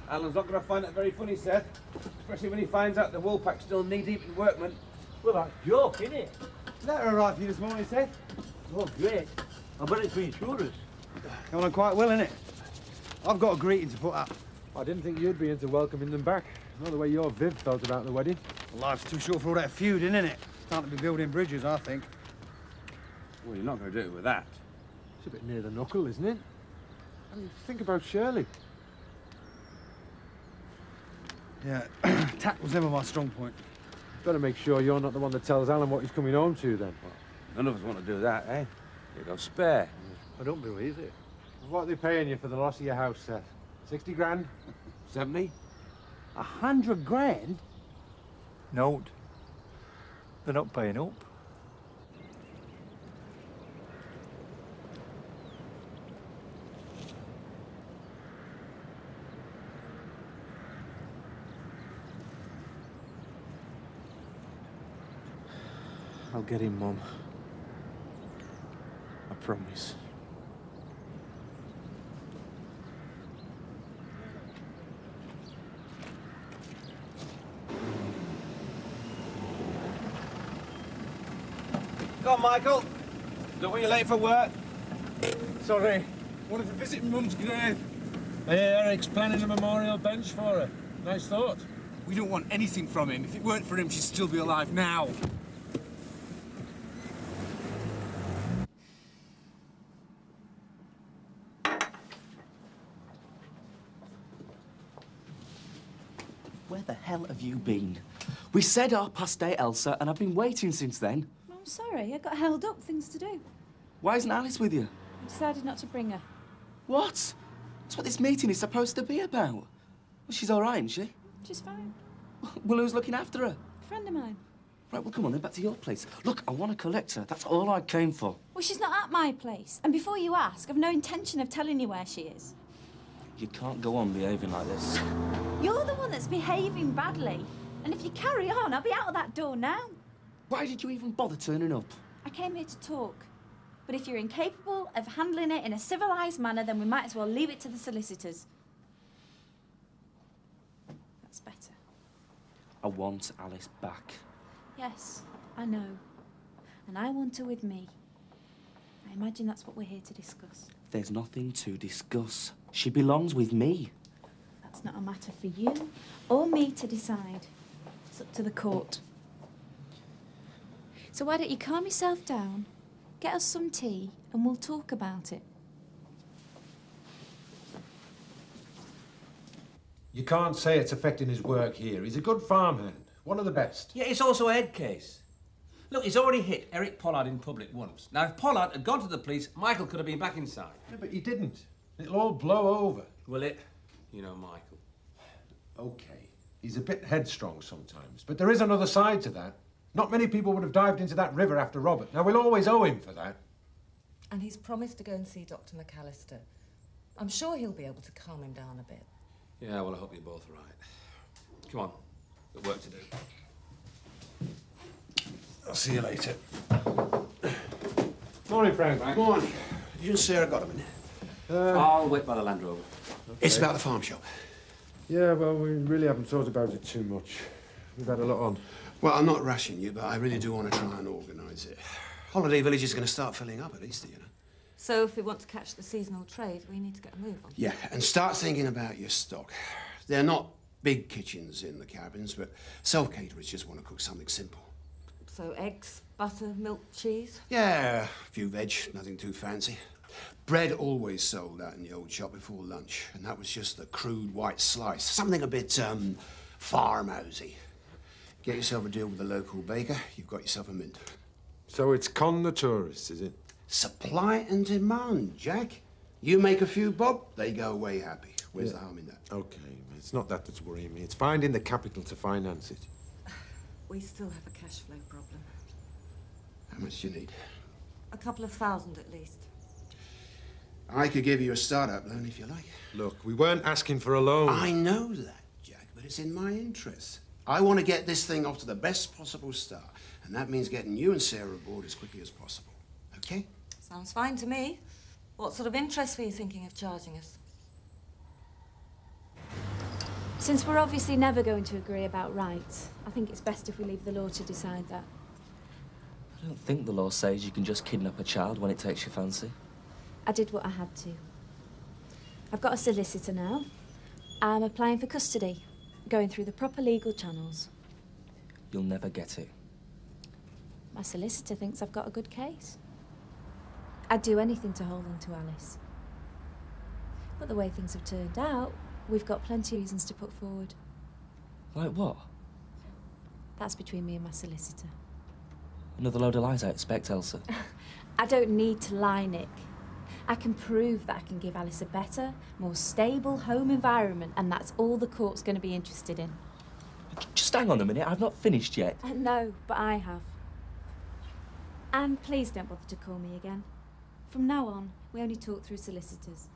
Alan's not going to find it very funny, Seth. Especially when he finds out the Woolpack's still knee-deep in workmen. Well, that's joke, isn't it? Did that arrive for you this morning, Seth? Oh, great. I bet it's for insurers. Going on quite well, innit? I've got a greeting to put up. I didn't think you'd be into welcoming them back. Not the way your Viv felt about the wedding. Well, life's too short for all that feuding, isn't it? Time to be building bridges, I think. Well, you're not going to do it with that. It's a bit near the knuckle, isn't it? I mean, think about Shirley. Yeah, tact was never my strong point. Better make sure you're not the one that tells Alan what he's coming home to, then. Well, none of us want to do that, eh? You go spare. I don't believe it. What are they paying you for the loss of your house, Seth? 60 grand? 70? 100 grand? No. They're not paying up. I'll get him, Mum. I promise. Go on, Michael. Don't want you late for work. Sorry. Wanted to visit Mum's grave. Hey, Eric's planning a memorial bench for her. Nice thought. We don't want anything from him. If it weren't for him, she'd still be alive now. Where the hell have you been? We said 8:30, Elsa, and I've been waiting since then. I'm sorry, I got held up, things to do. Why isn't Alice with you? I decided not to bring her. What? That's what this meeting is supposed to be about. Well, she's all right, isn't she? She's fine. Well, who's looking after her? A friend of mine. Right, well, come on then, back to your place. Look, I want to collect her. That's all I came for. Well, she's not at my place. And before you ask, I've no intention of telling you where she is. You can't go on behaving like this. You're the one that's behaving badly. And if you carry on, I'll be out of that door now. Why did you even bother turning up? I came here to talk. But if you're incapable of handling it in a civilised manner, then we might as well leave it to the solicitors. That's better. I want Alice back. Yes, I know. And I want her with me. I imagine that's what we're here to discuss. There's nothing to discuss. She belongs with me. That's not a matter for you or me to decide. It's up to the court. So why don't you calm yourself down, get us some tea, and we'll talk about it. You can't say it's affecting his work here. He's a good farmhand, one of the best. Yeah, it's also a head case. Look, he's already hit Eric Pollard in public once. Now, if Pollard had gone to the police, Michael could have been back inside. Yeah, but he didn't. It'll all blow over. Will it? You know, Michael. Okay, he's a bit headstrong sometimes, but there is another side to that. Not many people would have dived into that river after Robert. Now, we'll always owe him for that. And he's promised to go and see Dr. McAllister. I'm sure he'll be able to calm him down a bit. Yeah, well, I hope you're both right. Come on, got work to do. I'll see you later. Morning, Frank. Morning. Did you and Sarah got a minute? I'll wait by the Land Rover. Okay. It's about the farm shop. Yeah, well, we really haven't thought about it too much. We've had a lot on. Well, I'm not rushing you, but I really do want to try and organise it. Holiday Village is going to start filling up at Easter, you know. So if we want to catch the seasonal trade, we need to get a move on. Yeah, and start thinking about your stock. They're not big kitchens in the cabins, but self-caterers just want to cook something simple. So eggs, butter, milk, cheese? Yeah, a few veg, nothing too fancy. Bread always sold out in the old shop before lunch, and that was just the crude white slice. Something a bit, farmhousey. Get yourself a deal with the local baker, you've got yourself a mint. So it's con the tourists, is it? Supply and demand, Jack. You make a few bob, they go away happy. Where's the harm in that? Okay, it's not that that's worrying me. It's finding the capital to finance it. We still have a cash flow problem. How much do you need? A couple of thousand at least. I could give you a start-up loan if you like. Look, we weren't asking for a loan. I know that, Jack, but it's in my interest. I want to get this thing off to the best possible start, and that means getting you and Sarah aboard as quickly as possible. Okay? Sounds fine to me. What sort of interest were you thinking of charging us? Since we're obviously never going to agree about rights, I think it's best if we leave the law to decide that. I don't think the law says you can just kidnap a child when it takes your fancy. I did what I had to. I've got a solicitor now. I'm applying for custody, going through the proper legal channels. You'll never get it. My solicitor thinks I've got a good case. I'd do anything to hold on to Alice. But the way things have turned out, we've got plenty of reasons to put forward. Like what? That's between me and my solicitor. Another load of lies, I expect, Elsa. I don't need to lie, Nick. I can prove that I can give Alice a better, more stable home environment, and that's all the court's going to be interested in. Just hang on a minute, I've not finished yet. No, but I have. And please don't bother to call me again. From now on, we only talk through solicitors.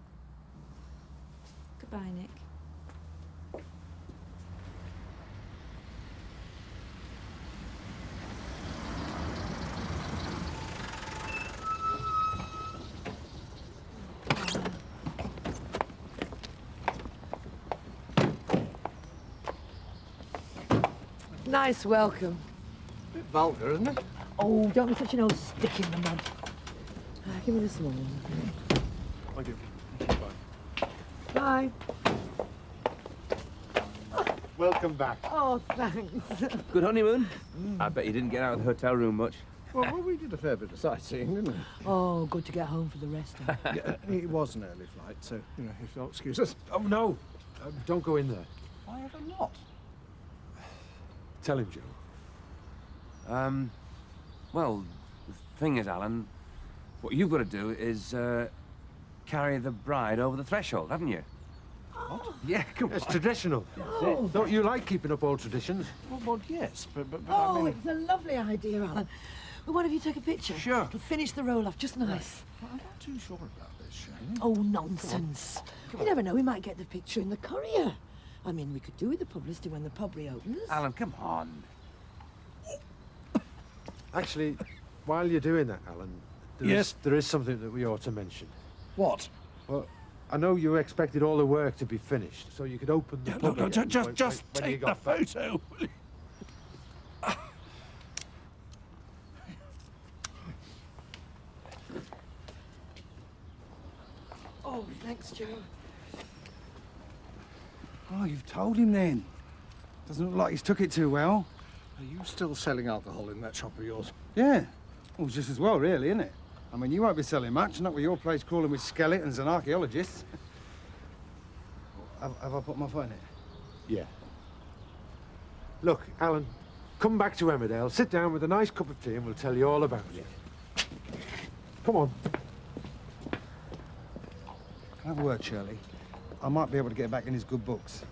Goodbye, Nick. Nice welcome. Bit vulgar, isn't it? Oh, don't be such an old stick in the mud. Give me the small one. Thank you. Bye. Welcome back. Oh, thanks. Good honeymoon? I bet you didn't get out of the hotel room much. Well, we did a fair bit of sightseeing, didn't we? Oh, good to get home for the rest of it. Yeah, it was an early flight, so, you know, if you'll excuse us. Oh, no. Don't go in there. Why ever not? Tell him, Joe. Well, the thing is, Alan, what you've got to do is carry the bride over the threshold, haven't you? What? Yeah, come on. It's traditional. Oh. Don't you like keeping up old traditions? Well, yes, but Oh, I mean... it's a lovely idea, Alan. Well, one of you take a picture? Sure. It'll finish the roll-off just nice. Well, I'm not too sure about this, Shane. Oh, nonsense. You never know, we might get the picture in the Courier. I mean, we could do with the publicity when the pub reopens. Alan, come on. Actually, while you're doing that, Alan, there is something that we ought to mention. What? Well, I know you expected all the work to be finished, so you could open the pub again just when you take the got back. photo, will you? Oh, thanks, Joe. Oh, you've told him then. Doesn't look like he's took it too well. Are you still selling alcohol in that shop of yours? Yeah. Well, just as well, really, isn't it? I mean, you won't be selling much, not with your place crawling with skeletons and archaeologists. Have I put my foot in it? Yeah. Look, Alan, come back to Emmerdale, sit down with a nice cup of tea and we'll tell you all about it. Come on. Can I have a word, Shirley? I might be able to get back in his good books.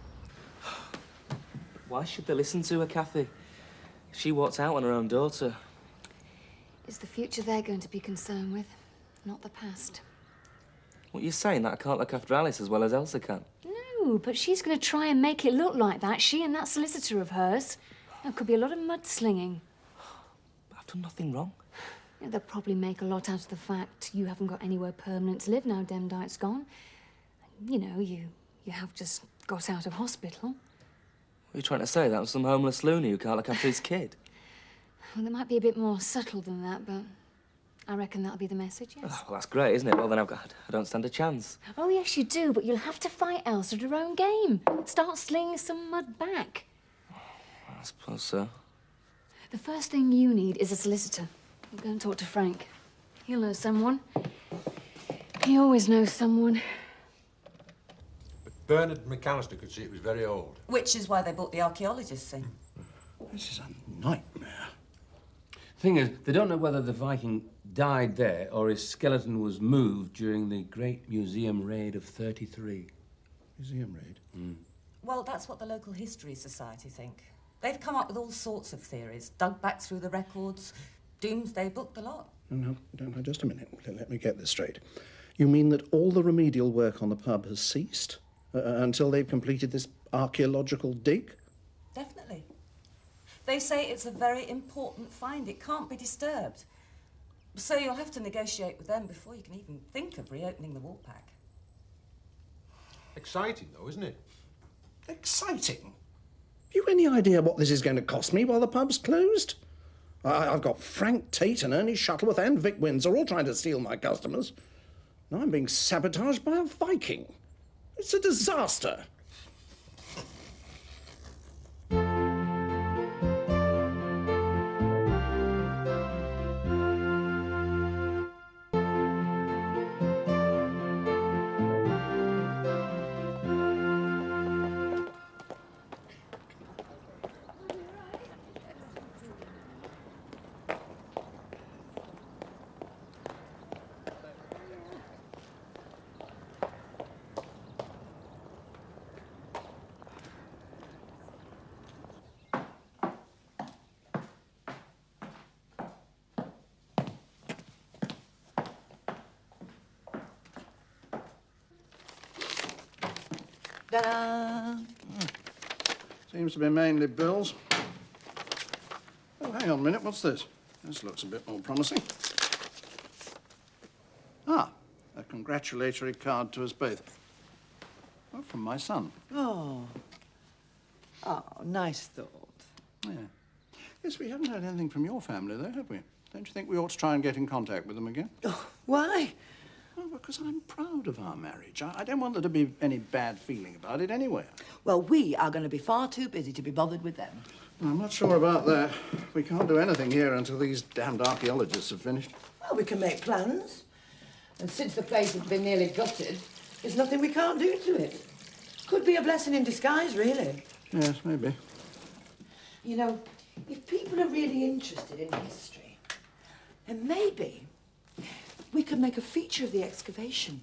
Why should they listen to her, Kathy? She walked out on her own daughter. It's the future they're going to be concerned with, not the past. What are you saying, that I can't look after Alice as well as Elsa can? No, but she's going to try and make it look like that, she and that solicitor of hers. There could be a lot of mudslinging. I've done nothing wrong. Yeah, they'll probably make a lot out of the fact you haven't got anywhere permanent to live now Demdike's gone. You know, you have just got out of hospital. What are you trying to say, that I'm some homeless loony who can't look after his kid? Well, they might be a bit more subtle than that, but I reckon that'll be the message, yes. Oh, well, that's great, isn't it? Well, then I don't stand a chance. Oh, yes, you do, but you'll have to fight Elsa at her own game. Start slinging some mud back. I suppose so. The first thing you need is a solicitor. You'll go and talk to Frank. He'll know someone. He always knows someone. But Bernard McAllister could see it was very old. Which is why they brought the archaeologists in. This is a nightmare. Thing is, they don't know whether the Viking died there or his skeleton was moved during the Great Museum Raid of '33. Museum raid? Well, that's what the local history society think. They've come up with all sorts of theories, dug back through the records, doomsday booked a lot. No, just a minute. Let me get this straight. You mean that all the remedial work on the pub has ceased until they've completed this archaeological dig? Definitely. They say it's a very important find. It can't be disturbed. So you'll have to negotiate with them before you can even think of reopening the Woolpack. Exciting, though, isn't it? Exciting? Have you any idea what this is going to cost me while the pub's closed? I've got Frank Tate and Ernie Shuttleworth and Vic Windsor all trying to steal my customers. Now I'm being sabotaged by a Viking. It's a disaster. Ta-da! Seems to be mainly bills. Oh, hang on a minute. What's this? This looks a bit more promising. Ah, a congratulatory card to us both. Oh, from my son. Oh. Oh, nice thought. Yeah. Yes, we haven't heard anything from your family, though, have we? Don't you think we ought to try and get in contact with them again? Oh, why? Oh, because I'm proud of our marriage. I don't want there to be any bad feeling about it anywhere. Well, we are going to be far too busy to be bothered with them. I'm not sure about that. We can't do anything here until these damned archaeologists have finished. Well, we can make plans. And since the place has been nearly gutted, there's nothing we can't do to it. Could be a blessing in disguise, really. Yes, maybe. You know, if people are really interested in history, then maybe we could make a feature of the excavation.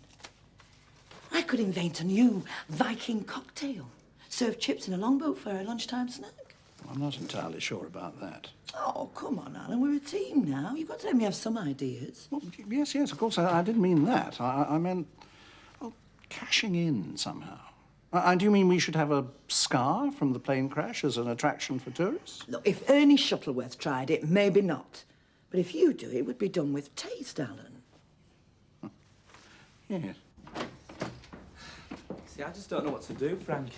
I could invent a new Viking cocktail. Serve chips in a longboat for a lunchtime snack. I'm not entirely sure about that. Oh, come on, Alan. We're a team now. You've got to let me have some ideas. Well, yes, of course. I didn't mean that. I meant, well, cashing in somehow. And do you mean we should have a scar from the plane crash as an attraction for tourists? Look, if Ernie Shuttleworth tried it, maybe not. But if you do, it would be done with taste, Alan. Yes. See, I just don't know what to do, Frank.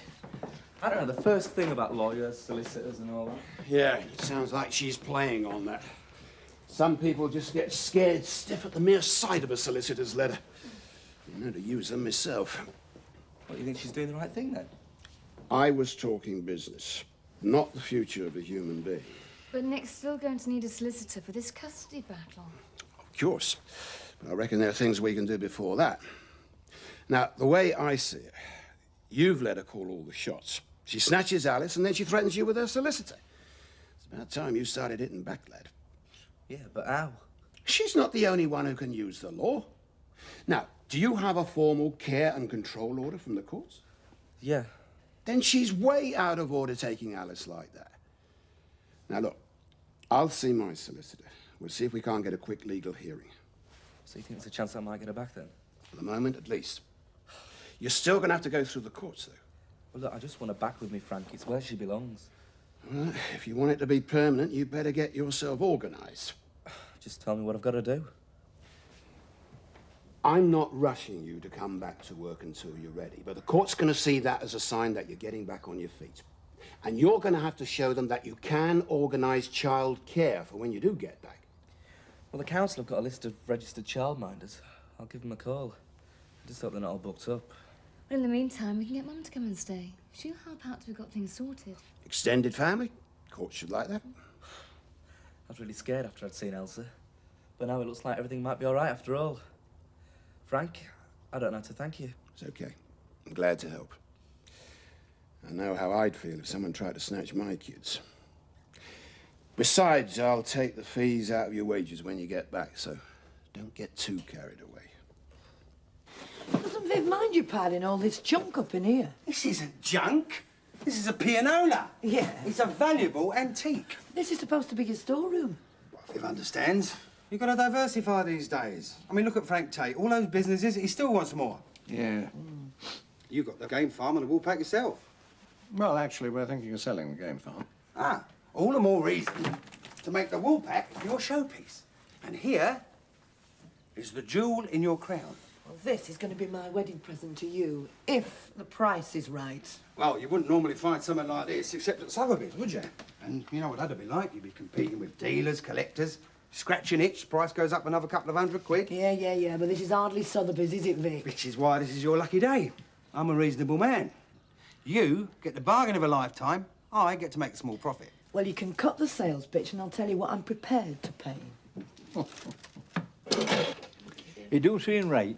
I don't know the first thing about lawyers, solicitors and all that. Yeah, it sounds like she's playing on that. Some people just get scared stiff at the mere sight of a solicitor's letter. I know to use them myself. What, you think she's doing the right thing, then? I was talking business, not the future of a human being. But Nick's still going to need a solicitor for this custody battle. Of course. But I reckon there are things we can do before that. Now, the way I see it, you've let her call all the shots. She snatches Alice and then she threatens you with her solicitor. It's about time you started hitting back, lad. Yeah, but how? She's not the only one who can use the law. Now, do you have a formal care and control order from the courts? Yeah. Then she's way out of order taking Alice like that. Now, look, I'll see my solicitor. We'll see if we can't get a quick legal hearing. So you think there's a chance I might get her back, then? For the moment, at least. You're still going to have to go through the courts, though. Well, look, I just want her back with me, Frank. It's where she belongs. Well, if you want it to be permanent, you better get yourself organised. Just tell me what I've got to do. I'm not rushing you to come back to work until you're ready, but the court's going to see that as a sign that you're getting back on your feet. And you're going to have to show them that you can organise child care for when you do get back. Well, the council have got a list of registered childminders. I'll give them a call. I just hope they're not all booked up. In the meantime, we can get Mum to come and stay. She'll help out till we've got things sorted. Extended family? Court should like that. I was really scared after I'd seen Elsa. But now it looks like everything might be all right after all. Frank, I don't know how to thank you. It's okay. I'm glad to help. I know how I'd feel if someone tried to snatch my kids. Besides, I'll take the fees out of your wages when you get back, so don't get too carried away. Doesn't Viv mind you piling all this junk up in here? This isn't junk. This is a pianola. Yeah. It's a valuable antique. This is supposed to be your storeroom. Well, Viv understands. You've got to diversify these days. I mean, look at Frank Tate. All those businesses, he still wants more. Yeah. You got the game farm and the wool pack yourself. Well, actually, we're thinking of selling the game farm. Ah, all the more reason to make the wool pack your showpiece. And here is the jewel in your crown. Well, this is going to be my wedding present to you, if the price is right. Well, you wouldn't normally find something like this except at Sotheby's, would you? And you know what that'd be like? You'd be competing with dealers, collectors. Scratch an itch, price goes up another couple of £100. Yeah, but this is hardly Sotheby's, is it, Vic? Which is why this is your lucky day. I'm a reasonable man. You get the bargain of a lifetime. I get to make a small profit. Well, you can cut the sales pitch and I'll tell you what I'm prepared to pay. It do seem right.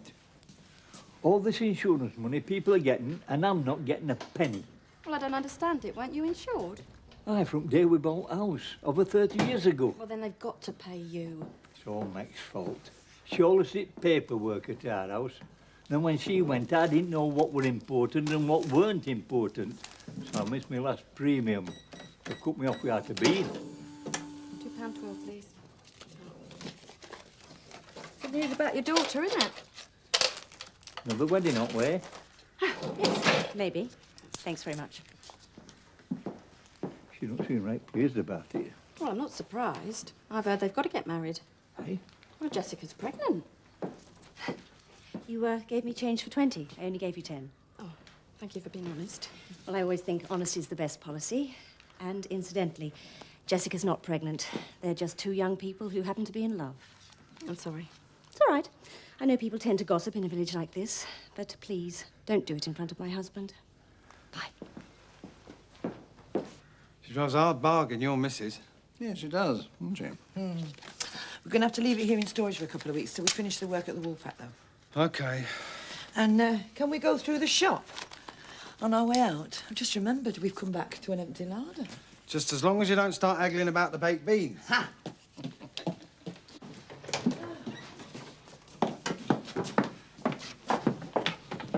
All this insurance money people are getting, and I'm not getting a penny. Well, I don't understand it. Weren't you insured? Aye, from day we bought house, over 30 years ago. Well, then they've got to pay you. It's all Mac's fault. She always did paperwork at our house. Then when she went, I didn't know what were important and what weren't important. So I missed my last premium. They cut me off without a bean. £2.12, please. Good news about your daughter, isn't it? Another wedding on way. Yes, maybe. Thanks very much. She don't seem right pleased about it. Well, I'm not surprised. I've heard they've got to get married. Hey? Well, Jessica's pregnant. You gave me change for 20. I only gave you 10. Oh, thank you for being honest. Well, I always think honesty is the best policy. And incidentally, Jessica's not pregnant. They're just two young people who happen to be in love. I'm sorry. It's all right. I know people tend to gossip in a village like this, but please, don't do it in front of my husband. Bye. She drives a hard bargain, your missus. Yeah, she does, doesn't she? We're going to have to leave it here in storage for a couple of weeks till we finish the work at the Woolpack, though. OK. And can we go through the shop? On our way out, I've just remembered we've come back to an empty larder. Just as long as you don't start haggling about the baked beans. Ha!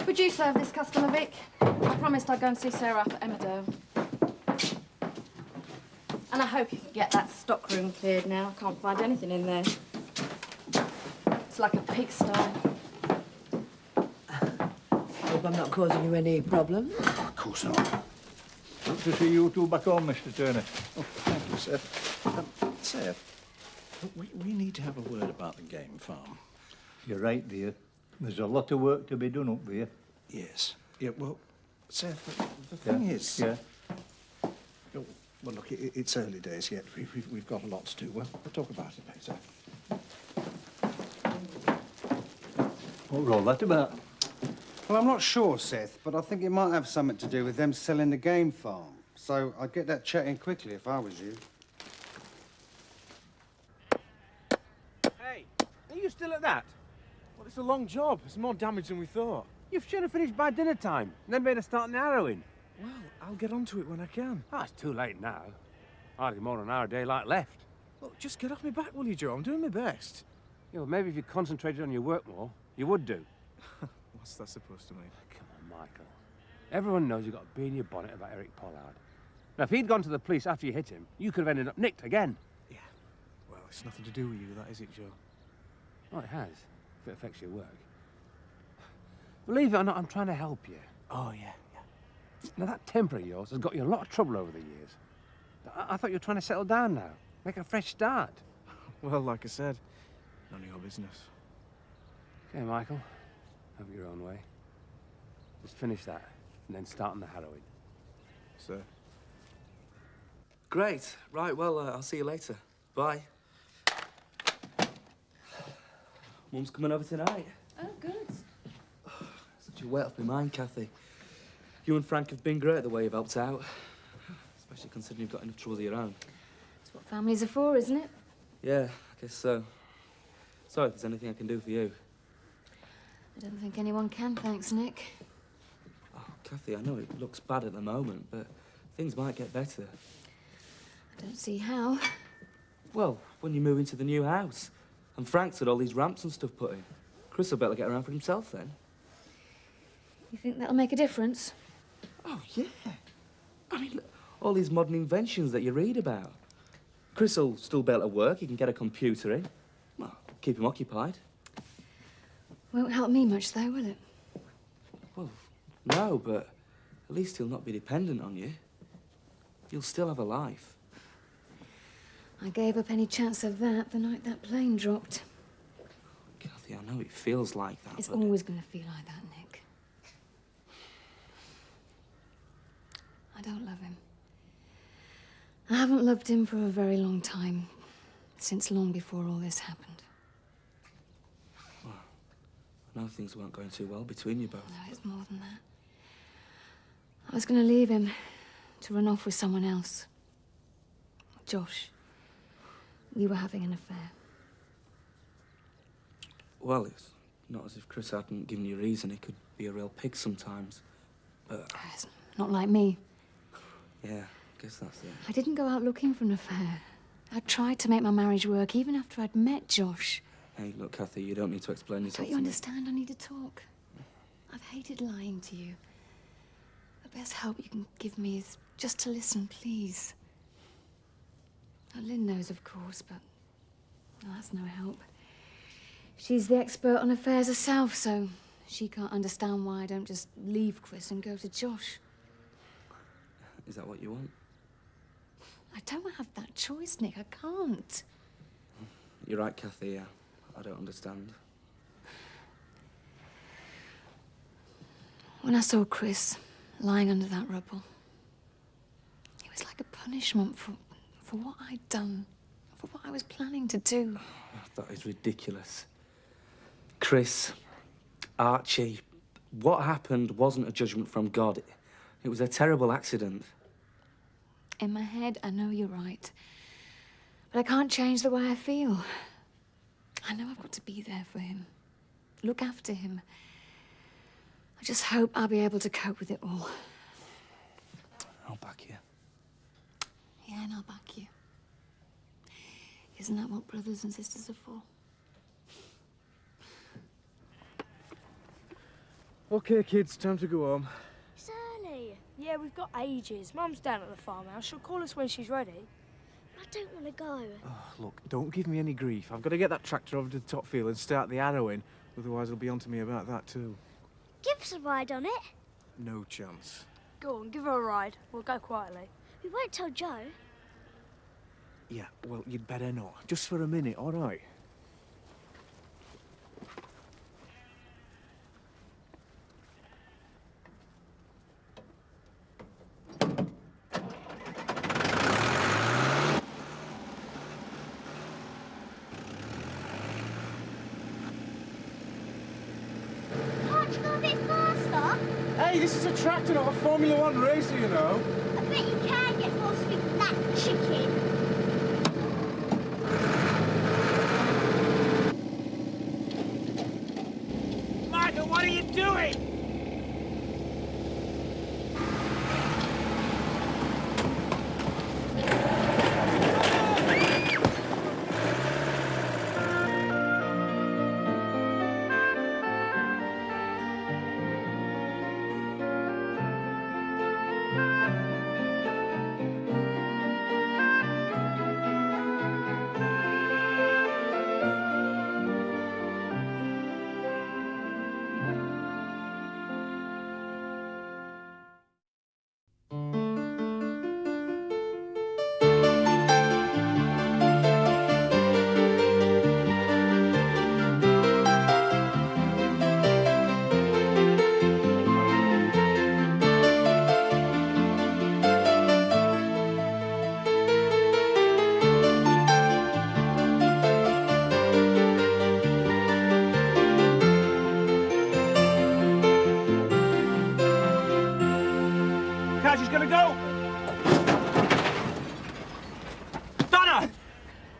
Would you serve this customer, Vic? I promised I'd go and see Sarah up at Emmerdale. And I hope you can get that stockroom cleared now. I can't find anything in there. It's like a pigsty. Hope I'm not causing you any problems. Of course not. Good to see you two back home, Mr. Turner. Oh, thank you, Seth. Seth, we need to have a word about the game farm. You're right, dear. There's a lot of work to be done up there. Yes. Yeah, well, Seth, the thing is... Yeah. Oh, well, look, it's early days yet. We've got a lot to do. We'll talk about it later. What was all that about? Well, I'm not sure, Seth, but I think it might have something to do with them selling the game farm. So I'd get that chat in quickly if I was you. Hey, are you still at that? Well, it's a long job. It's more damage than we thought. You should have finished by dinner time, and then made a start in the harrowing. Well, I'll get onto it when I can. Oh, it's too late now. Hardly more than an hour daylight left. Well, just get off my back, will you, Joe? I'm doing my best. Yeah, well, maybe if you concentrated on your work more, you would do. What's that supposed to mean? Come on, Michael. Everyone knows you've got a bee in your bonnet about Eric Pollard. Now, if he'd gone to the police after you hit him, you could have ended up nicked again. Yeah. Well, it's nothing to do with you, that is it, Joe? Oh, it has, if it affects your work. Believe it or not, I'm trying to help you. Oh, yeah. Now, that temper of yours has got you a lot of trouble over the years. I thought you were trying to settle down now, make a fresh start. Well, like I said, none of your business. Okay, Michael, have it your own way. Let's finish that, and then start on the harrowing. Sir. Great. Right, well, I'll see you later. Bye. Mum's coming over tonight. Oh, good. Such a weight off my mind, Kathy. You and Frank have been great the way you've helped out. Especially considering you've got enough trouble of your own. It's what families are for, isn't it? Yeah, I guess so. Sorry if there's anything I can do for you. I don't think anyone can, thanks, Nick. Oh, Kathy, I know it looks bad at the moment, but things might get better. I don't see how. Well, when you move into the new house, and Frank's had all these ramps and stuff put in, Chris will better get around for himself then. You think that'll make a difference? Oh, yeah. I mean, look, all these modern inventions that you read about. Chris will still be able to work, he can get a computer in. Well, keep him occupied. Won't help me much, though, will it? Well, no, but at least he'll not be dependent on you. You'll still have a life. I gave up any chance of that the night that plane dropped. Kathy, I I know it feels like that, It's but... always going to feel like that, Nick. I don't love him. I haven't loved him for a very long time, since long before all this happened. Well, I know things weren't going too well between you both. No, it's more than that. I was going to leave him to run off with someone else. Josh. We were having an affair. Well, it's not as if Chris hadn't given you reason. He could be a real pig sometimes. But... It's not like me. Yeah, I guess that's it. I didn't go out looking for an affair. I tried to make my marriage work, even after I'd met Josh. Hey, look, Kathy, you don't need to explain yourself Don't you to me. understand? I need to talk. I've hated lying to you. The best help you can give me is just to listen, please. Now, Lynn knows, of course, but that's no help. She's the expert on affairs herself, so she can't understand why I don't just leave Chris and go to Josh. Is that what you want? I don't have that choice, Nick. I can't. You're right, Kathy, yeah. I don't understand. When I saw Chris lying under that rubble, it was like a punishment for what I'd done, for what I was planning to do. That is ridiculous. Chris, Archie, what happened wasn't a judgment from God. It was a terrible accident. In my head, I know you're right. But I can't change the way I feel. I know I've got to be there for him. Look after him. I just hope I'll be able to cope with it all. I'll back you. Yeah, and I'll back you. Isn't that what brothers and sisters are for? OK, kids, time to go home. It's early. Yeah, we've got ages. Mum's down at the farmhouse. She'll call us when she's ready. I don't want to go. Oh, look, don't give me any grief. I've got to get that tractor over to the top field and start the harrowing. Otherwise, he'll be on to me about that, too. Give us a ride on it. No chance. Go on, give her a ride. We'll go quietly. We won't tell Joe. Yeah, well, you'd better not. Just for a minute, all right? Can't you go a bit faster? Hey, this is a tractor, not a Formula One racer, you know. I bet you can get more speed than that chicken. Michael, what are you doing? She's gonna go! Donna!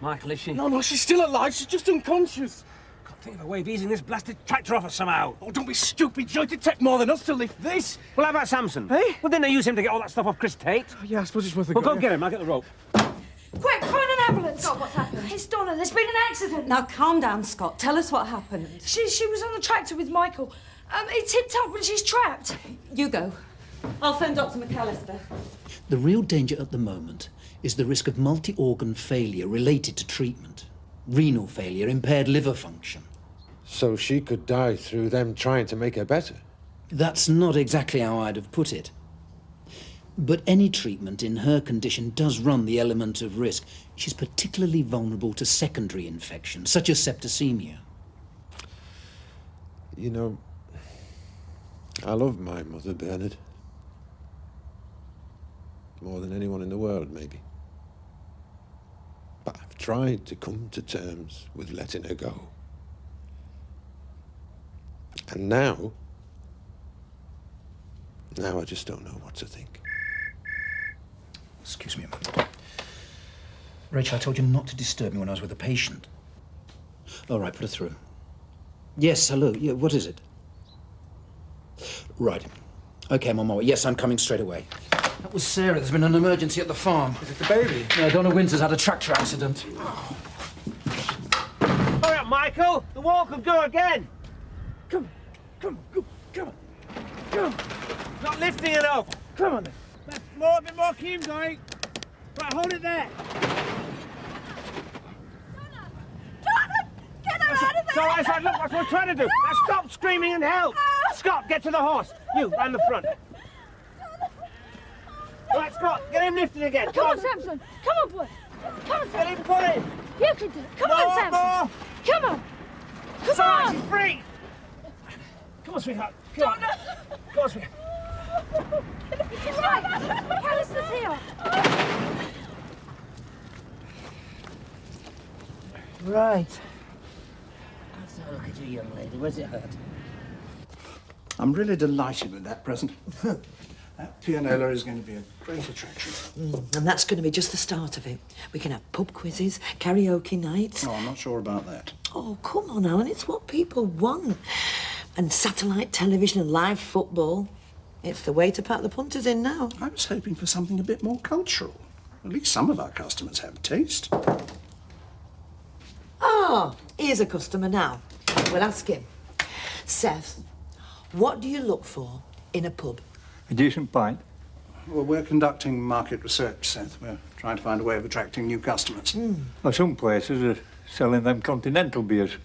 Michael, is she? No, she's still alive. She's just unconscious. Can't think of a way of easing this blasted tractor off her somehow. Oh, don't be stupid, Joe. It'd take more than us to lift this. Well, how about Samson? Hey? Well, didn't they use him to get all that stuff off Chris Tate? Oh, yeah, I suppose it's worth a Well, go. go get him. I'll get the rope. Quick, phone an ambulance! God, what's happened? It's Donna. There's been an accident. Now, calm down, Scott. Tell us what happened. She was on the tractor with Michael. It tipped up and she's trapped. You go. I'll phone Dr. McAllister. The real danger at the moment is the risk of multi-organ failure related to treatment. Renal failure, impaired liver function. So she could die through them trying to make her better? That's not exactly how I'd have put it. But any treatment in her condition does run the element of risk. She's particularly vulnerable to secondary infections, such as septicemia. You know, I love my mother, Bernard. More than anyone in the world, maybe. But I've tried to come to terms with letting her go. And now I just don't know what to think. Excuse me a moment. Rachel, I told you not to disturb me when I was with a patient. All right, put her through. Yes, hello. Yeah, what is it? Right. Okay, I'm on my way. Yes, I'm coming straight away. That was Sarah. There's been an emergency at the farm. Is it the baby? No, Donna Winters had a tractor accident. Hurry up, Michael! The wall could go again! Come on. Not lifting enough! Come on then. A bit more keen going. Right, hold it there. Get her out of It's all right, look, that's what we're trying to do. Now stop screaming and help! Scott, get to the horse. You, round the front. Right, Scott, get him lifted again. Come on, Samson. Come on, boy. Come on, Samson. Get him put in. You can do it. Come on, Samson. More. Come on. Come Sorry, on. she's free. Come on, sweetheart. Come on. Come on, sweetheart. Right. McAllister's here. Right. Let's have a look at you, young lady. Where's it hurt? I'm really delighted with that present. That pianola is going to be a great attraction. And that's going to be just the start of it. We can have pub quizzes, karaoke nights. Oh, I'm not sure about that. Oh, come on, Alan, it's what people want. And satellite television and live football. It's the way to pack the punters in now. I was hoping for something a bit more cultural. At least some of our customers have taste. Oh, here's a customer now. We'll ask him. Seth, what do you look for in a pub? A decent pint. Well, we're conducting market research, Seth. We're trying to find a way of attracting new customers. Well, some places are selling them continental beers.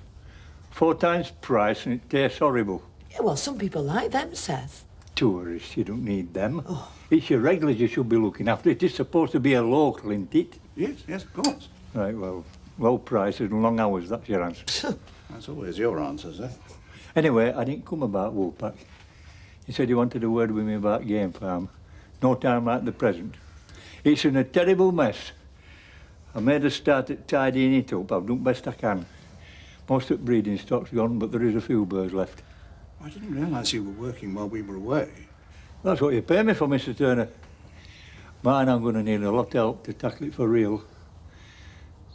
4 times price and it tastes horrible. Yeah, well, some people like them, Seth. Tourists, you don't need them. It's your regulars you should be looking after. It is supposed to be a local, isn't it? Yes, of course. Right, well, low prices and long hours, that's your answer. That's always your answer, Seth. Anyway, I didn't come about Woolpack. You said you wanted a word with me about Game Farm. No time like the present. It's in a terrible mess. I made a start at tidying it up. I've done best I can. Most of the breeding stock's gone, but there is a few birds left. I didn't realise you were working while we were away. That's what you pay me for, Mr. Turner. Mine, I'm going to need a lot of help to tackle it for real.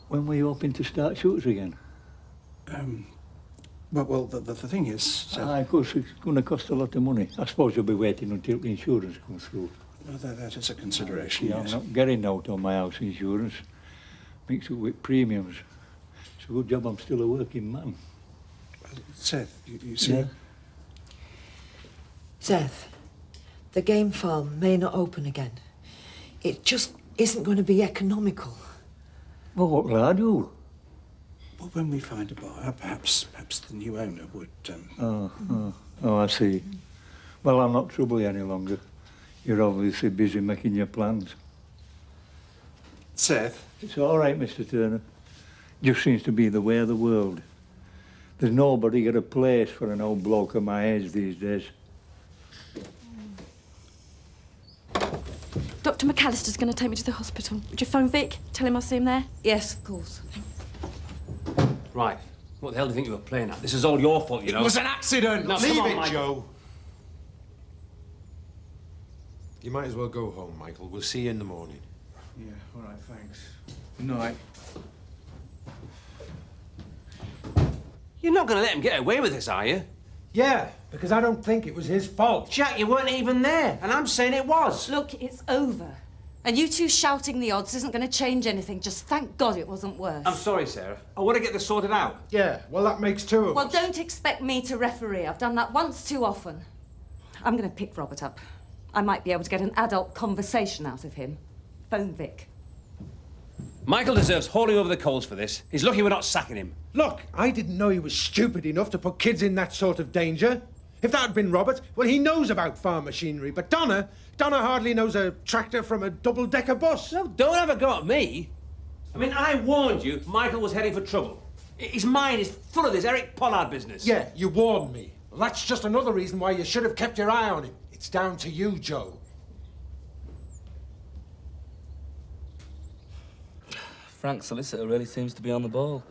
When were you hoping to start shoots again? Well, the thing is, Seth... Of course, it's going to cost a lot of money. I suppose you'll be waiting until the insurance comes through. Well, that is a consideration, Yeah, yes. I'm not getting out on my house insurance. Mixed up with premiums. It's a good job I'm still a working man. Seth, you see... Yeah. Seth, the game farm may not open again. It just isn't going to be economical. Well, what will I do? Well, when we find a buyer, perhaps the new owner would... Oh, I see. Well, I'm not trouble you any longer. You're obviously busy making your plans. Seth? It's all right, Mr. Turner. Just seems to be the way of the world. There's nobody got a place for an old bloke of my age these days. Dr. McAllister's going to take me to the hospital. Would you phone Vic? Tell him I'll see him there? Yes, of course. Right. What the hell do you think you were playing at? This is all your fault, you know. It was an accident! No, Leave come on, it, Michael. Joe. You might as well go home, Michael. We'll see you in the morning. Yeah, all right, thanks. Good night. You're not going to let him get away with this, are you? Yeah, because I don't think it was his fault. Jack, you weren't even there, and I'm saying it was. Look, it's over. And you two shouting the odds isn't going to change anything. Just thank God it wasn't worse. I'm sorry, Sarah. I want to get this sorted out. Yeah, well, that makes 2 of Well, us. don't expect me to referee. I've done that once too often. I'm going to pick Robert up. I might be able to get an adult conversation out of him. Phone Vic. Michael deserves hauling over the coals for this. He's lucky we're not sacking him. Look, I didn't know he was stupid enough to put kids in that sort of danger. If that had been Robert, well, he knows about farm machinery. But Donna hardly knows a tractor from a double-decker bus. No, don't have a go at me. I mean, I warned you Michael was heading for trouble. His mind is full of this Eric Pollard business. Yeah, you warned me. Well, that's just another reason why you should have kept your eye on him. It's down to you, Joe. Frank's solicitor really seems to be on the ball.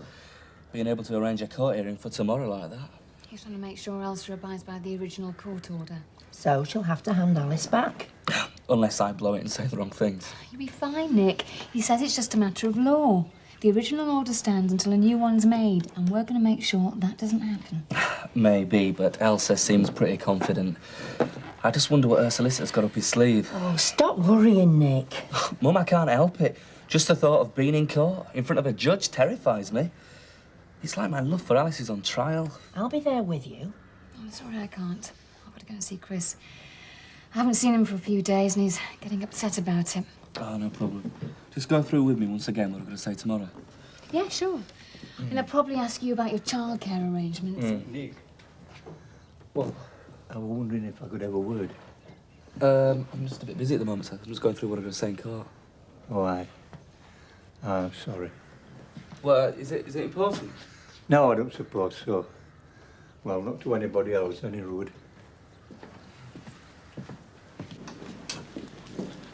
Being able to arrange a court hearing for tomorrow like that. He's trying to make sure Elsa abides by the original court order. So she'll have to hand Alice back. Unless I blow it and say the wrong things. You'll be fine, Nick. He says it's just a matter of law. The original order stands until a new one's made, and we're going to make sure that doesn't happen. Maybe, but Elsa seems pretty confident. I just wonder what her solicitor's got up his sleeve. Oh, stop worrying, Nick. Mum, I can't help it. Just the thought of being in court in front of a judge terrifies me. It's like my love for Alice is on trial. I'll be there with you. I'm sorry I can't. I've got to go and see Chris. I haven't seen him for a few days and he's getting upset about it. Oh, no problem. Just go through with me once again what I'm going to say tomorrow. Yeah, sure. And I'll probably ask you about your childcare arrangements. Nick. What? I was wondering if I could have a word. I'm just a bit busy at the moment, so I'm just going through what I'm going to say in court. Oh, aye. I'm sorry. Well, is it important? No, I don't suppose so. Well, not to anybody else, any road.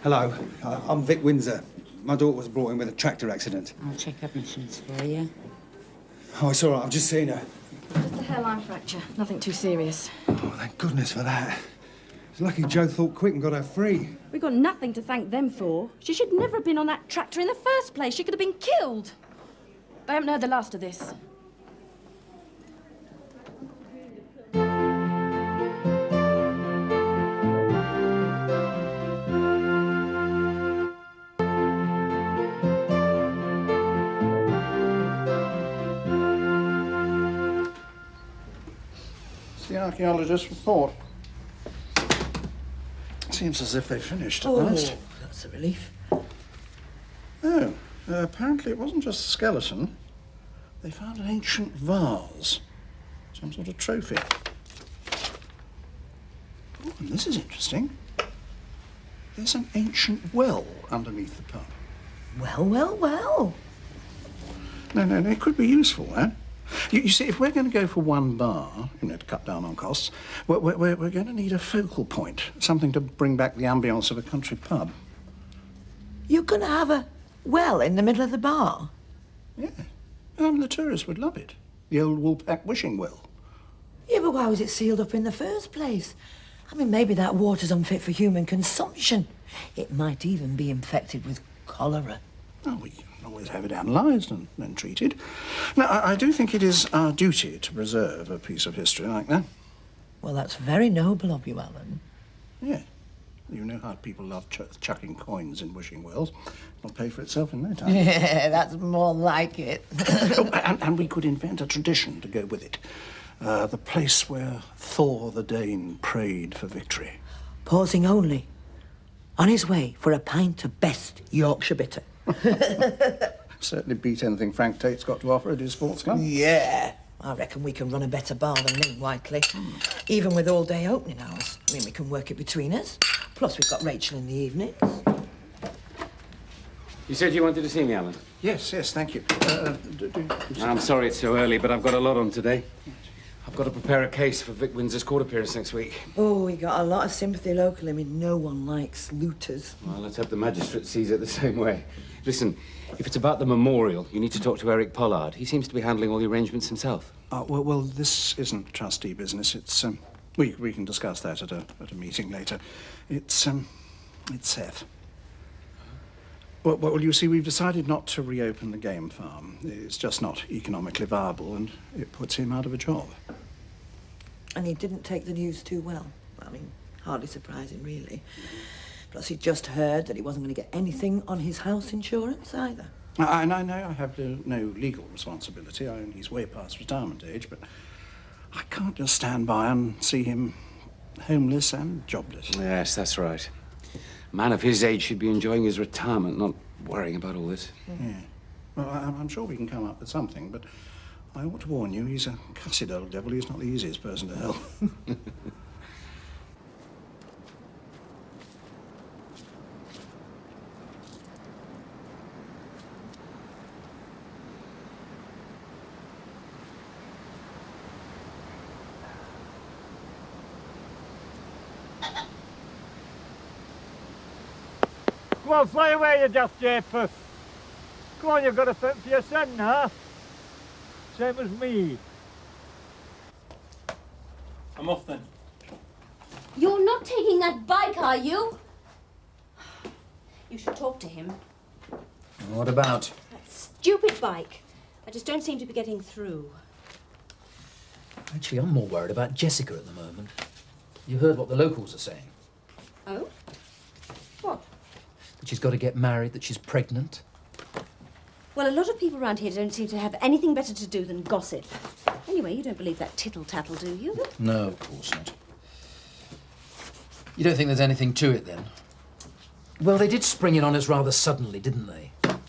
Hello, I'm Vic Windsor. My daughter was brought in with a tractor accident. I'll check admissions for you. Oh, it's all right, I've just seen her. Just a hairline fracture. Nothing too serious. Oh, thank goodness for that. It's lucky Joe thought quick and got her free. We've got nothing to thank them for. She should never have been on that tractor in the first place. She could have been killed. I haven't heard the last of this. It's the archaeologist's report. Seems as if they finished at last. That's a relief. Oh, apparently it wasn't just a skeleton. They found an ancient vase. Some sort of trophy. Oh, and this is interesting. There's an ancient well underneath the pub. Well, well, well. No, it could be useful, eh? You see, if we're going to go for one bar, to cut down on costs, we're going to need a focal point, something to bring back the ambience of a country pub. You're going to have a well in the middle of the bar? Yeah. The tourists would love it. The old Woolpack wishing well. Yeah, but why was it sealed up in the first place? I mean, maybe that water's unfit for human consumption. It might even be infected with cholera. Oh, we can always have it analysed and then treated. Now, I do think it is our duty to preserve a piece of history like that. Well, that's very noble of you, Alan. Yeah. You know how people love chucking coins in wishing wells. It'll pay for itself in no time. Yeah, that's more like it. and we could invent a tradition to go with it. The place where Thor the Dane prayed for victory. Pausing only. On his way for a pint of best Yorkshire bitter. Certainly beat anything Frank Tate's got to offer at his sports club. Yeah. I reckon we can run a better bar than Lynn Whiteley. Even with all-day opening hours. I mean, we can work it between us. Plus, we've got Rachel in the evenings. You said you wanted to see me, Alan? Yes, thank you. I'm sorry it's so early, but I've got a lot on today. I've got to prepare a case for Vic Windsor's court appearance next week. Oh, we got a lot of sympathy locally. I mean, no one likes looters. Well, let's hope the magistrate sees it the same way. Listen, if it's about the memorial, you need to talk to Eric Pollard. He seems to be handling all the arrangements himself. Well, this isn't trustee business. It's, we can discuss that at a meeting later. It's Seth. Well, you see, we've decided not to reopen the game farm. It's just not economically viable, and it puts him out of a job. And he didn't take the news too well. I mean, hardly surprising, really. Plus, he'd just heard that he wasn't going to get anything on his house insurance either. I know I have no legal responsibility. He's way past retirement age, but I can't just stand by and see him homeless and jobless. Yes, that's right. A man of his age should be enjoying his retirement, not worrying about all this. Yeah. Well, I'm sure we can come up with something, but I ought to warn you, he's a cussed old devil. He's not the easiest person to help. Come on, fly away, you daft J-Puff. Come on, you've got a fit for your son, huh? Same as me. I'm off then. You're not taking that bike, are you? You should talk to him. What about? That stupid bike. I just don't seem to be getting through. Actually, I'm more worried about Jessica at the moment. You heard what the locals are saying. Oh? What? That she's got to get married, that she's pregnant. Well, a lot of people around here don't seem to have anything better to do than gossip. Anyway, you don't believe that tittle-tattle, do you? No, of course not. You don't think there's anything to it, then? Well, they did spring in on us rather suddenly, didn't they? Well,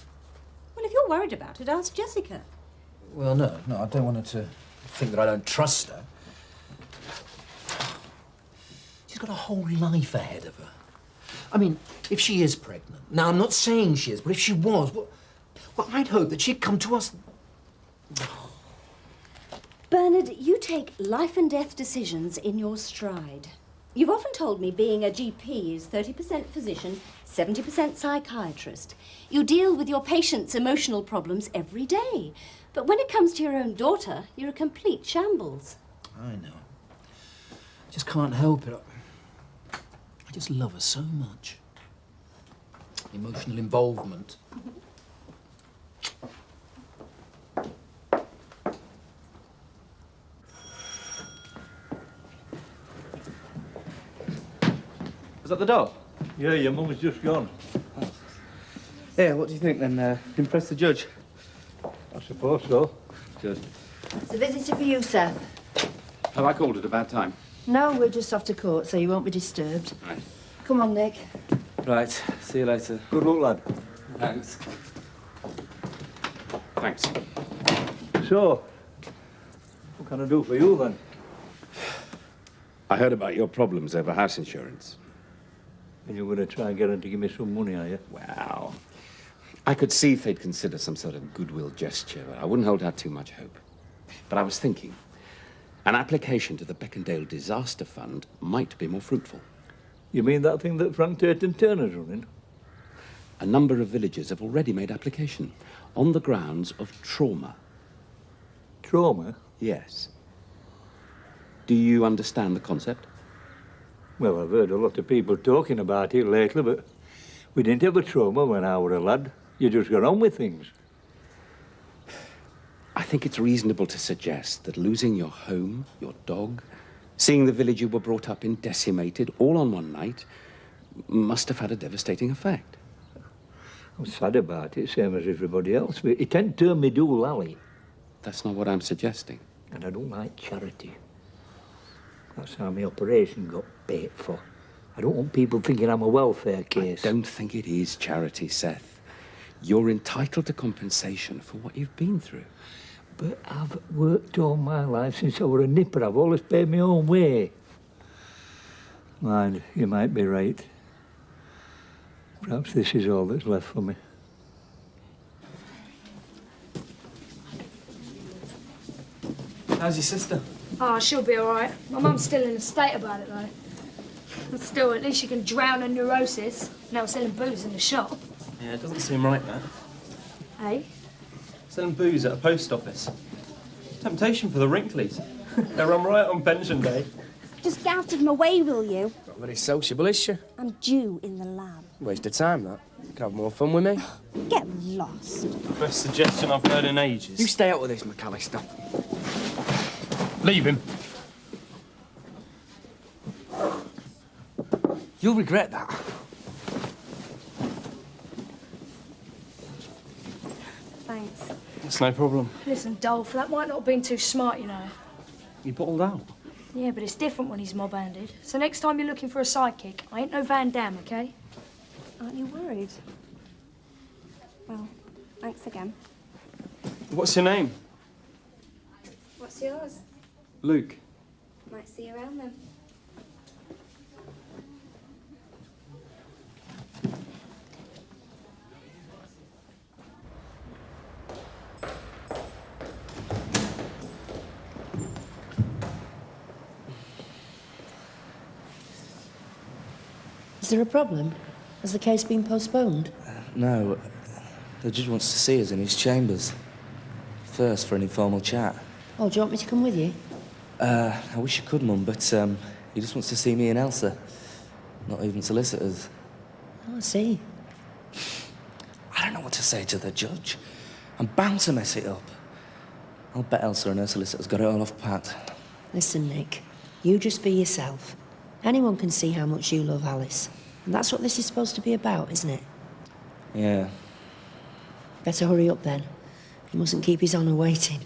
if you're worried about it, ask Jessica. Well, no, I don't want her to think that I don't trust her. She's got a whole life ahead of her. I mean, if she is pregnant... Now, I'm not saying she is, but if she was, well, I'd hope that she'd come to us... Bernard, you take life and death decisions in your stride. You've often told me being a GP is 30% physician, 70% psychiatrist. You deal with your patients' emotional problems every day. But when it comes to your own daughter, you're a complete shambles. I know. I just can't help it. I just love her so much. Emotional involvement. Was that the dog? Yeah, your mum's just gone. Oh. Yeah, what do you think then? Impress the judge? I suppose so. Good. It's a visitor for you, Seth. Have I called at a bad time? No, we're just off to court, so you won't be disturbed. Right. Come on, Nick. Right, see you later. Good luck, lad. Thanks. Thanks. So, what can I do for you, then? I heard about your problems over house insurance. And you're going to try and get them to give me some money, are you? Wow. I could see if they'd consider some sort of goodwill gesture, but I wouldn't hold out too much hope. But I was thinking, an application to the Beckendale Disaster Fund might be more fruitful. You mean that thing that Frank Tate and Turner's running? A number of villagers have already made application on the grounds of trauma. Trauma? Yes. Do you understand the concept? Well, I've heard a lot of people talking about it lately, but we didn't have a trauma when I were a lad. You just got on with things. I think it's reasonable to suggest that losing your home, your dog, seeing the village you were brought up in decimated all on one night must have had a devastating effect. I'm sad about it, same as everybody else, but it ain't turned me doolally. That's not what I'm suggesting. And I don't like charity. That's how my operation got paid for. I don't want people thinking I'm a welfare case. I don't think it is charity, Seth. You're entitled to compensation for what you've been through. But I've worked all my life since I were a nipper. I've always paid my own way. Mind, you might be right. Perhaps this is all that's left for me. How's your sister? Oh, she'll be all right. My mum's still in a state about it, though. But still, at least she can drown her neurosis. Now selling booze in the shop. Yeah, it doesn't seem right, that. Hey? Selling booze at a post office. Temptation for the wrinklies. They run right on pension day. Just get out of my way, will you? Not very sociable, is she? I'm due in the lab. Waste of time, that. You can have more fun with me. Get lost. Best suggestion I've heard in ages. You stay out with this, McAllister. Leave him. You'll regret that. Thanks. That's no problem. Listen, Dolph, that might not have been too smart, you know. You bottled out. Yeah, but it's different when he's mob-handed. So next time you're looking for a sidekick, I ain't no Van Damme, okay? Aren't you worried? Well, thanks again. What's your name? What's yours? Luke. Might see you around then. Is there a problem? Has the case been postponed? No, the judge wants to see us in his chambers. First, for an informal chat. Oh, do you want me to come with you? I wish I could, Mum, but he just wants to see me and Elsa. Not even solicitors. Oh, I see. I don't know what to say to the judge. I'm bound to mess it up. I'll bet Elsa and her solicitors got it all off pat. Listen, Nick, you just be yourself. Anyone can see how much you love Alice. And that's what this is supposed to be about, isn't it? Yeah. Better hurry up then. He mustn't keep his honour waiting.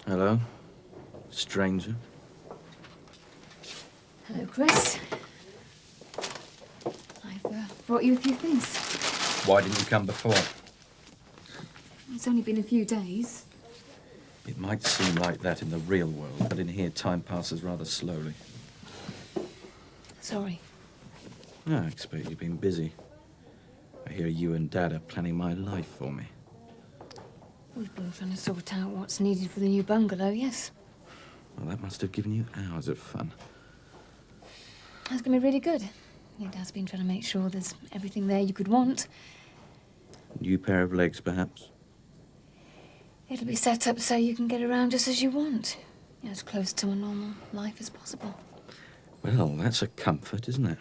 Hello, stranger. Hello, Chris. I've brought you a few things. Why didn't you come before? It's only been a few days. It might seem like that in the real world, but in here time passes rather slowly. Sorry. No, I expect you've been busy. I hear you and Dad are planning my life for me. We've been trying to sort out what's needed for the new bungalow, yes. Well, that must have given you hours of fun. That's going to be really good. Your Dad's been trying to make sure there's everything there you could want. New pair of legs, perhaps? It'll be set up so you can get around just as you want. As close to a normal life as possible. Well, that's a comfort, isn't it?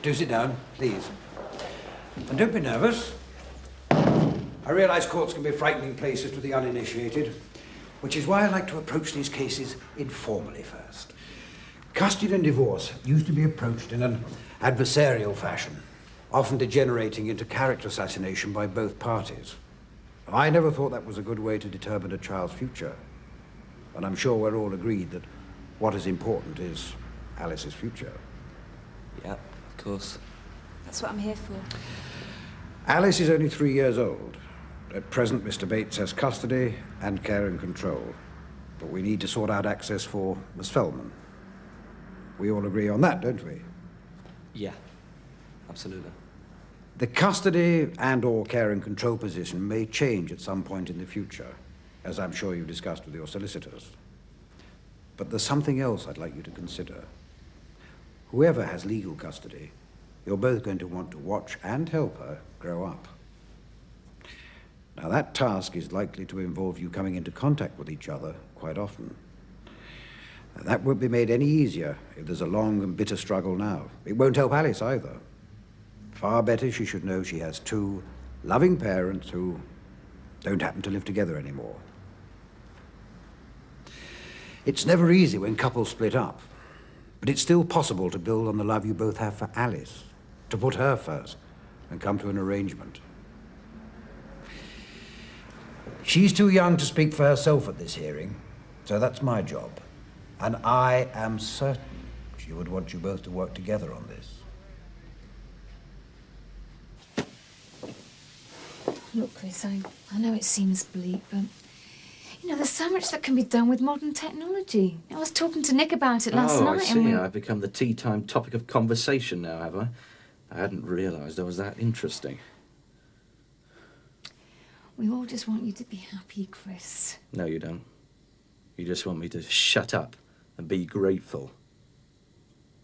Do sit down, please. And don't be nervous. I realise courts can be frightening places to the uninitiated, which is why I like to approach these cases informally first. Custody and divorce used to be approached in an adversarial fashion, often degenerating into character assassination by both parties. I never thought that was a good way to determine a child's future. And I'm sure we're all agreed that what is important is Alice's future. Yeah, of course. That's what I'm here for. Alice is only 3 years old. At present, Mr. Bates has custody and care and control. But we need to sort out access for Miss Feldman. We all agree on that, don't we? Yeah, absolutely. The custody and/or care and control position may change at some point in the future, as I'm sure you've discussed with your solicitors. But there's something else I'd like you to consider. Whoever has legal custody, you're both going to want to watch and help her grow up. Now, that task is likely to involve you coming into contact with each other quite often. Now, that won't be made any easier if there's a long and bitter struggle now. It won't help Alice either. Far better she should know she has two loving parents who don't happen to live together anymore. It's never easy when couples split up, but it's still possible to build on the love you both have for Alice, to put her first and come to an arrangement. She's too young to speak for herself at this hearing, so that's my job. And I am certain she would want you both to work together on this. Look, Chris, I know it seems bleak, but, you know, there's so much that can be done with modern technology. I was talking to Nick about it last night. I see. I've become the tea time topic of conversation now, have I? I hadn't realised I was that interesting. We all just want you to be happy, Chris. No, you don't. You just want me to shut up and be grateful.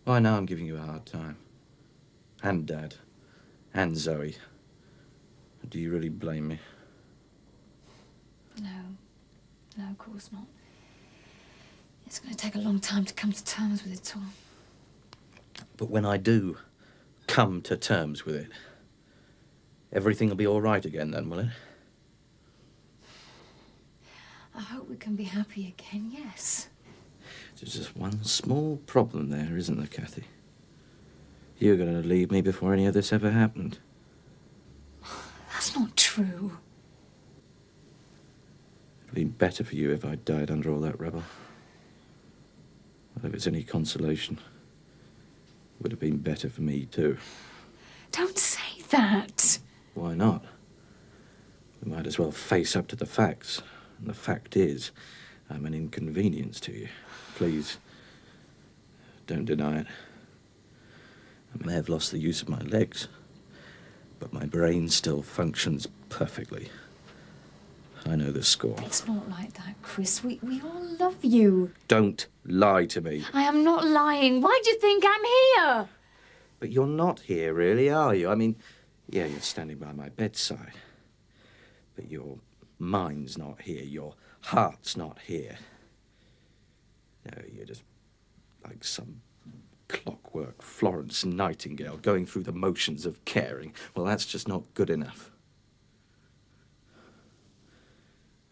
Well, I know I'm giving you a hard time. And Dad. And Zoe. Do you really blame me? No, of course not. It's going to take a long time to come to terms with it all. But when I do come to terms with it, everything will be all right again then, will it? I hope we can be happy again, yes. There's just one small problem there, isn't there, Kathy? You're going to leave me before any of this ever happened. That's not true. It'd been better for you if I'd died under all that rubble. Well, if it's any consolation, Would have been better for me, too. Don't say that. Why not? We might as well face up to the facts. And the fact is, I'm an inconvenience to you. Please, don't deny it. I may have lost the use of my legs, but my brain still functions perfectly. I know the score. It's not like that, Chris. We all love you. Don't lie to me. I am not lying. Why do you think I'm here? But you're not here, really, are you? I mean, yeah, you're standing by my bedside. But your mind's not here. Your heart's not here. No, you're just like some clockwork Florence Nightingale going through the motions of caring. Well, that's just not good enough.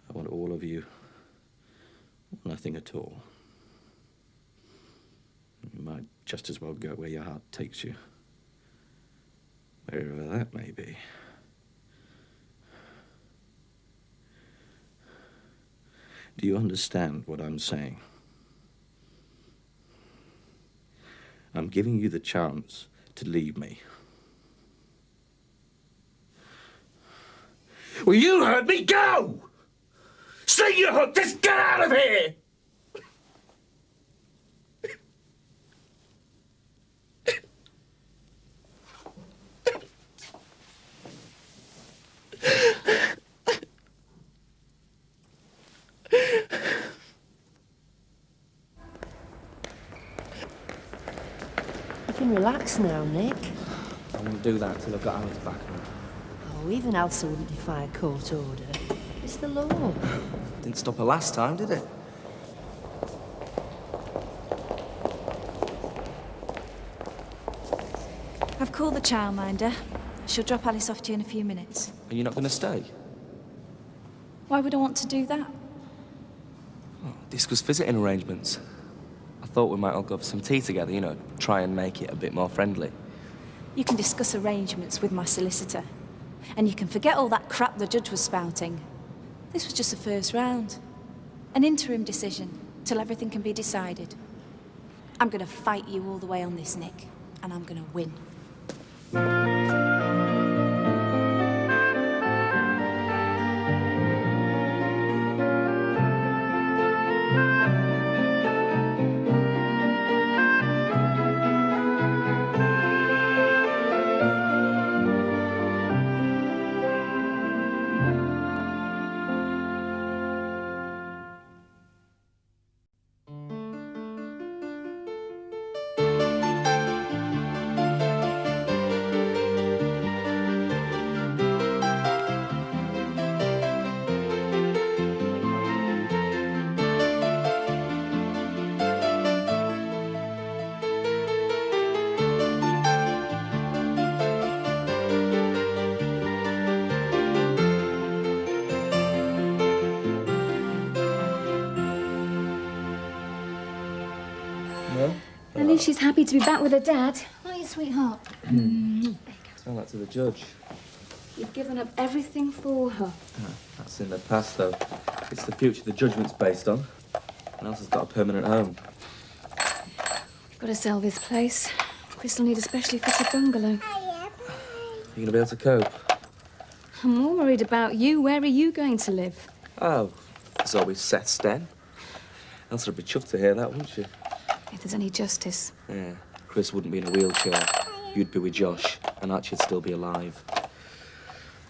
I want all of you, or nothing at all. You might just as well go where your heart takes you, wherever that may be. Do you understand what I'm saying? I'm giving you the chance to leave me. Well, you heard me. Go! Say your hook! Just get out of here! You can relax now, Nick. I won't do that till I've got Alice back. Oh, even Elsa wouldn't defy a court order. It's the law. Didn't stop her last time, did it? I've called the childminder. She'll drop Alice off to you in a few minutes. Are you not going to stay? Why would I want to do that? Discuss visiting arrangements. I thought we might all go for some tea together, you know, try and make it a bit more friendly. You can discuss arrangements with my solicitor. And you can forget all that crap the judge was spouting. This was just the first round. An interim decision, till everything can be decided. I'm going to fight you all the way on this, Nick. And I'm going to win. At least she's happy to be back with her dad. Aren't you, sweetheart? Tell that to the judge. You've given up everything for her. That's in the past, though. It's the future the judgment's based on. And Elsa's got a permanent home. We've got to sell this place. Chris will need a specially fitted bungalow. You going to be able to cope? I'm more worried about you. Where are you going to live? Oh, there's always Seth's den. Elsa would be chuffed to hear that, wouldn't she? If there's any justice. Yeah. Chris wouldn't be in a wheelchair. You'd be with Josh, and Archie'd still be alive.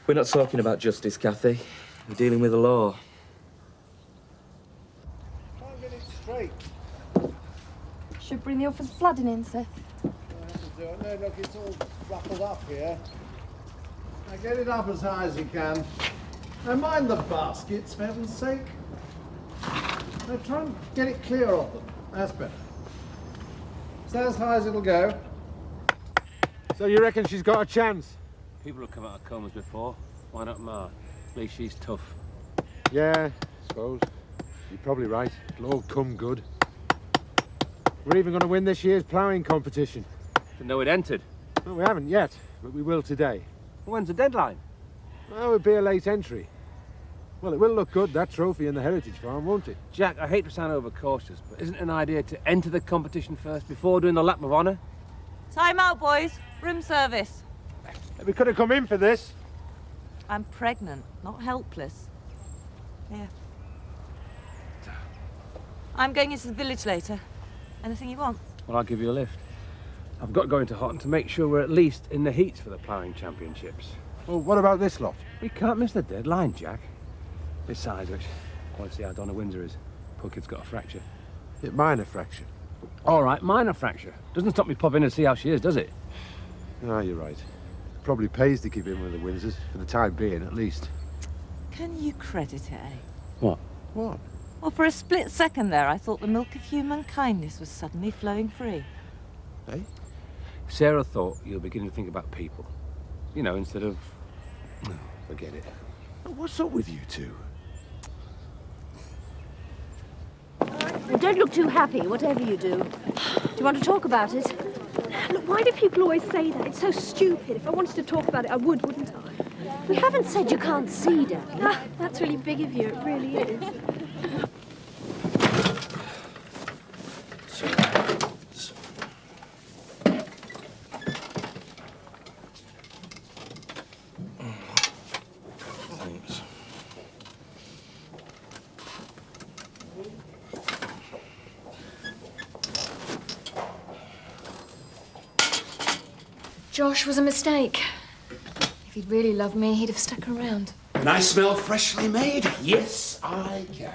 We're not talking about justice, Kathy. We're dealing with the law. Can't get it straight. Should bring the office flooding in, Seth. No, look, it's all ruffled up here. Now get it up as high as you can. Now mind the baskets, for heaven's sake. Now try and get it clear of them. That's better. Stand as high as it'll go. So you reckon she's got a chance? People have come out of comas before. Why not Ma? At least she's tough. Yeah, I suppose. You're probably right. It'll all come good. We're even going to win this year's ploughing competition. Didn't know it entered. Well, we haven't yet, but we will today. When's the deadline? Well, it would be a late entry. Well, it will look good, that trophy in the Heritage Farm, won't it? Jack, I hate to sound overcautious, but isn't it an idea to enter the competition first before doing the lap of honour? Time out, boys. Room service. We could have come in for this. I'm pregnant, not helpless. Here. I'm going into the village later. Anything you want? Well, I'll give you a lift. I've got to go into Houghton to make sure we're at least in the heats for the ploughing championships. Well, what about this lot? We can't miss the deadline, Jack. Besides which, I want to see how Donna Windsor is. Poor kid's got a fracture. Minor fracture. All right, minor fracture. Doesn't stop me popping in to see how she is, does it? Ah, you're right. Probably pays to keep in with the Windsors, for the time being, at least. Can you credit it, eh? What? What? Well, for a split second there, I thought the milk of human kindness was suddenly flowing free. Eh? Sarah thought you were beginning to think about people. You know, instead of... Oh, forget it. What's up with you two? Well, don't look too happy, whatever you do. Do you want to talk about it? Look, why do people always say that? It's so stupid. If I wanted to talk about it, I would, wouldn't I? We haven't said you can't see, darling. Ah, that's really big of you. It really is. Thanks. Josh was a mistake. If he'd really loved me, he'd have stuck around. Can I smell freshly made? Yes, I can.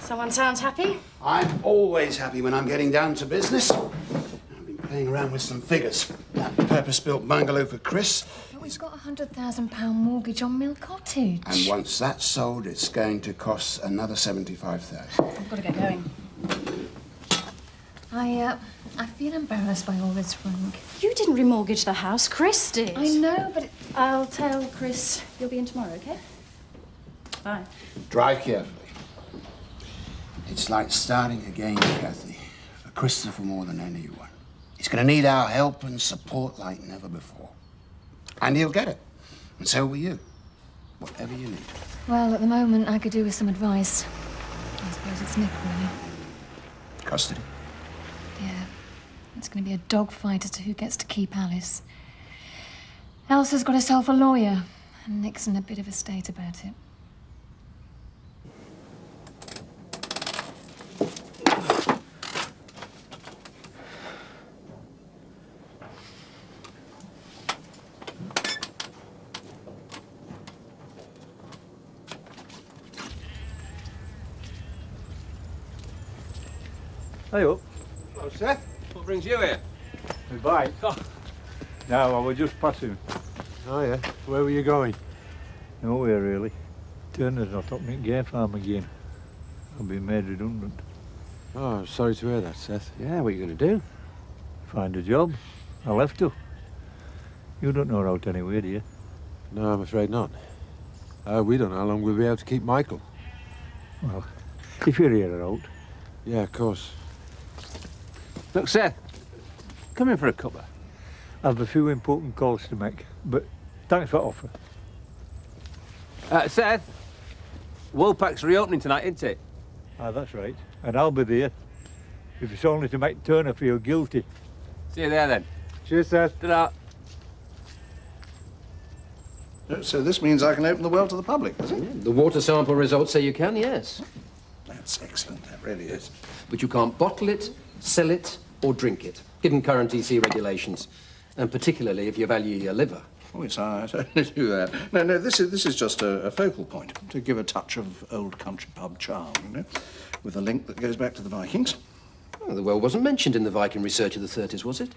Someone sounds happy? I'm always happy when I'm getting down to business. I've been playing around with some figures. That purpose-built bungalow for Chris. But we've got a £100,000 mortgage on Mill Cottage. And once that's sold, it's going to cost another $75,000. I've got to get going. I feel embarrassed by all this, Frank. You didn't remortgage the house, Chris did. I know, but I'll tell Chris you'll be in tomorrow, okay? Bye. Drive carefully. It's like starting again, Kathy, for Christopher more than anyone. He's going to need our help and support like never before. And he'll get it. And so will you. Whatever you need. Well, at the moment, I could do with some advice. I suppose it's Nick, really. Custody? Yeah. It's going to be a dogfight as to who gets to keep Alice. Elsa's got herself a lawyer, and Nick's in a bit of a state about it. Hey up. Hello, Seth. What brings you here? My bike. No, I was just passing. Oh, yeah? Where were you going? Nowhere, really. Turner's not up at Gay Farm again. I've been made redundant. Oh, I'm sorry to hear that, Seth. Yeah, what are you going to do? Find a job. I'll have to. You don't know her out anyway, do you? No, I'm afraid not. We don't know how long we'll be able to keep Michael. Well, if you're here out. Yeah, of course. Look, Seth, come in for a cuppa. I've a few important calls to make, but thanks for the offer. Seth, Woolpack's reopening tonight, isn't it? Ah, that's right. And I'll be there. If it's only to make Turner feel guilty. See you there, then. Cheers, Seth. Ta-da. So this means I can open the well to the public, does it? The water sample results say you can, yes. That's excellent, that really is. But you can't bottle it, sell it, or drink it, given current EC regulations. And particularly if you value your liver. Oh, yes, I certainly do that. No, this is just a focal point to give a touch of old country pub charm, you know, with a link that goes back to the Vikings. Well, the well wasn't mentioned in the Viking research of the 30s, was it?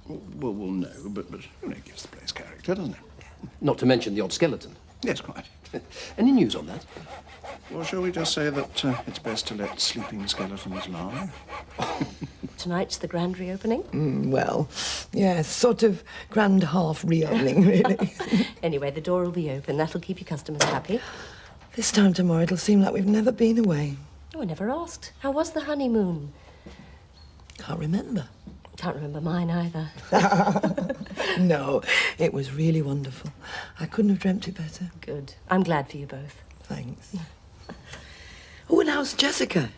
Well, no, but you know, it gives the place character, doesn't it? Not to mention the odd skeleton. Yes, quite. Any news on that? Well, shall we just say that it's best to let sleeping skeletons lie? Tonight's the grand reopening? Well, yes, sort of grand half reopening, really. Anyway, the door will be open. That'll keep your customers happy. This time tomorrow, it'll seem like we've never been away. Oh, I never asked. How was the honeymoon? Can't remember. Can't remember mine either. No, it was really wonderful. I couldn't have dreamt it better. Good. I'm glad for you both. Thanks. Oh, and how's Jessica?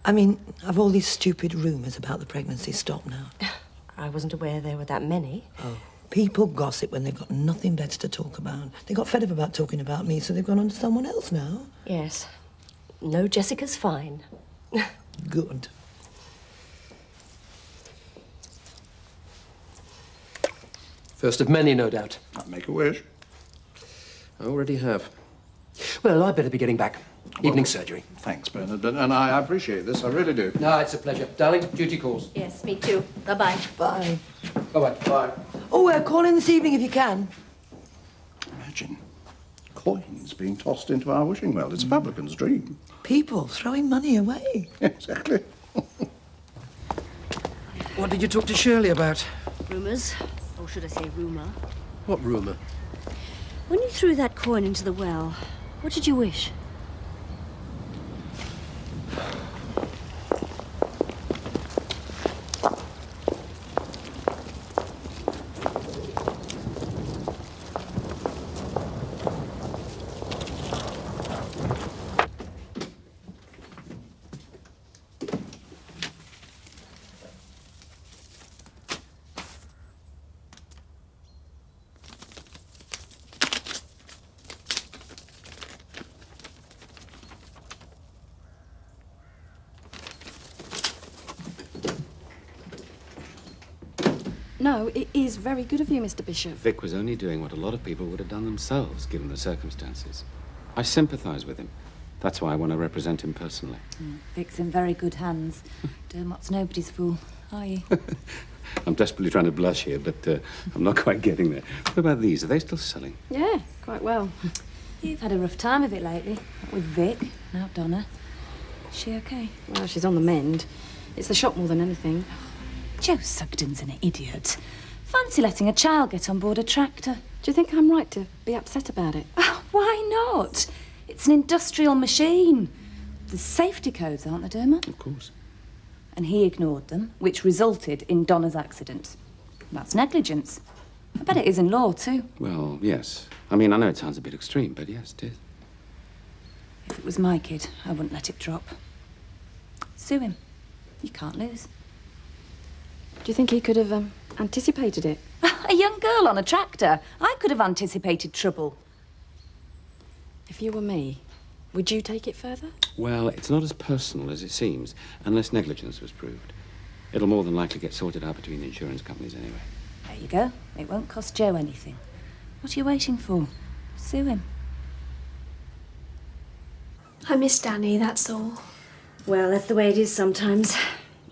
I mean, have all these stupid rumours about the pregnancy stopped now? I wasn't aware there were that many. Oh, people gossip when they've got nothing better to talk about. They got fed up about talking about me, so they've gone on to someone else now. Yes. No, Jessica's fine. Good. First of many, no doubt. I'll make a wish. I already have. Well, I'd better be getting back. Evening surgery. Thanks, Bernard, and I appreciate this, I really do. No, it's a pleasure. Darling, duty calls. Yes, me too. Bye-bye. Bye. Bye-bye. Bye. Oh, call in this evening if you can. Imagine coins being tossed into our wishing well. It's a publican's dream. People throwing money away. Exactly. What did you talk to Shirley about? Rumours. Or should I say rumour? What rumour? When you threw that coin into the well, what did you wish? No, it is very good of you, Mr. Bishop. Vic was only doing what a lot of people would have done themselves, given the circumstances. I sympathise with him. That's why I want to represent him personally. Vic's in very good hands. Dermot's nobody's fool, are you? I'm desperately trying to blush here, but I'm not quite getting there. What about these? Are they still selling? Yeah, quite well. You've had a rough time of it lately. Not with Vic, now Donna. Is she okay? Well, she's on the mend. It's the shop more than anything. Joe Sugden's an idiot. Fancy letting a child get on board a tractor. Do you think I'm right to be upset about it? Oh, why not? It's an industrial machine. There's safety codes, aren't there, Dermot? Of course. And he ignored them, which resulted in Donna's accident. That's negligence. I bet it is in law, too. Well, yes. I mean, I know it sounds a bit extreme, but yes, it is. If it was my kid, I wouldn't let it drop. Sue him. You can't lose. Do you think he could have anticipated it? A young girl on a tractor. I could have anticipated trouble. If you were me, would you take it further? Well, it's not as personal as it seems, unless negligence was proved. It'll more than likely get sorted out between the insurance companies anyway. There you go. It won't cost Joe anything. What are you waiting for? Sue him. I miss Danny, that's all. Well, that's the way it is sometimes.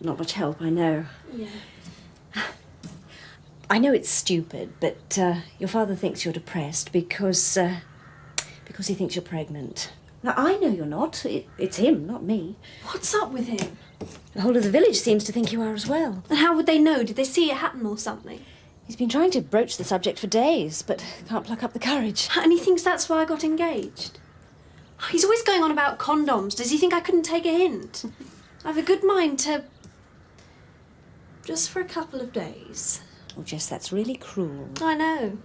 Not much help, I know. Yeah. I know it's stupid, but your father thinks you're depressed because he thinks you're pregnant. Now, I know you're not. It's him, not me. What's up with him? The whole of the village seems to think you are as well. And how would they know? Did they see it happen or something? He's been trying to broach the subject for days, but can't pluck up the courage. And he thinks that's why I got engaged? He's always going on about condoms. Does he think I couldn't take a hint? I have a good mind to... just for a couple of days. Oh, Jess, that's really cruel. I know.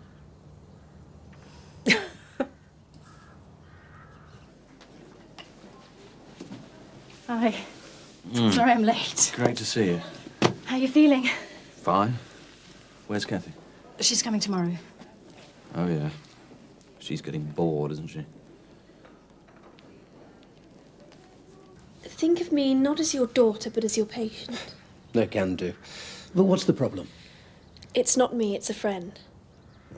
Hi. Sorry I'm late. Great to see you. How are you feeling? Fine. Where's Kathy? She's coming tomorrow. Oh, yeah. She's getting bored, isn't she? Think of me not as your daughter, but as your patient. No, can do. But what's the problem? It's not me, it's a friend.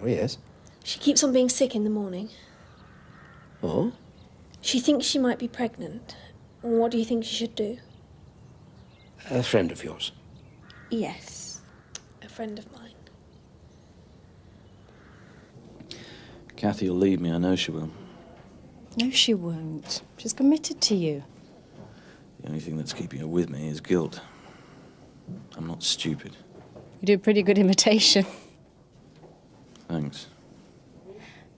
Oh, yes. She keeps on being sick in the morning. Oh? She thinks she might be pregnant. What do you think she should do? A friend of yours? Yes, a friend of mine. Kathy will leave me, I know she will. No, she won't. She's committed to you. The only thing that's keeping her with me is guilt. I'm not stupid. You do a pretty good imitation. Thanks.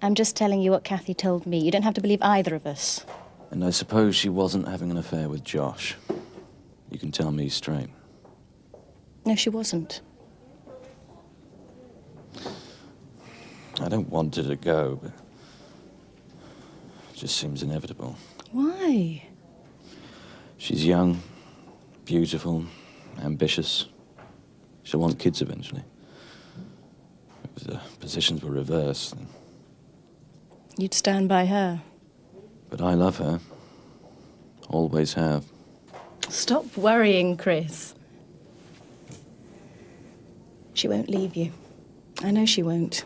I'm just telling you what Kathy told me. You don't have to believe either of us. And I suppose she wasn't having an affair with Josh. You can tell me straight. No, she wasn't. I don't want her to go, but it just seems inevitable. Why? She's young, beautiful, ambitious. She'll want kids eventually. If the positions were reversed, then... You'd stand by her. But I love her. Always have. Stop worrying, Chris. She won't leave you. I know she won't.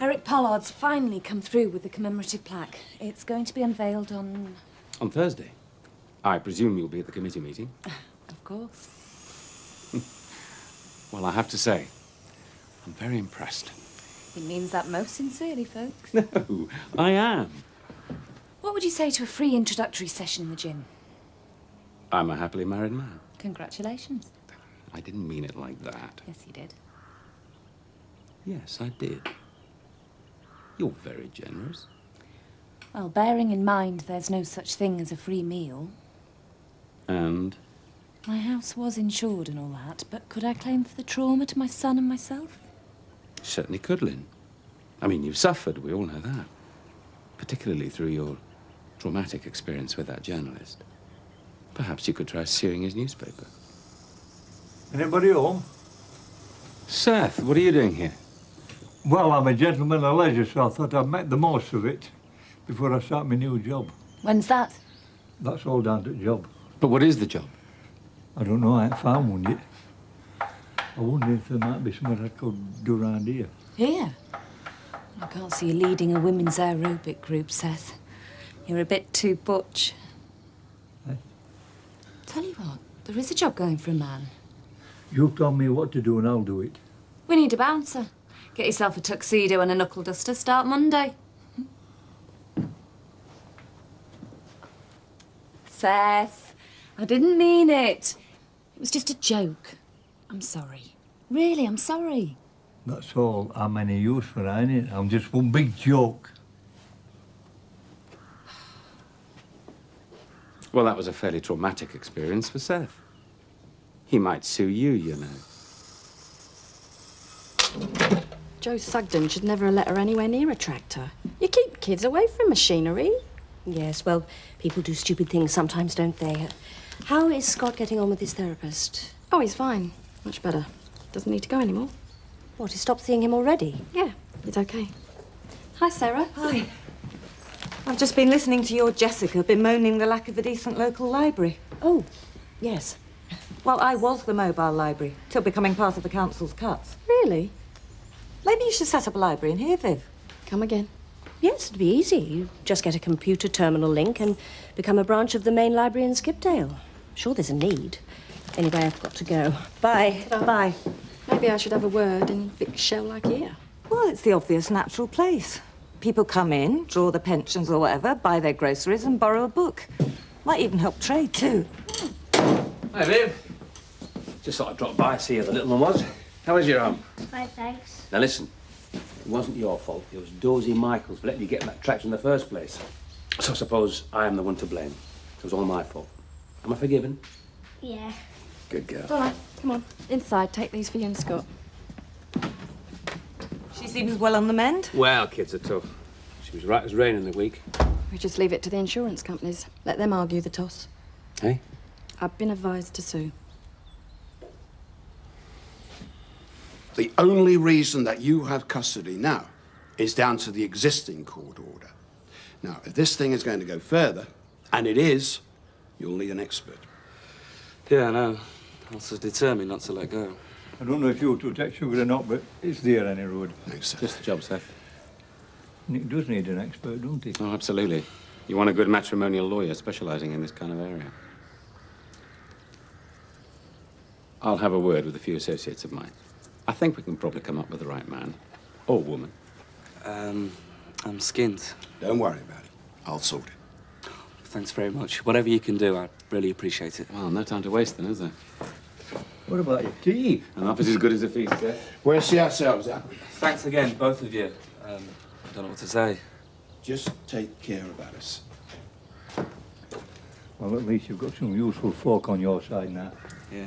Eric Pollard's finally come through with the commemorative plaque. It's going to be unveiled on... On Thursday? I presume you'll be at the committee meeting? Of course. Well, I have to say, I'm very impressed. He means that most sincerely, folks. No, I am. What would you say to a free introductory session in the gym? I'm a happily married man. Congratulations. I didn't mean it like that. Yes, you did. Yes, I did. You're very generous. Well, bearing in mind there's no such thing as a free meal. And? My house was insured and all that, but could I claim for the trauma to my son and myself? Certainly could, Lynn. I mean, you've suffered, we all know that. Particularly through your traumatic experience with that journalist. Perhaps you could try suing his newspaper. Anybody home? Seth, what are you doing here? Well, I'm a gentleman of leisure, so I thought I'd make the most of it before I start my new job. When's that? That's all down to the job. But what is the job? I don't know, I ain't found one yet. I wonder if there might be something I could do around here. Here? I can't see you leading a women's aerobic group, Seth. You're a bit too butch. Eh? Tell you what, there is a job going for a man. You tell me what to do and I'll do it. We need a bouncer. Get yourself a tuxedo and a knuckle duster. Start Monday. Seth, I didn't mean it. It was just a joke. I'm sorry. Really, I'm sorry. That's all I'm any use for, ain't it? I'm just one big joke. Well, that was a fairly traumatic experience for Seth. He might sue you, you know. Joe Sugden should never have let her anywhere near a tractor. You keep kids away from machinery. Yes, well, people do stupid things sometimes, don't they? How is Scott getting on with his therapist? Oh, he's fine. Much better. Doesn't need to go anymore. What, you stopped seeing him already? Yeah, he's okay. Hi, Sarah. Hi. I've just been listening to your Jessica bemoaning the lack of a decent local library. Oh, yes. Well, I was the mobile library, till becoming part of the council's cuts. Really? Maybe you should set up a library in here, Viv. Come again. Yes, it'd be easy. You just get a computer terminal link and become a branch of the main library in Skipdale. Sure, there's a need. Anyway, I've got to go. Bye. Ta-da. Bye. Maybe I should have a word in Vic's shell like here. Well, it's the obvious natural place. People come in, draw their pensions or whatever, buy their groceries and borrow a book. Might even help trade, too. Hi, Viv. Just thought I'd drop by, see how the little one was. How was your arm? Fine, thanks. Now listen, it wasn't your fault. It was Dozy Michaels for letting you get in that tractor in the first place. So I suppose I am the one to blame. It was all my fault. Am I forgiven? Yeah. Good girl. All right, come on. Inside, take these for you and Scott. She seems well on the mend. Well, kids are tough. She was right as rain in the week. We just leave it to the insurance companies. Let them argue the toss. Hey? I've been advised to sue. The only reason that you have custody now is down to the existing court order. Now, if this thing is going to go further, and it is, you'll need an expert. Yeah, I know. I was so determined not to let go. I don't know if you two take sugar or not, but it's there any road. Thanks, sir. Just the job, Seth. Nick does need an expert, don't he? Oh, absolutely. You want a good matrimonial lawyer specialising in this kind of area. I'll have a word with a few associates of mine. I think we can probably come up with the right man. Or woman. I'm skint. Don't worry about it. I'll sort it. Thanks very much. Whatever you can do, I really appreciate it. Well, no time to waste then, is there? What about your tea? An office is as good as a feast, eh? We'll see ourselves out. Thanks again, both of you. I don't know what to say. Just take care of Alice. Well, at least you've got some useful folk on your side now. Yeah.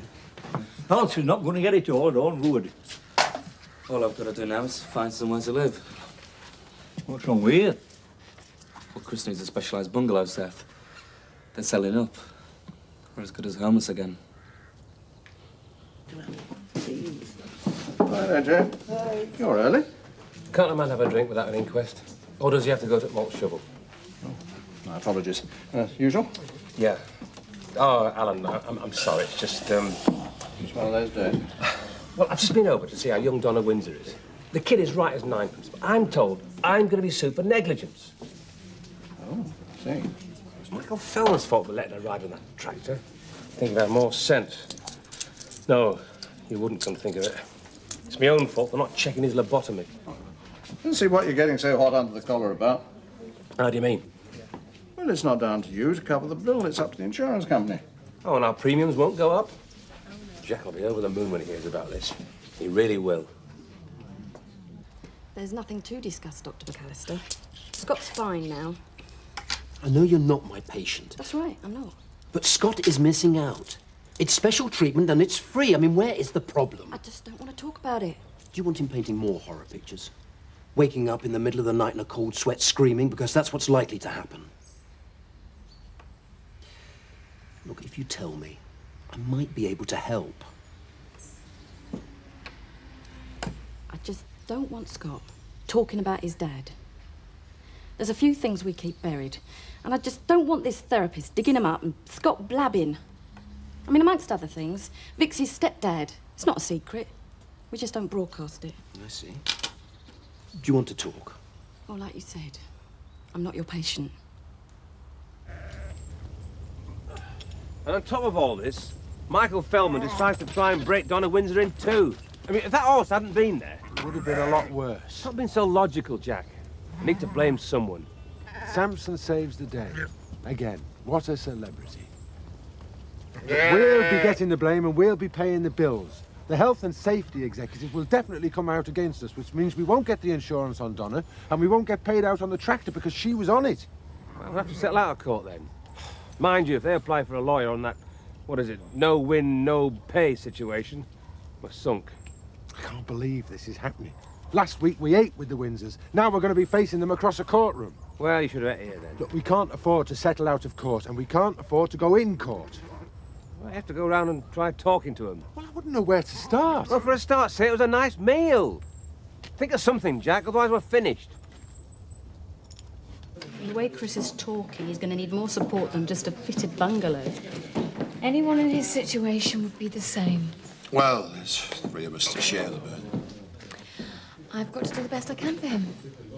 Alston's not going to get it all, don't worry. All I've got to do now is find somewhere to live. What's wrong with you? Well, Chris needs a specialised bungalow, Seth. They're selling up. We're as good as homeless again. Hi there, Joe. You're early. Can't a man have a drink without an inquest? Or does he have to go to malt shovel? My apologies. Usual? Yeah. Oh, Alan, I'm sorry. It's just, It's one of those days. Well, I've just been over to see how young Donna Windsor is. The kid is right as ninepence, but I'm told I'm going to be sued for negligence. Oh, I see. It's Michael Fellman's fault for letting her ride on that tractor. I think that more sense. No, you wouldn't come to think of it. It's my own fault for not checking his lobotomy. I don't see what you're getting so hot under the collar about. How do you mean? Well, it's not down to you to cover the bill. It's up to the insurance company. Oh, and our premiums won't go up? Jack will be over the moon when he hears about this. He really will. There's nothing to discuss, Dr. McAllister. Scott's fine now. I know you're not my patient. That's right, I'm not. But Scott is missing out. It's special treatment and it's free. I mean, where is the problem? I just don't want to talk about it. Do you want him painting more horror pictures? Waking up in the middle of the night in a cold sweat screaming because that's what's likely to happen. Look, if you tell me, I might be able to help. I just don't want Scott talking about his dad. There's a few things we keep buried, and I just don't want this therapist digging them up and Scott blabbing. I mean, amongst other things, Vic's his stepdad. It's not a secret. We just don't broadcast it. I see. Do you want to talk? Well, like you said, I'm not your patient. And on top of all this, Michael Fellman decides to try and break Donna Windsor in two. I mean, if that horse hadn't been there... It would have been a lot worse. Stop being so logical, Jack. I need to blame someone. Samson saves the day. Again, what a celebrity. We'll be getting the blame and we'll be paying the bills. The health and safety executive will definitely come out against us, which means we won't get the insurance on Donna and we won't get paid out on the tractor because she was on it. Well, we'll have to settle out of court then. Mind you, if they apply for a lawyer on that, what is it, no win, no pay situation, we're sunk. I can't believe this is happening. Last week we ate with the Windsors. Now we're going to be facing them across a courtroom. Well, you should have ate here then. Look, we can't afford to settle out of court and we can't afford to go in court. Well, I have to go round and try talking to him. Well, I wouldn't know where to start. Well, for a start, say it was a nice meal. Think of something, Jack, otherwise we're finished. The way Chris is talking, he's going to need more support than just a fitted bungalow. Anyone in his situation would be the same. Well, there's three of us to share the burden. I've got to do the best I can for him.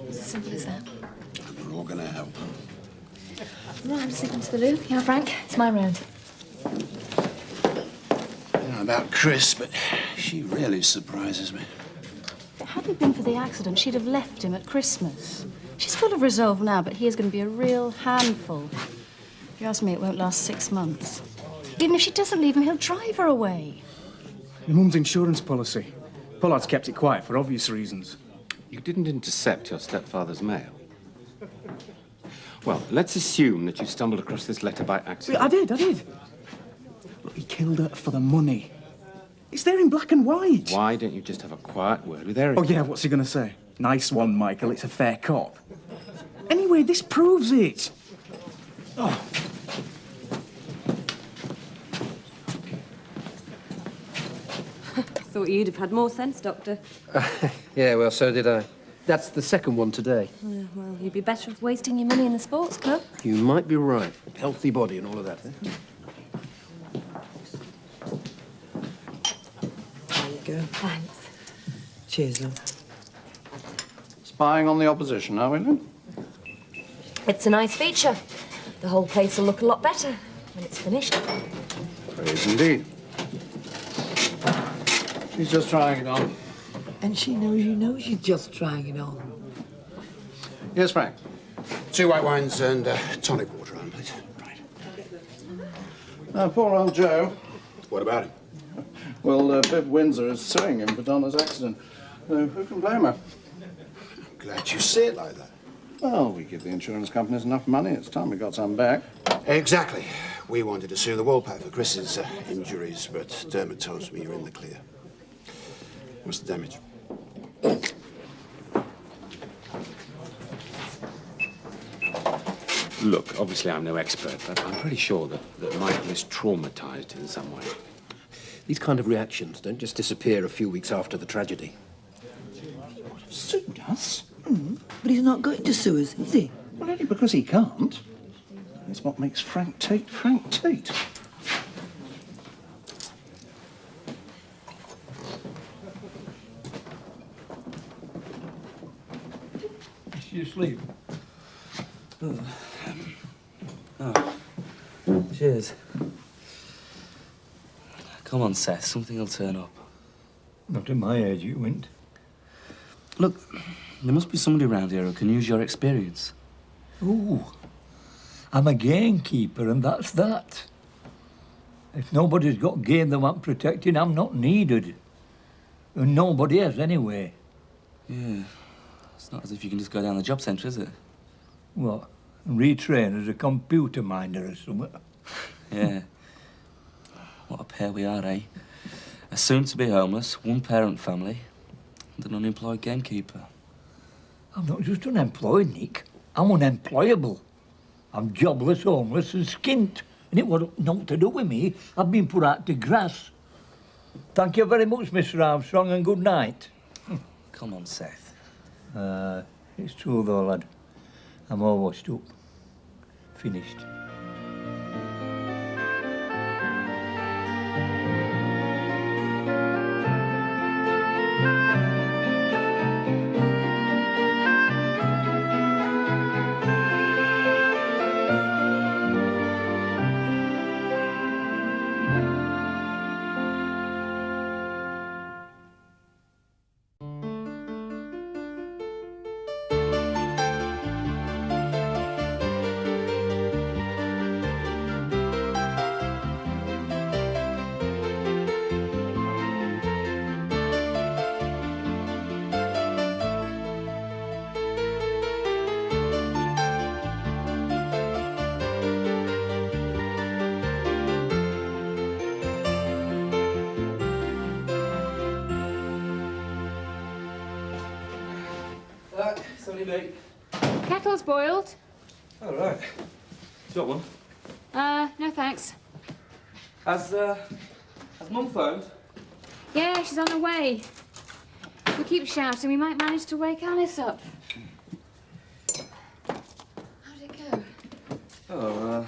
It's as simple as that. And we're all going to help. Right, I'm sleeping to the loo. Yeah, Frank, it's my round. I don't know about Chris, but she really surprises me. Had it been for the accident, she'd have left him at Christmas. She's full of resolve now, but he is going to be a real handful. If you ask me, it won't last 6 months. Even if she doesn't leave him, he'll drive her away. Your mum's insurance policy. Pollard's kept it quiet for obvious reasons. You didn't intercept your stepfather's mail. Well, let's assume that you stumbled across this letter by accident. I did. Look, he killed her for the money. It's there in black and white. Why don't you just have a quiet word with Eric? Oh, yeah, what's he going to say? Nice one, Michael. It's a fair cop. Anyway, this proves it. Oh. Thought you'd have had more sense, Doctor. Yeah, well, so did I. That's the second one today. Well, you'd be better off wasting your money in the sports club. You might be right. Healthy body and all of that. Eh? There you go. Thanks. Cheers, love. Spying on the opposition, are we, Lynn? It's a nice feature. The whole place will look a lot better when it's finished. Praise indeed. She's just trying it on. And she knows you know she's just trying it on. Yes, Frank. 2 white wines and tonic water on, please. Right. Now, poor old Joe. What about him? Well, Viv Windsor is suing him for Donna's accident. Who can blame her? Glad you say it like that. Well, we give the insurance companies enough money. It's time we got some back. Exactly. We wanted to sue the Woolpack for Chris's injuries, but Dermot tells me you're in the clear. What's the damage? Look, obviously I'm no expert, but I'm pretty sure that Michael is traumatised in some way. These kind of reactions don't just disappear a few weeks after the tragedy. Sued us? But he's not going to sue us, is he? Well, only because he can't. It's what makes Frank Tate Frank Tate. Is she asleep? Oh. Cheers. Come on, Seth. Something will turn up. Not at my age, it wouldn't. Look, there must be somebody around here who can use your experience. Ooh, I'm a gamekeeper, and that's that. If nobody's got game they want protecting, I'm not needed. And nobody has, anyway. Yeah. It's not as if you can just go down the job centre, is it? What? Retrain as a computer miner or something? Yeah. What a pair we are, eh? A soon-to-be homeless, one-parent family, and an unemployed gamekeeper. I'm not just unemployed, Nick. I'm unemployable. I'm jobless, homeless and skint. And it wasn't nothing to do with me. I've been put out to grass. Thank you very much, Mr. Armstrong, and good night. Come on, Seth. It's true though, lad. I'm all washed up. Finished. It's only me. Kettle's boiled. All right. You got one? No thanks. Has Mum phoned? Yeah, she's on her way. If we keep shouting, we might manage to wake Alice up. How'd it go? Oh,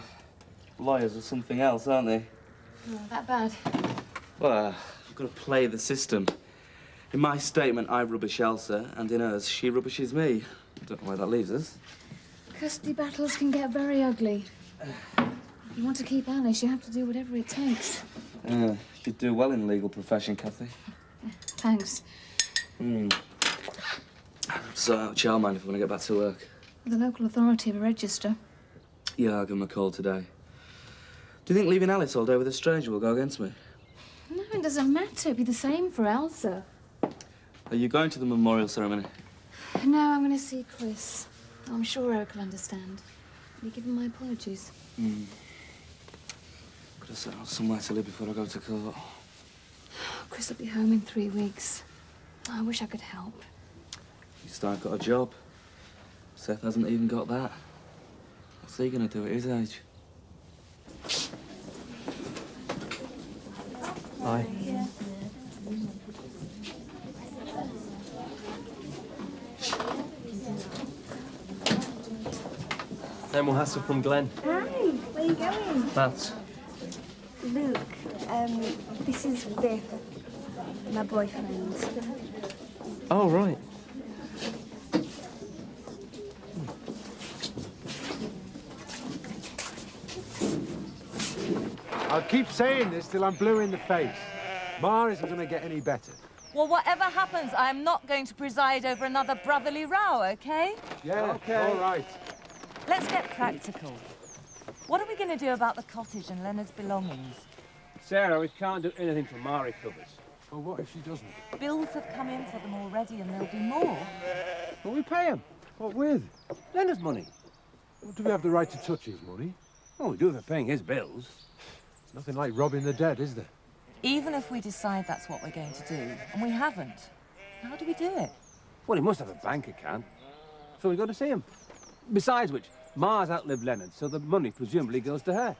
lawyers or something else, aren't they? Oh, that bad. Well, I've got to play the system. In my statement, I rubbish Elsa, and in hers, she rubbishes me. I don't know where that leaves us. Custody battles can get very ugly. If you want to keep Alice, you have to do whatever it takes. You'd do well in the legal profession, Kathy. Thanks. So, out childminder if I want to get back to work. The local authority have a register. Yeah, I'll give him a call today. Do you think leaving Alice all day with a stranger will go against me? No, it doesn't matter. It'd be the same for Elsa. Are you going to the memorial ceremony? No, I'm going to see Chris. I'm sure Eric will understand. Will you give him my apologies? Got to set out somewhere to live before I go to court. Chris will be home in 3 weeks. I wish I could help. At least I've got a job. Seth hasn't even got that. What's he going to do at his age? Hi. No more hassle from Glenn. Hi, where are you going? Maths. Luke, this is Biff, my boyfriend. Oh, right. I'll keep saying this till I'm blue in the face. Ma isn't going to get any better. Well, whatever happens, I am not going to preside over another brotherly row, OK? Yeah, OK. All right. Let's get practical. What are we going to do about the cottage and Leonard's belongings? Sarah, we can't do anything till Ma recovers. Well, what if she doesn't? Bills have come in for them already and there'll be more. Well, we pay him. What with? Leonard's money. Well, do we have the right to touch his money? Oh, we do for paying his bills. Nothing like robbing the dead, is there? Even if we decide that's what we're going to do, and we haven't, how do we do it? Well, he must have a bank account. So we go to see him. Besides which, Ma's outlived Leonard, so the money presumably goes to her.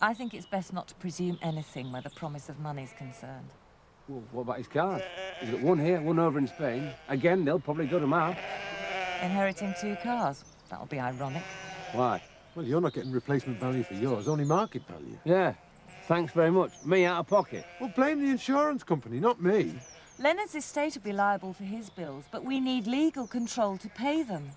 I think it's best not to presume anything where the promise of money's concerned. Well, what about his cars? He's got one here, one over in Spain. Again, they'll probably go to Ma. Inheriting 2 cars. That'll be ironic. Why? Well, you're not getting replacement value for yours, only market value. Yeah. Thanks very much. Me out of pocket. Well, blame the insurance company, not me. Leonard's estate will be liable for his bills, but we need legal control to pay them.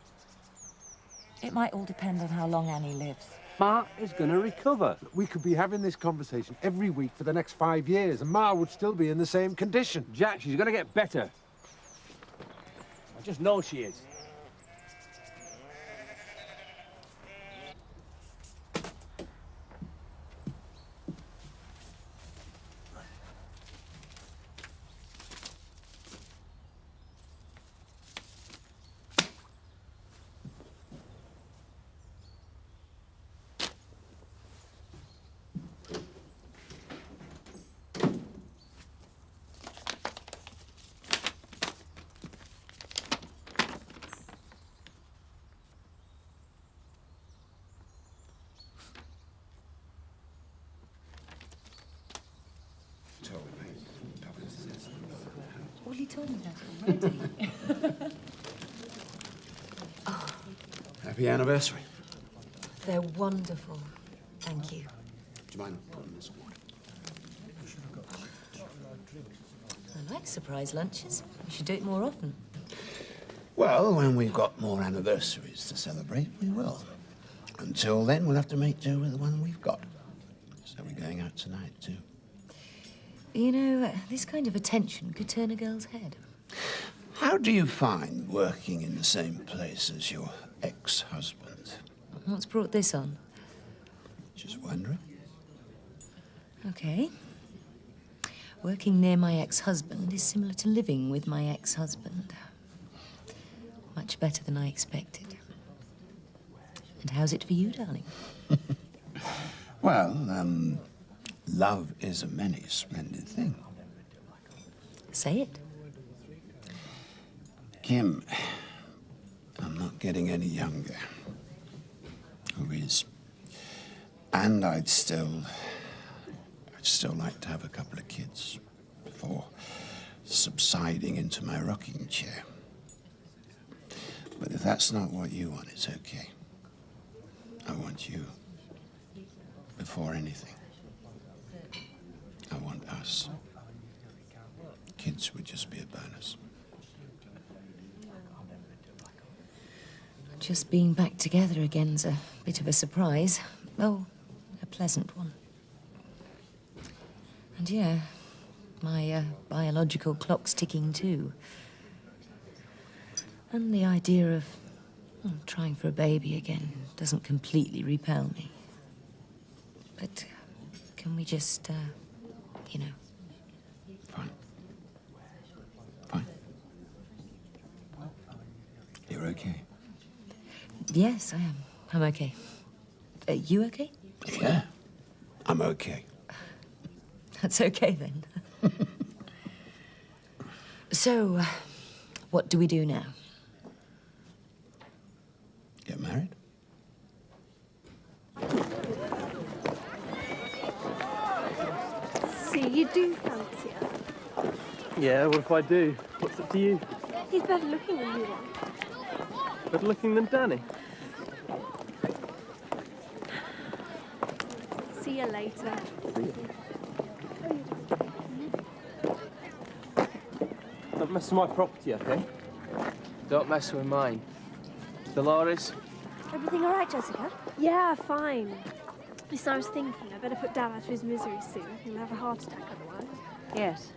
It might all depend on how long Annie lives. Ma is going to recover. We could be having this conversation every week for the next 5 years, and Ma would still be in the same condition. Jack, she's going to get better. I just know she is. Well, he told me that already. Oh, Happy anniversary. they're wonderful. Thank you. Do you mind putting this water? I like surprise lunches. We should do it more often. Well, when we've got more anniversaries to celebrate, we will. Until then, we'll have to make do with the one we've got. So we're going out tonight, too. You know, this kind of attention could turn a girl's head. How do you find working in the same place as your ex-husband? What's brought this on? Just wondering. Okay. Working near my ex-husband is similar to living with my ex-husband. Much better than I expected. And how's it for you, darling? Well, love is a many splendid thing. Say it. Kim, I'm not getting any younger. Who is? And I'd still like to have a couple of kids before subsiding into my rocking chair. But if that's not what you want, it's okay. I want you before anything. I want us. Kids would just be a bonus. Just being back together again's a bit of a surprise. Oh, a pleasant one. And yeah, my biological clock's ticking too. And the idea of trying for a baby again doesn't completely repel me. But can we just, you know... Fine. Fine. You're okay? Yes, I am. I'm okay. You okay? Yeah, I'm okay. That's okay, then. So, what do we do now? Get married? So you do fancy her? Yeah, what if I do? What's up to you? He's better looking than you are. Better looking than Danny. See you later. Don't mess with my property, okay? Don't mess with mine. Dolores? Everything all right, Jessica? Yeah, fine. Listen, I was thinking I better put Dad out of his misery soon. He'll have a heart attack otherwise. Yes.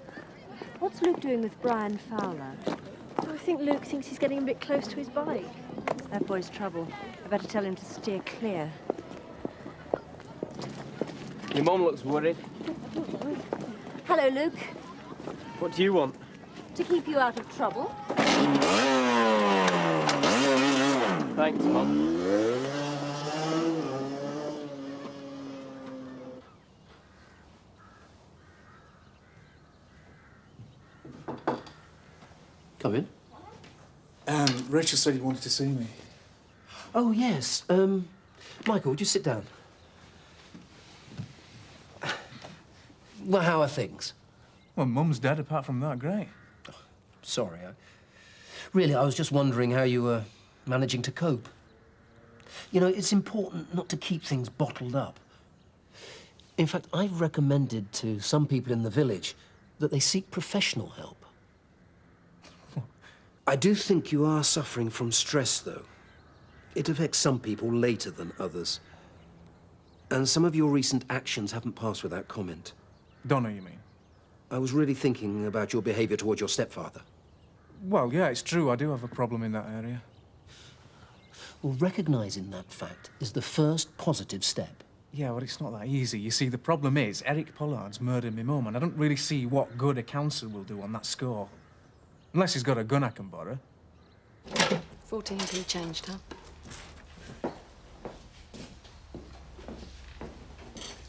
What's Luke doing with Brian Fowler? I think Luke thinks he's getting a bit close to his bike. That boy's trouble. I better tell him to steer clear. Your mum looks worried. Hello, Luke. What do you want? To keep you out of trouble. Thanks, Mum. Rachel said he wanted to see me. Oh, yes. Michael, would you sit down? Well, how are things? Well, Mum's dead. Apart from that, great. Sorry, really, I was just wondering how you were managing to cope. You know, it's important not to keep things bottled up. In fact, I've recommended to some people in the village that they seek professional help. I do think you are suffering from stress, though. It affects some people later than others. And some of your recent actions haven't passed without comment. Don't know you mean. I was really thinking about your behaviour towards your stepfather. Well, yeah, it's true. I do have a problem in that area. Well, recognising that fact is the first positive step. Yeah, well, it's not that easy. You see, the problem is Eric Pollard's murdered my mum, and I don't really see what good a counsel will do on that score. Unless he's got a gun I can borrow. 14p changed, huh?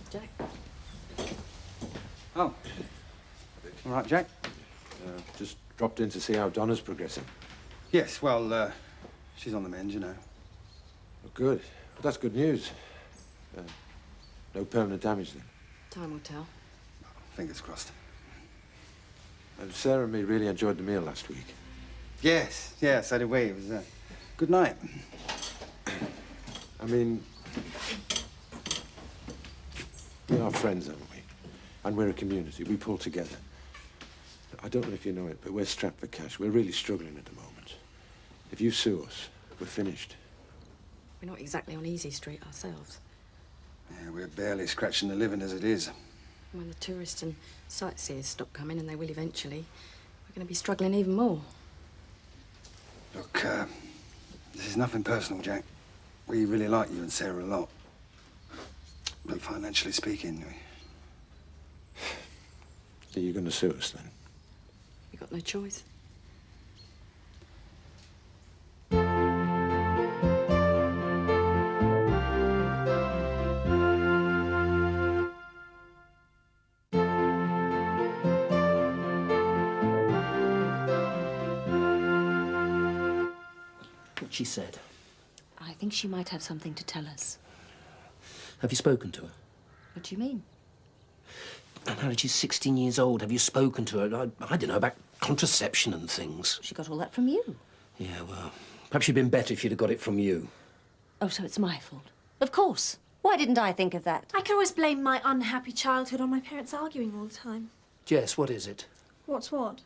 Jack? Oh. All right, Jack? Just dropped in to see how Donna's progressing. Yes, well, she's on the mend, you know. Oh, good. Well, that's good news. No permanent damage, then? Time will tell. Fingers crossed. Sarah and me really enjoyed the meal last week. Yes, so did we. It was a good night. I mean, we are friends, aren't we? And we're a community. We pull together. I don't know if you know it, but we're strapped for cash. We're really struggling at the moment. If you sue us, we're finished. We're not exactly on easy street ourselves. Yeah, we're barely scratching the living as it is. When the tourists and sightseers stop coming, and they will eventually, we're going to be struggling even more. Look, this is nothing personal, Jack. We really like you and Sarah a lot. But financially speaking, Are you going to sue us, then? We've got no choice. What she said. I think she might have something to tell us. Have you spoken to her? What do you mean? Now that she's 16 years old, have you spoken to her? I don't know, about contraception and things. She got all that from you. Yeah, well, perhaps she'd been better if she'd have got it from you. Oh, so it's my fault? Of course. Why didn't I think of that? I can always blame my unhappy childhood on my parents arguing all the time. Jess, what is it? What's what?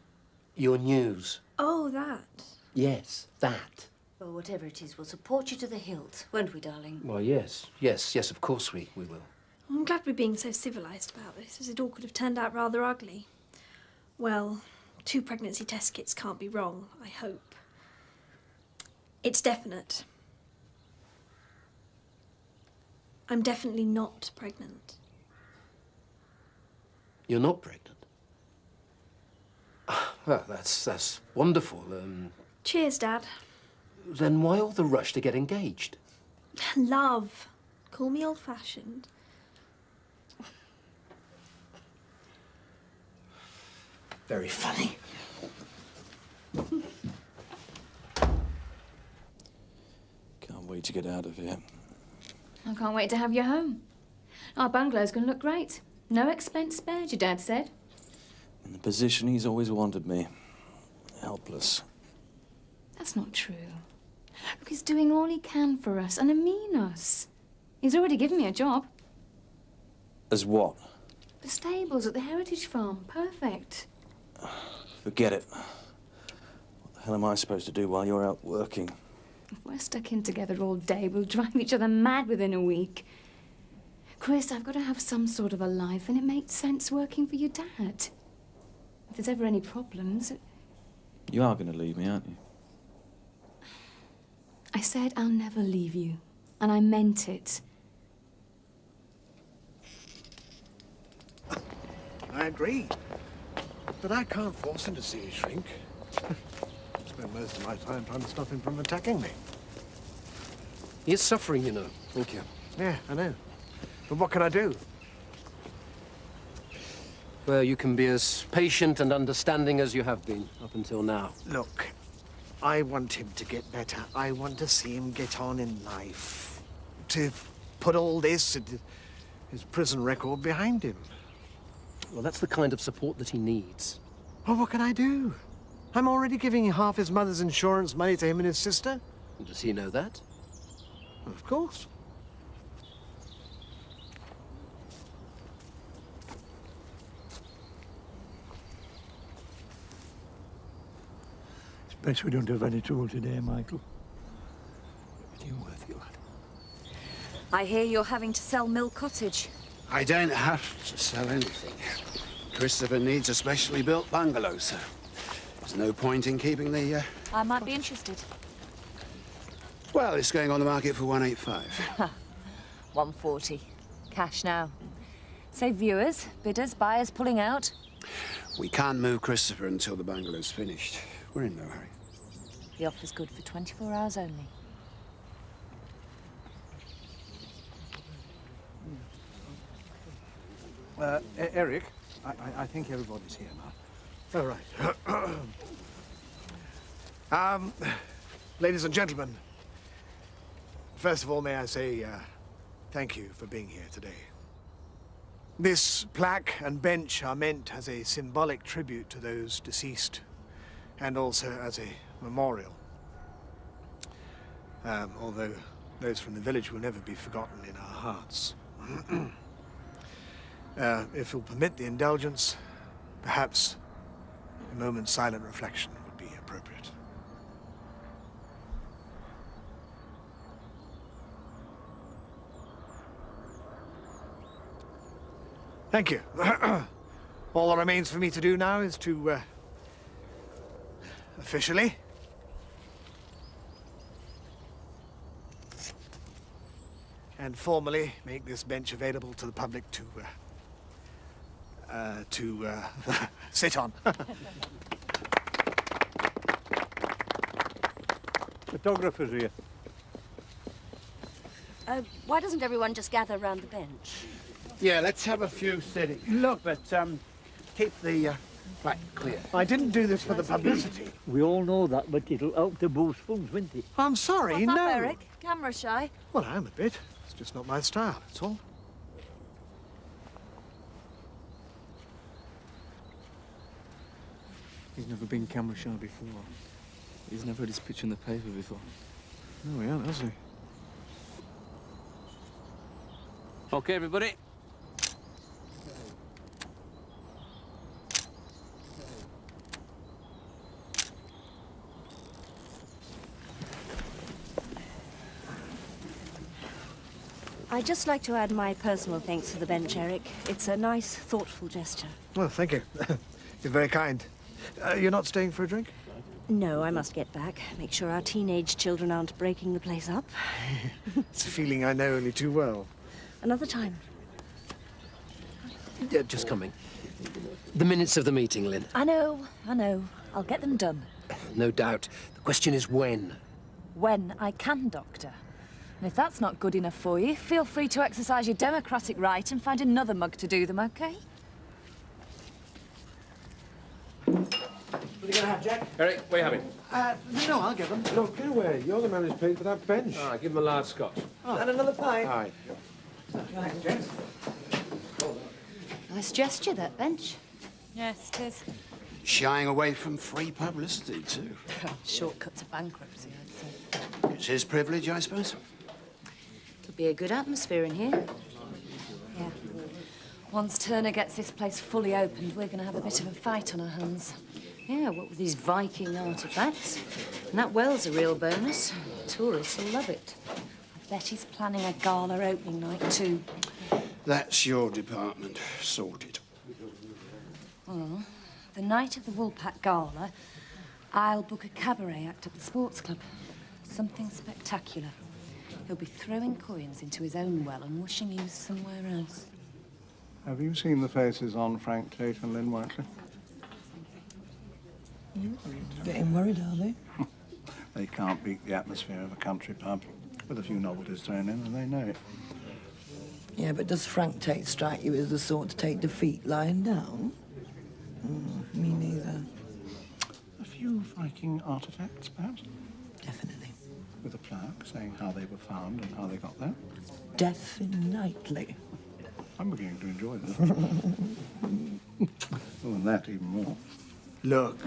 Your news. Oh, that. Yes, that. Well, whatever it is, we'll support you to the hilt, won't we, darling? Well, yes, of course we will. I'm glad we're being so civilised about this, as it all could have turned out rather ugly. Well, 2 pregnancy test kits can't be wrong, I hope. It's definite. I'm definitely not pregnant. You're not pregnant? Well, that's wonderful. Cheers, Dad. Then why all the rush to get engaged? Love. Call me old-fashioned. Very funny. Can't wait to get out of here. I can't wait to have you home. Our bungalow's going to look great. No expense spared, your dad said. In the position he's always wanted me. Helpless. That's not true. Look, he's doing all he can for us, and I mean us. He's already given me a job. As what? The stables at the Heritage Farm. Perfect. Forget it. What the hell am I supposed to do while you're out working? If we're stuck in together all day, we'll drive each other mad within a week. Chris, I've got to have some sort of a life, and it makes sense working for your dad. If there's ever any problems... You are going to leave me, aren't you? I said I'll never leave you, and I meant it. I agree. But I can't force him to see his shrink. I spend most of my time trying to stop him from attacking me. He is suffering, you know. Thank you. Yeah, I know. But what can I do? Well, you can be as patient and understanding as you have been up until now. Look, I want him to get better. I want to see him get on in life. To put all this, his prison record, behind him. Well, that's the kind of support that he needs. Well, what can I do? I'm already giving half his mother's insurance money to him and his sister. Does he know that? Of course. It's best we don't have any trouble today, Michael. You're worth it, lad. I hear you're having to sell Mill Cottage. I don't have to sell anything. Christopher needs a specially built bungalow, so there's no point in keeping the, I might be interested. Well, it's going on the market for 185. 140. Cash now. Say viewers, bidders, buyers pulling out. We can't move Christopher until the bungalow's finished. We're in no hurry. The offer's good for 24 hours only. Eric, I think everybody's here now. All right. Ladies and gentlemen, first of all, may I say thank you for being here today. This plaque and bench are meant as a symbolic tribute to those deceased and also as a memorial. Although those from the village will never be forgotten in our hearts. If you'll permit the indulgence, perhaps a moment's silent reflection would be appropriate. Thank you. All that remains for me to do now is to officially and formally make this bench available to the public to sit on. Photographer's here. Why doesn't everyone just gather around the bench? Yeah, let's have a few sitting. Look, but keep the plaque clear. I didn't do this for the publicity. We all know that, but it'll help to boost funds, won't it? I'm sorry, What's no. up, Eric? Camera shy? Well, I am a bit. It's just not my style, that's all. He's never been camera shy before. He's never had his picture in the paper before. No, he hasn't, has he? Okay, everybody. I'd just like to add my personal thanks to the bench, Eric. It's a nice, thoughtful gesture. Well, thank you. You're very kind. You're not staying for a drink? No, I must get back. Make sure our teenage children aren't breaking the place up. It's a feeling I know only too well. Another time. Yeah, just coming. The minutes of the meeting, Lynn. I know. I'll get them done. No doubt. The question is when. When I can, Doctor. And if that's not good enough for you, feel free to exercise your democratic right and find another mug to do them, OK? What are you going to have, Jack? Eric, what are you having? No, I'll get them. No, get away. You're the man who's paying for that bench. All right, give him a large scotch. Oh. And another pint. Aye. Thanks, gents. Nice gesture, that bench. Yes, it is. Shying away from free publicity, too. Shortcut to bankruptcy, I'd say. It's his privilege, I suppose. It'll be a good atmosphere in here. Yeah. Once Turner gets this place fully opened, we're going to have a bit of a fight on our hands. Yeah, what with these Viking artifacts? And that well's a real bonus. Tourists will love it. I bet he's planning a gala opening night, too. That's your department. Sorted. Well, the night of the Woolpack Gala, I'll book a cabaret act at the sports club. Something spectacular. He'll be throwing coins into his own well and wishing he was somewhere else. Have you seen the faces on Frank Tate and Lynn Whiteley? Getting worried, are they? They can't beat the atmosphere of a country pub, with a few novelties thrown in, and they know it. Yeah, but does Frank Tate strike you as the sort to take defeat lying down? Me neither. A few Viking artefacts, perhaps? Definitely. With a plaque saying how they were found and how they got there? Definitely. I'm beginning to enjoy this. Oh, and that even more. Look,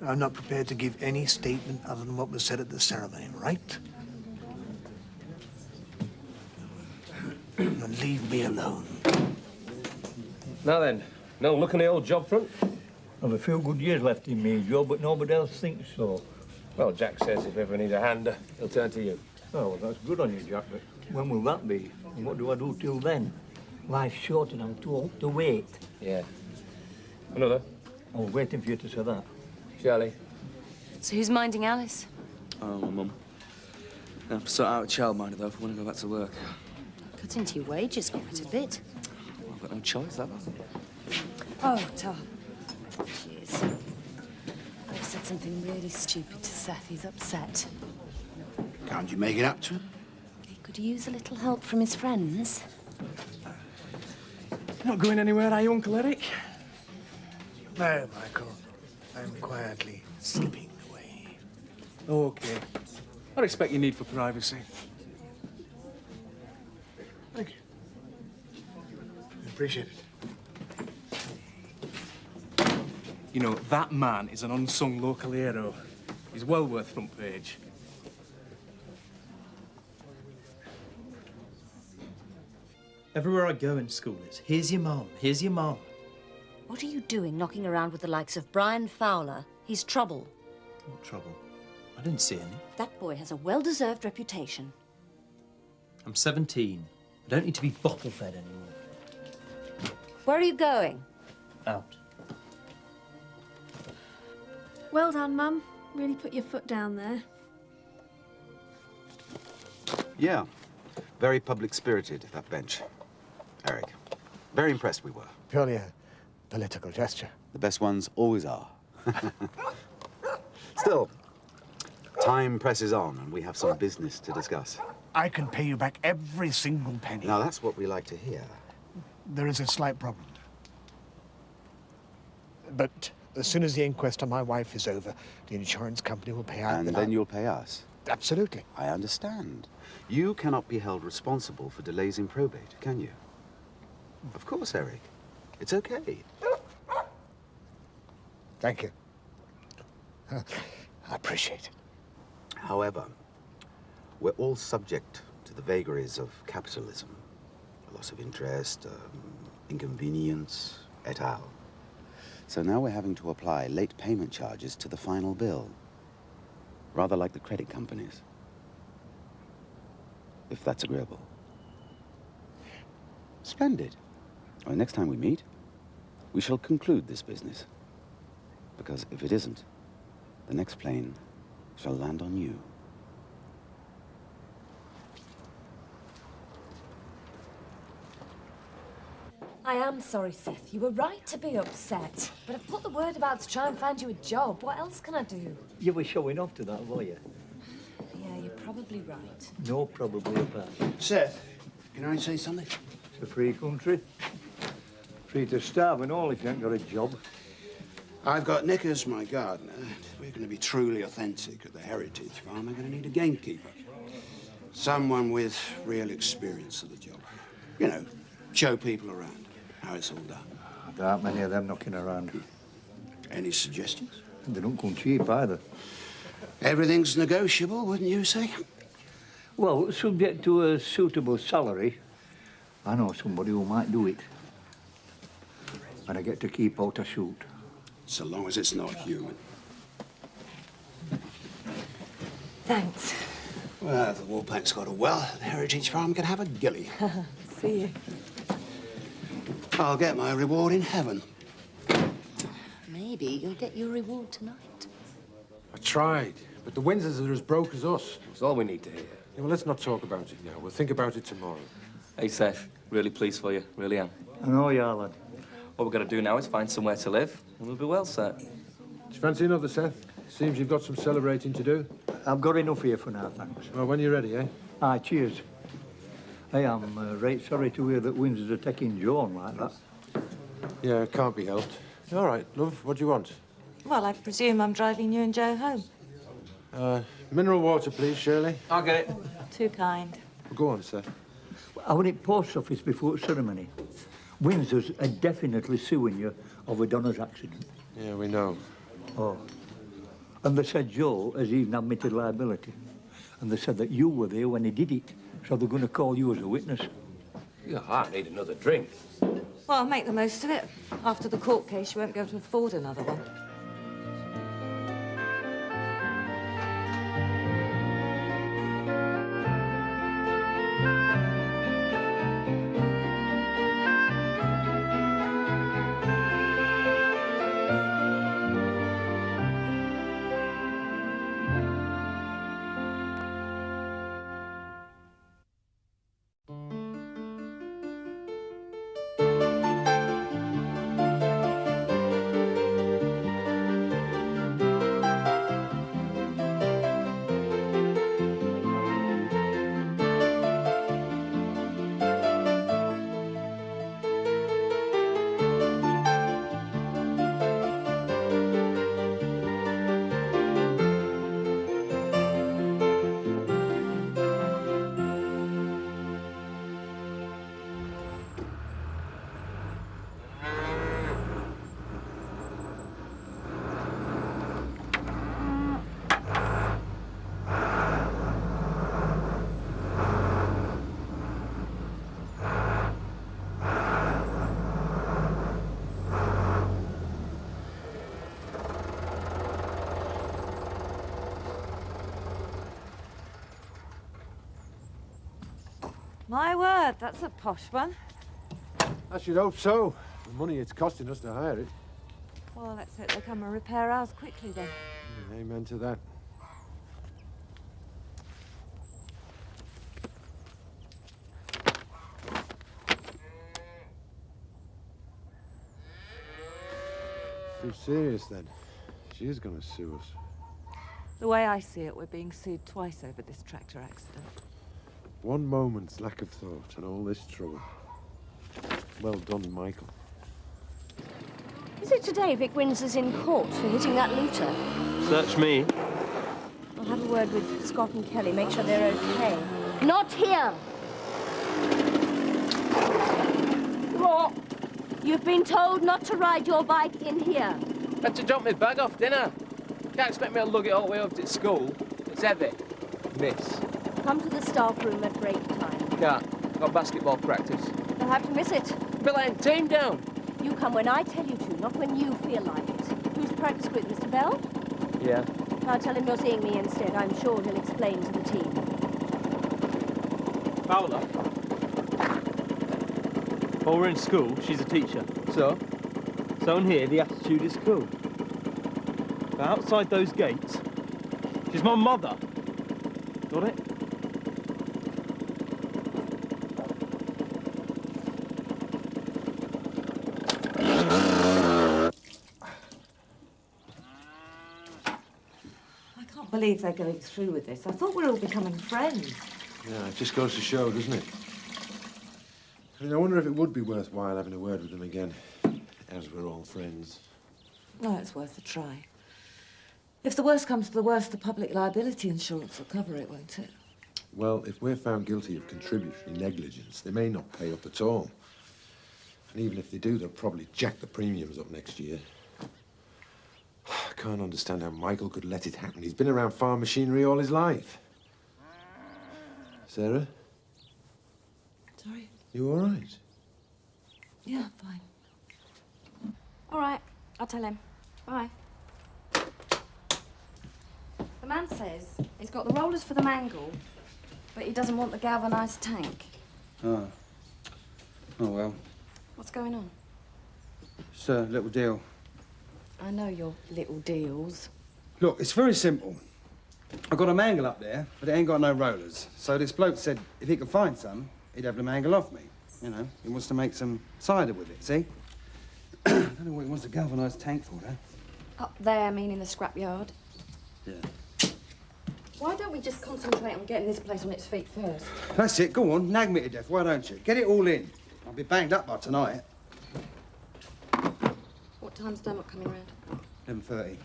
I'm not prepared to give any statement other than what was said at the ceremony, right? And leave me alone. Now then, no look on the old job front? I've a few good years left in me, Joe, but nobody else thinks so. Well, Jack says if ever need a hand, he'll turn to you. Oh, well, that's good on you, Jack, but when will that be? And what do I do till then? Life's short and I'm too old to wait. Yeah. Another? I was waiting for you to say that. Shirley? So who's minding Alice? Oh, my mum. I have to sort out a childminder, though, if I want to go back to work. Cut into your wages quite a bit. Well, I've got no choice, have I? Oh, Tom. Cheers. I've said something really stupid to Seth. He's upset. Can't you make it up to him? He could use a little help from his friends. Not going anywhere, are you, Uncle Eric? No, Michael. I'm quietly slipping away. Okay. I respect your need for privacy. Thank you. I appreciate it. You know, that man is an unsung local hero. He's well worth front page. Everywhere I go in school is, here's your mum, here's your mum. What are you doing knocking around with the likes of Brian Fowler? He's trouble. What trouble? I didn't see any. That boy has a well-deserved reputation. I'm 17. I don't need to be bottle-fed anymore. Where are you going? Out. Well done, Mum. Really put your foot down there. Yeah. Very public-spirited, that bench. Eric. Very impressed we were. Purely a political gesture. The best ones always are. Still, time presses on and we have some business to discuss. I can pay you back every single penny. Now, that's what we like to hear. There is a slight problem. But as soon as the inquest on my wife is over, the insurance company will pay out. And then you'll pay us? Absolutely. I understand. You cannot be held responsible for delays in probate, can you? Of course, Eric. It's okay. Thank you. I appreciate it. However, we're all subject to the vagaries of capitalism. A loss of interest, inconvenience, et al. So now we're having to apply late payment charges to the final bill. Rather like the credit companies. If that's agreeable. Splendid. Well, next time we meet, we shall conclude this business. Because if it isn't, the next plane shall land on you. I am sorry, Seth. You were right to be upset. But I've put the word about to try and find you a job. What else can I do? You were showing off to that, were you? Yeah, you're probably right. No, probably about it. Seth, can I say something? It's a free country. Free to starve and all if you ain't got a job. I've got Nick as my gardener. If we're going to be truly authentic at the Heritage Farm, we're going to need a gamekeeper. Someone with real experience of the job. You know, show people around how it's all done. There aren't many of them knocking around. Any suggestions? They don't come cheap either. Everything's negotiable, wouldn't you say? Well, subject to a suitable salary. I know somebody who might do it. And I get to keep out a shoot. So long as it's not human. Thanks. Well, if the Woolpack's got a well, the Heritage Farm can have a gilly. See you. I'll get my reward in heaven. Maybe you'll get your reward tonight. I tried, but the Windsors are as broke as us. That's all we need to hear. Yeah, well, let's not talk about it now. We'll think about it tomorrow. Hey, Seth. Really pleased for you. Really am. I know you are, lad. What we've got to do now is find somewhere to live, and we'll be well set. Do you fancy another, Seth? Seems you've got some celebrating to do. I've got enough here for now, thanks. Well, when you're ready, eh? Aye, cheers. Hey, I'm right sorry to hear that Windsors are taking Joan like that. Yeah, it can't be helped. All right, love, what do you want? Well, I presume I'm driving you and Joe home. Mineral water, please, Shirley. I'll get it. Too kind. Go on, sir. I went at post office before the ceremony. Windsor's are definitely suing you over Donna's accident. Yeah, we know. Oh. And they said Joe has even admitted liability. And they said that you were there when he did it, so they're going to call you as a witness. Yeah, I need another drink. Well, I'll make the most of it. After the court case, you won't be able to afford another one. My word, that's a posh one. I should hope so. The money it's costing us to hire it. Well, let's hope they come and repair ours quickly then. Amen to that. Too serious then. She is going to sue us. The way I see it, we're being sued twice over this tractor accident. One moment's lack of thought and all this trouble. Well done, Michael. Is it today Vic Windsor's in court for hitting that looter? Search me. I'll have a word with Scott and Kelly, make sure they're okay. Not here! What? You've been told not to ride your bike in here. Had to drop my bag off dinner. Can't expect me to lug it all the way up to school. It's heavy. Miss. Come to the staff room at break time. Can't. Got basketball practice. You'll have to miss it. Bill ain't team down. You come when I tell you to, not when you feel like it. Who's practice with, Mr. Bell? Yeah. I'll tell him you're seeing me instead. I'm sure he'll explain to the team. Paola. While we're in school, she's a teacher. So in here, the attitude is cool. But outside those gates, she's my mother. Got it? I can't believe they're going through with this. I thought we were all becoming friends. Yeah, it just goes to show, doesn't it? I mean, I wonder if it would be worthwhile having a word with them again, as we're all friends. No, it's worth a try. If the worst comes to the worst, the public liability insurance will cover it, won't it? Well, if we're found guilty of contributory negligence, they may not pay up at all. And even if they do, they'll probably jack the premiums up next year. I can't understand how Michael could let it happen. He's been around farm machinery all his life. Sarah? Sorry? You all right? Yeah, fine. All right, I'll tell him. Bye. The man says he's got the rollers for the mangle, but he doesn't want the galvanised tank. Oh. Oh, well. What's going on? It's a little deal. I know your little deals. Look, it's very simple. I've got a mangle up there, but it ain't got no rollers. So this bloke said if he could find some, he'd have the mangle off me. You know, he wants to make some cider with it, see? I don't know what he wants a galvanised tank for, though. Up there, meaning the scrapyard. Yeah. Why don't we just concentrate on getting this place on its feet first? That's it. Go on, nag me to death, why don't you? Get it all in. I'll be banged up by tonight. What time's Dermot coming round? 11:30.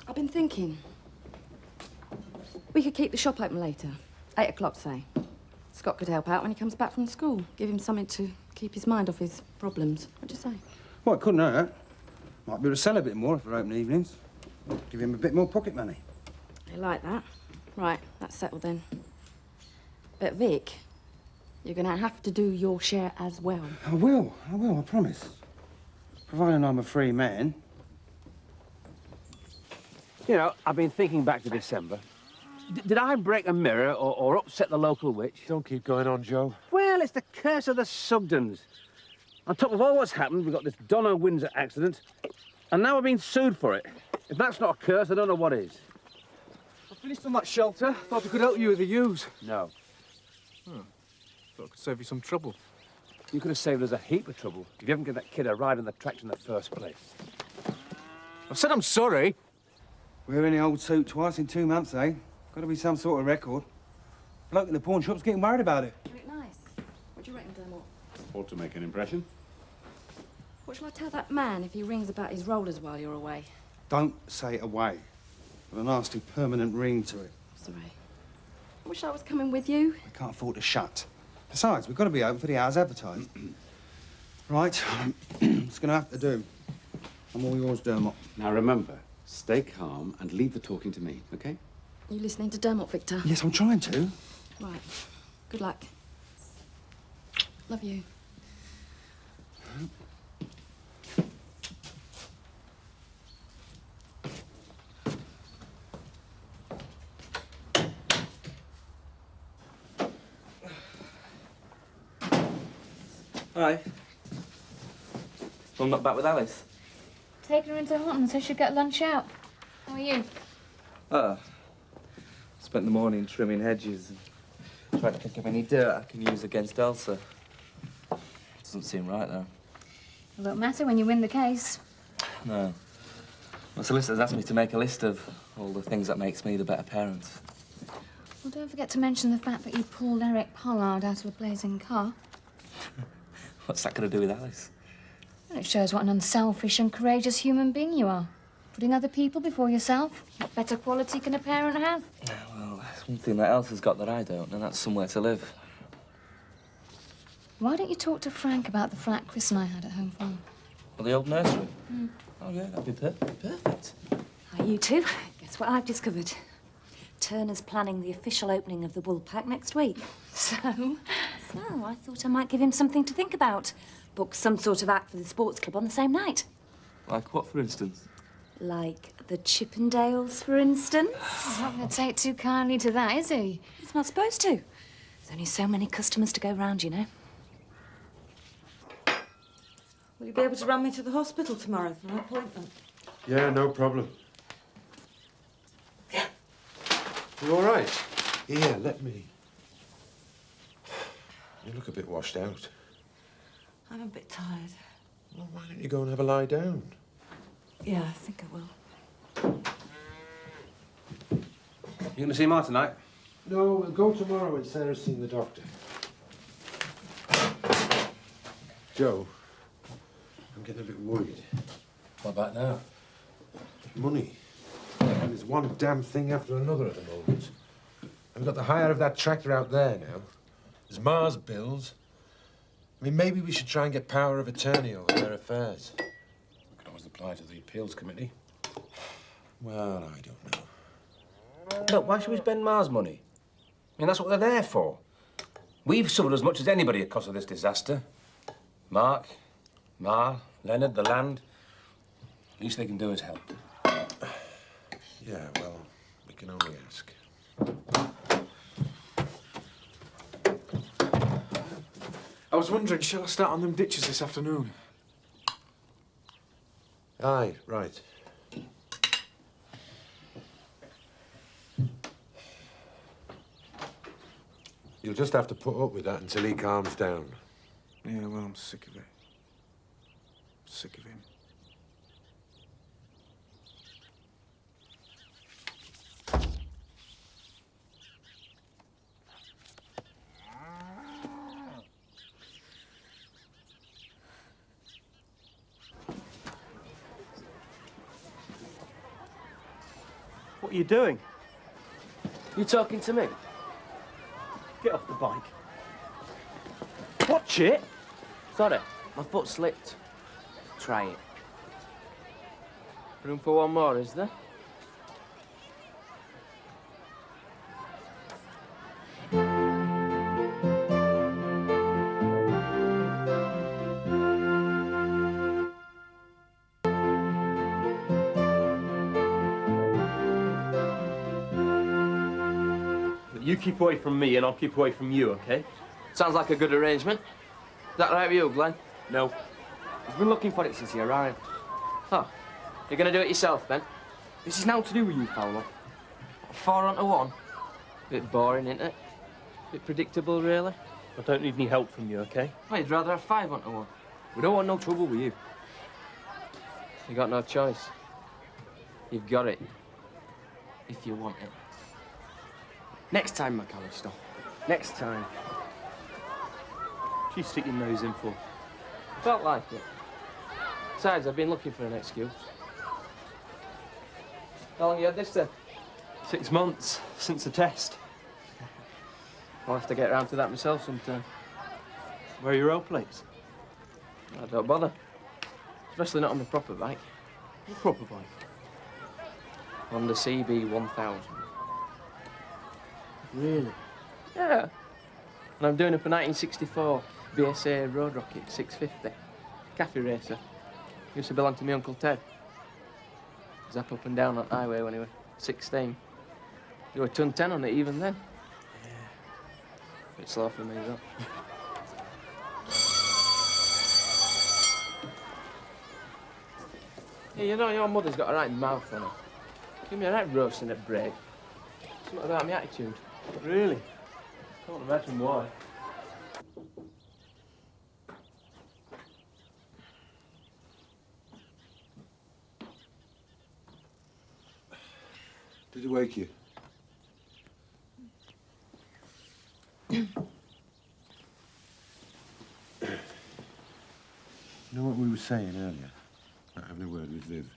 I've been thinking. We could keep the shop open later. 8 o'clock, say. Scott could help out when he comes back from school. Give him something to keep his mind off his problems. What do you say? Well, it couldn't hurt. Might be able to sell a bit more if we're open evenings. Give him a bit more pocket money. I like that. Right, that's settled then. But Vic, you're going to have to do your share as well. I will, I promise. Providing I'm a free man. You know, I've been thinking back to December. Did I break a mirror or upset the local witch? Don't keep going on, Joe. Well, it's the curse of the Sugdens. On top of all what's happened, we've got this Donna Windsor accident, and now we're being sued for it. If that's not a curse, I don't know what is. I finished on that shelter. Thought I could help you with the ewes. No. Thought I could save you some trouble. You could have saved us a heap of trouble if you haven't given that kid a ride on the tractor in the first place. I've said I'm sorry. We're in the old suit twice in 2 months, eh? Got to be some sort of record. Bloke in the pawn shop's getting worried about it. You look nice. What do you reckon, Dermot? Ought to make an impression. What shall I tell that man if he rings about his rollers while you're away? Don't say away. Got a nasty permanent ring to it. Sorry. I wish I was coming with you. We can't afford to shut. Besides, we've got to be open for the hours advertised. Right, it's going to have to do. I'm all yours, Dermot. Now remember, stay calm and leave the talking to me, okay? You listening to Dermot, Victor? Yes, I'm trying to. Right. Good luck. Love you. Hi. Well, I'm not back with Alice. Taking her into Houghton so she'll get lunch out. How are you? Spent the morning trimming hedges and tried to pick up any dirt I can use against Elsa. Doesn't seem right, though. It won't matter when you win the case. No. My solicitor's asked me to make a list of all the things that makes me the better parent. Well, don't forget to mention the fact that you pulled Eric Pollard out of a blazing car. What's that got to do with Alice? Well, it shows what an unselfish and courageous human being you are. Putting other people before yourself. What better quality can a parent have? Well, there's one thing that Elsa's got that I don't, and that's somewhere to live. Why don't you talk to Frank about the flat Chris and I had at Home Farm? Well, the old nursery? Oh, yeah, that'd be perfect. Hi, you two. Guess what I've discovered? Turner's planning the official opening of the Woolpack next week. So I thought I might give him something to think about. Book some sort of act for the sports club on the same night. Like what, for instance? Like the Chippendales, for instance. He's not going to take too kindly to that, is he? He's not supposed to. There's only so many customers to go round, you know. Will you be able to run me to the hospital tomorrow for an appointment? Yeah, no problem. You all right? Here, let me. You look a bit washed out. I'm a bit tired. Well, why don't you go and have a lie down? Yeah, I think I will. You going to see Ma tonight? No, we'll go tomorrow when Sarah's seen the doctor. Joe, I'm getting a bit worried. What about now? Money. And there's one damn thing after another at the moment. We've got the hire of that tractor out there now. There's Ma's bills. I mean, maybe we should try and get power of attorney over their affairs. We could always apply to the appeals committee. Well, I don't know. Look, why should we spend Ma's money? I mean, that's what they're there for. We've suffered as much as anybody because of this disaster. Mark, Ma, Leonard, the land. Least they can do is help. Yeah, well, we can only ask. I was wondering, shall I start on them ditches this afternoon? Aye, right. You'll just have to put up with that until he calms down. Yeah, well, I'm sick of it. Sick of him. What are you doing? You talking to me? Get off the bike. Watch it! Sorry, my foot slipped. Try it. Room for one more, is there? You keep away from me and I'll keep away from you, okay? Sounds like a good arrangement. Is that right with you, Glenn? No. He's been looking for it since he arrived. Oh, you're gonna do it yourself, then? This is now to do with you, Fowler. 4 on to 1. Bit boring, isn't it? Bit predictable, really. I don't need any help from you, okay? Well, you'd rather have 5 on to 1. We don't want no trouble with you. You got no choice. You've got it. If you want it. Next time, McAllister. Next time. What do you stick your nose in for? Felt like it. Besides, I've been looking for an excuse. How long you had this then? 6 months since the test. I'll have to get round to that myself sometime. Where are your old plates? I don't bother. Especially not on the proper bike. What proper bike? On the CB 1000. Really? Yeah. And I'm doing up a 1964 BSA Road Rocket 650. Cafe racer. Used to belong to my Uncle Ted. Zap up and down on the highway when he was 16. There were 110 on it even then. Yeah. Bit slow for me, though. Hey, you know, your mother's got a right mouth on her. Give me a right roasting at break. Something about my attitude. Really? Can't imagine why. Did it wake you? You know what we were saying earlier? About having a word with Viv.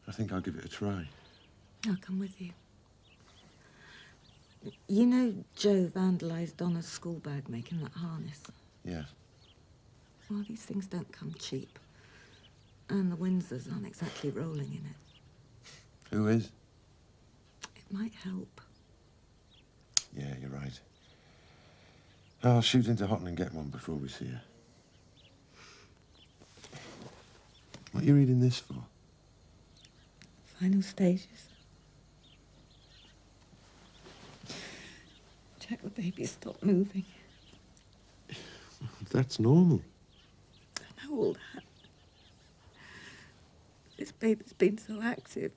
I think I'll give it a try. I'll come with you. You know Joe vandalised Donna's school bag making that harness? Yeah. Well, these things don't come cheap. And the Windsors aren't exactly rolling in it. Who is? It might help. Yeah, you're right. I'll shoot into Houghton and get one before we see her. What are you reading this for? Final stages. Check the baby stop moving. That's normal. I know all that. This baby's been so active.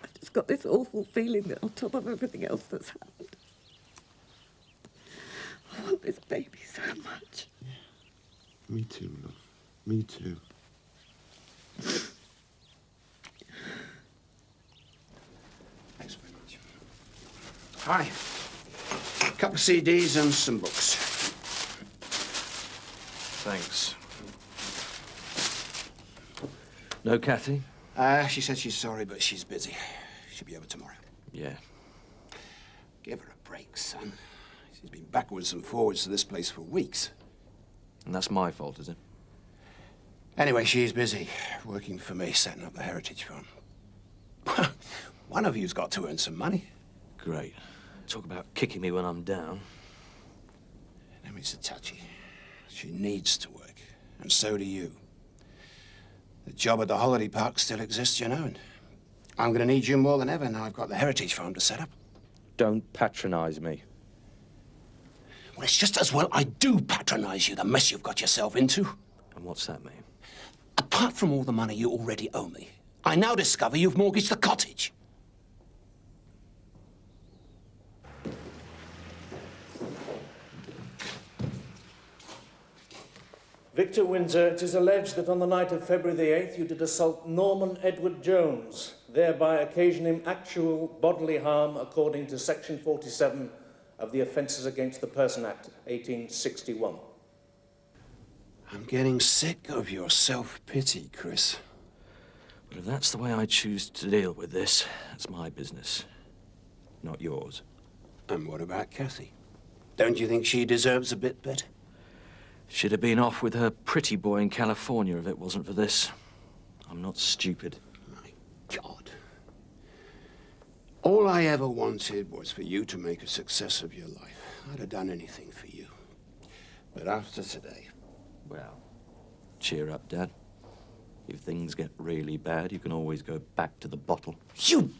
I've just got this awful feeling that on top of everything else that's happened, I want this baby so much. Yeah. Me too, love. Me too. Thanks very much. Hi. A couple of CDs and some books. Thanks. No Kathy? She said she's sorry, but she's busy. She'll be over tomorrow. Yeah. Give her a break, son. She's been backwards and forwards to this place for weeks. And that's my fault, is it? Anyway, she's busy working for me, setting up the Heritage Fund. One of you's got to earn some money. Great. Talk about kicking me when I'm down. Now, Mr. Touchy, she needs to work, and so do you. The job at the holiday park still exists, you know, and I'm going to need you more than ever now I've got the Heritage Farm to set up. Don't patronise me. Well, it's just as well I do patronise you, the mess you've got yourself into. And what's that mean? Apart from all the money you already owe me, I now discover you've mortgaged the cottage. Victor Windsor, it is alleged that on the night of February the 8th you did assault Norman Edward Jones, thereby occasioning him actual bodily harm according to Section 47 of the Offences Against the Person Act, 1861. I'm getting sick of your self-pity, Chris. But if that's the way I choose to deal with this, it's my business, not yours. And what about Kathy? Don't you think she deserves a bit better? She'd have been off with her pretty boy in California if it wasn't for this. I'm not stupid. My God. All I ever wanted was for you to make a success of your life. I'd have done anything for you. But after today... Well, cheer up, Dad. If things get really bad, you can always go back to the bottle. You...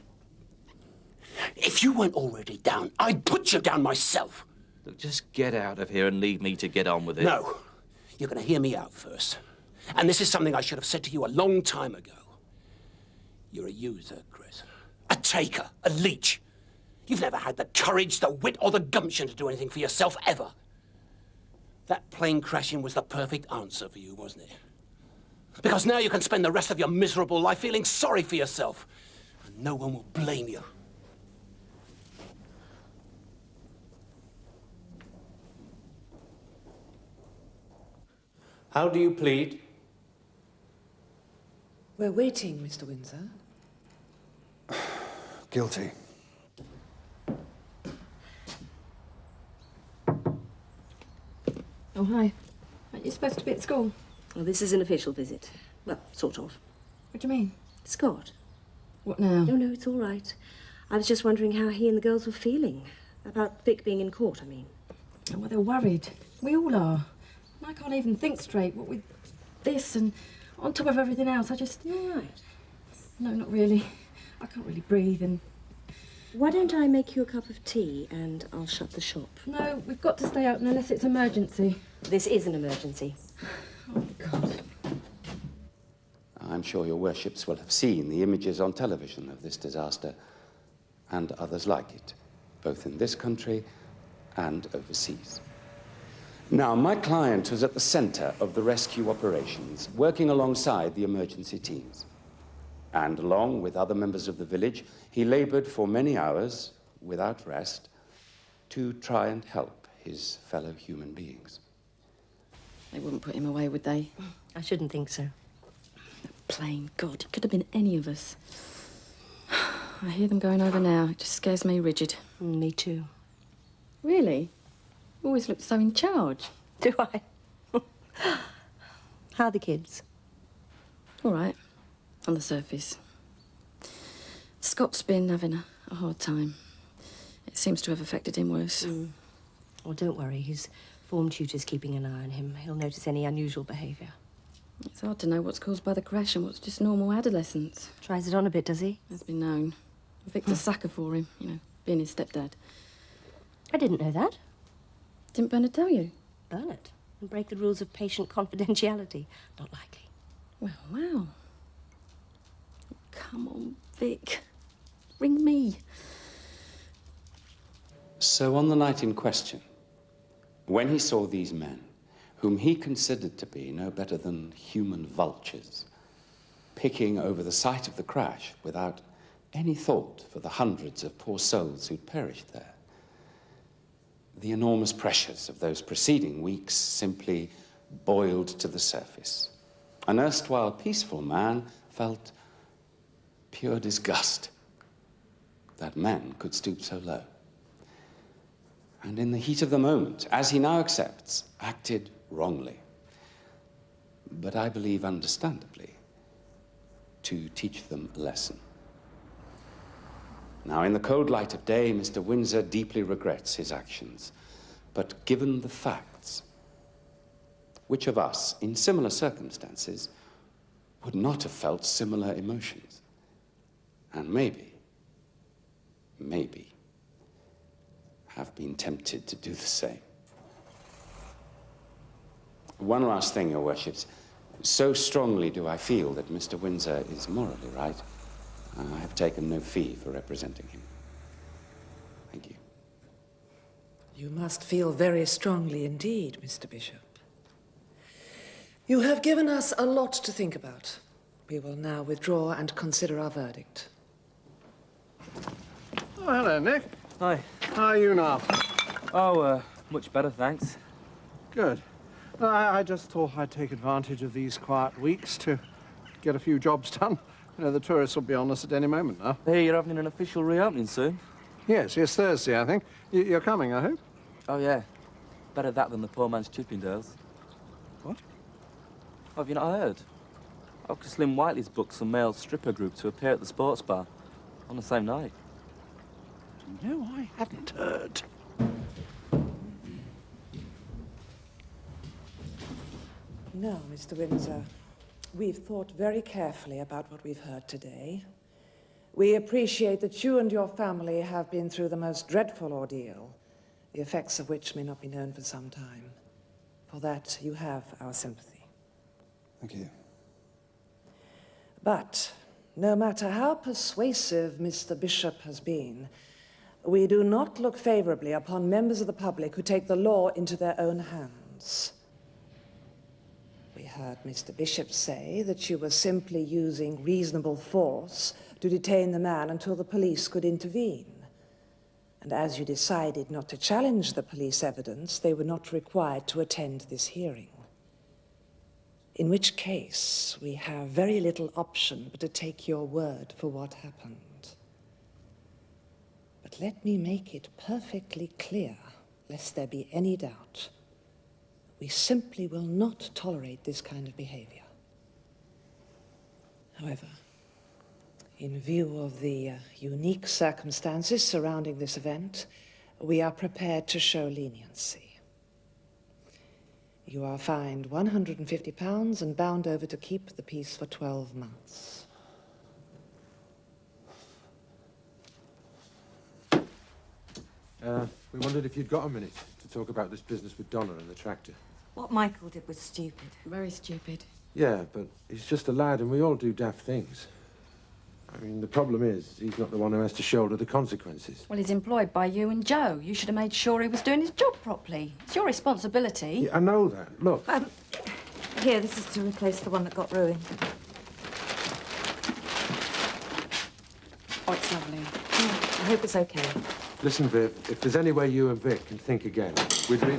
If you weren't already down, I'd put you down myself. Look, just get out of here and leave me to get on with it. No. You're going to hear me out first. And this is something I should have said to you a long time ago. You're a user, Chris. A taker, a leech. You've never had the courage, the wit, or the gumption to do anything for yourself, ever. That plane crashing was the perfect answer for you, wasn't it? Because now you can spend the rest of your miserable life feeling sorry for yourself. And no one will blame you. How do you plead? We're waiting, Mr. Windsor. Guilty. Oh, hi. Aren't you supposed to be at school? Well, this is an official visit. Well, sort of. What do you mean? Scott. What now? No, it's all right. I was just wondering how he and the girls were feeling. About Vic being in court, I mean. Oh, well, they're worried. We all are. And I can't even think straight. What with this and on top of everything else, I just... You're all right. No, not really. I can't really breathe and... Why don't I make you a cup of tea and I'll shut the shop? No, we've got to stay open unless it's emergency. This is an emergency. Oh, God. I'm sure your worships will have seen the images on television of this disaster and others like it, both in this country and overseas. Now, my client was at the center of the rescue operations, working alongside the emergency teams. And along with other members of the village, he labored for many hours, without rest, to try and help his fellow human beings. They wouldn't put him away, would they? I shouldn't think so. That plane, God, it could have been any of us. I hear them going over now. It just scares me rigid. Me too. Really? You always looked so in charge. Do I? How are the kids? All right. On the surface. Scott's been having a hard time. It seems to have affected him worse. Well, don't worry. His form tutor's keeping an eye on him. He'll notice any unusual behaviour. It's hard to know what's caused by the crash and what's just normal adolescence. Tries it on a bit, does he? Has been known. Victor's sucker for him, you know, being his stepdad. I didn't know that. Didn't Bernard tell you? Bernard? And break the rules of patient confidentiality? Not likely. Well, wow. Come on, Vic. Ring me. So on the night in question, when he saw these men, whom he considered to be no better than human vultures, picking over the site of the crash without any thought for the hundreds of poor souls who'd perished there, the enormous pressures of those preceding weeks simply boiled to the surface. An erstwhile peaceful man felt pure disgust that men could stoop so low. And in the heat of the moment, as he now accepts, acted wrongly. But I believe understandably, to teach them a lesson. Now, in the cold light of day, Mr. Windsor deeply regrets his actions. But given the facts, which of us, in similar circumstances, would not have felt similar emotions? And maybe, have been tempted to do the same. One last thing, Your Worships. So strongly do I feel that Mr. Windsor is morally right, I have taken no fee for representing him. Thank you. You must feel very strongly indeed, Mr. Bishop. You have given us a lot to think about. We will now withdraw and consider our verdict. Oh, hello, Nick. Hi. How are you now? Oh, much better, thanks. Good. I just thought I'd take advantage of these quiet weeks to get a few jobs done You know, the tourists will be on us at any moment now. I hear you're having an official reopening soon. Yes, Thursday, I think. You're coming, I hope? Oh, yeah. Better that than the poor man's Chippendales. What? Oh, have you not heard? Dr. Slim Whiteley's booked some male stripper group to appear at the sports bar on the same night. No, I hadn't heard. No, Mr. Windsor. We've thought very carefully about what we've heard today. We appreciate that you and your family have been through the most dreadful ordeal, the effects of which may not be known for some time. For that, you have our sympathy. Thank you. But no matter how persuasive Mr. Bishop has been, we do not look favorably upon members of the public who take the law into their own hands. We heard Mr. Bishop say that you were simply using reasonable force to detain the man until the police could intervene. And as you decided not to challenge the police evidence, they were not required to attend this hearing. In which case, we have very little option but to take your word for what happened. But let me make it perfectly clear, lest there be any doubt. We simply will not tolerate this kind of behavior. However, in view of the unique circumstances surrounding this event, we are prepared to show leniency. You are fined £150 and bound over to keep the peace for 12 months. We wondered if you'd got a minute to talk about this business with Donna and the tractor. What Michael did was stupid. Very stupid. Yeah, but he's just a lad and we all do daft things. I mean, the problem is he's not the one who has to shoulder the consequences. Well, he's employed by you and Joe. You should have made sure he was doing his job properly. It's your responsibility. Yeah, I know that. Look. Here, this is to replace the one that got ruined. Oh, it's lovely. I hope it's okay. Listen, Viv, if there's any way you and Vic can think again, we'd be...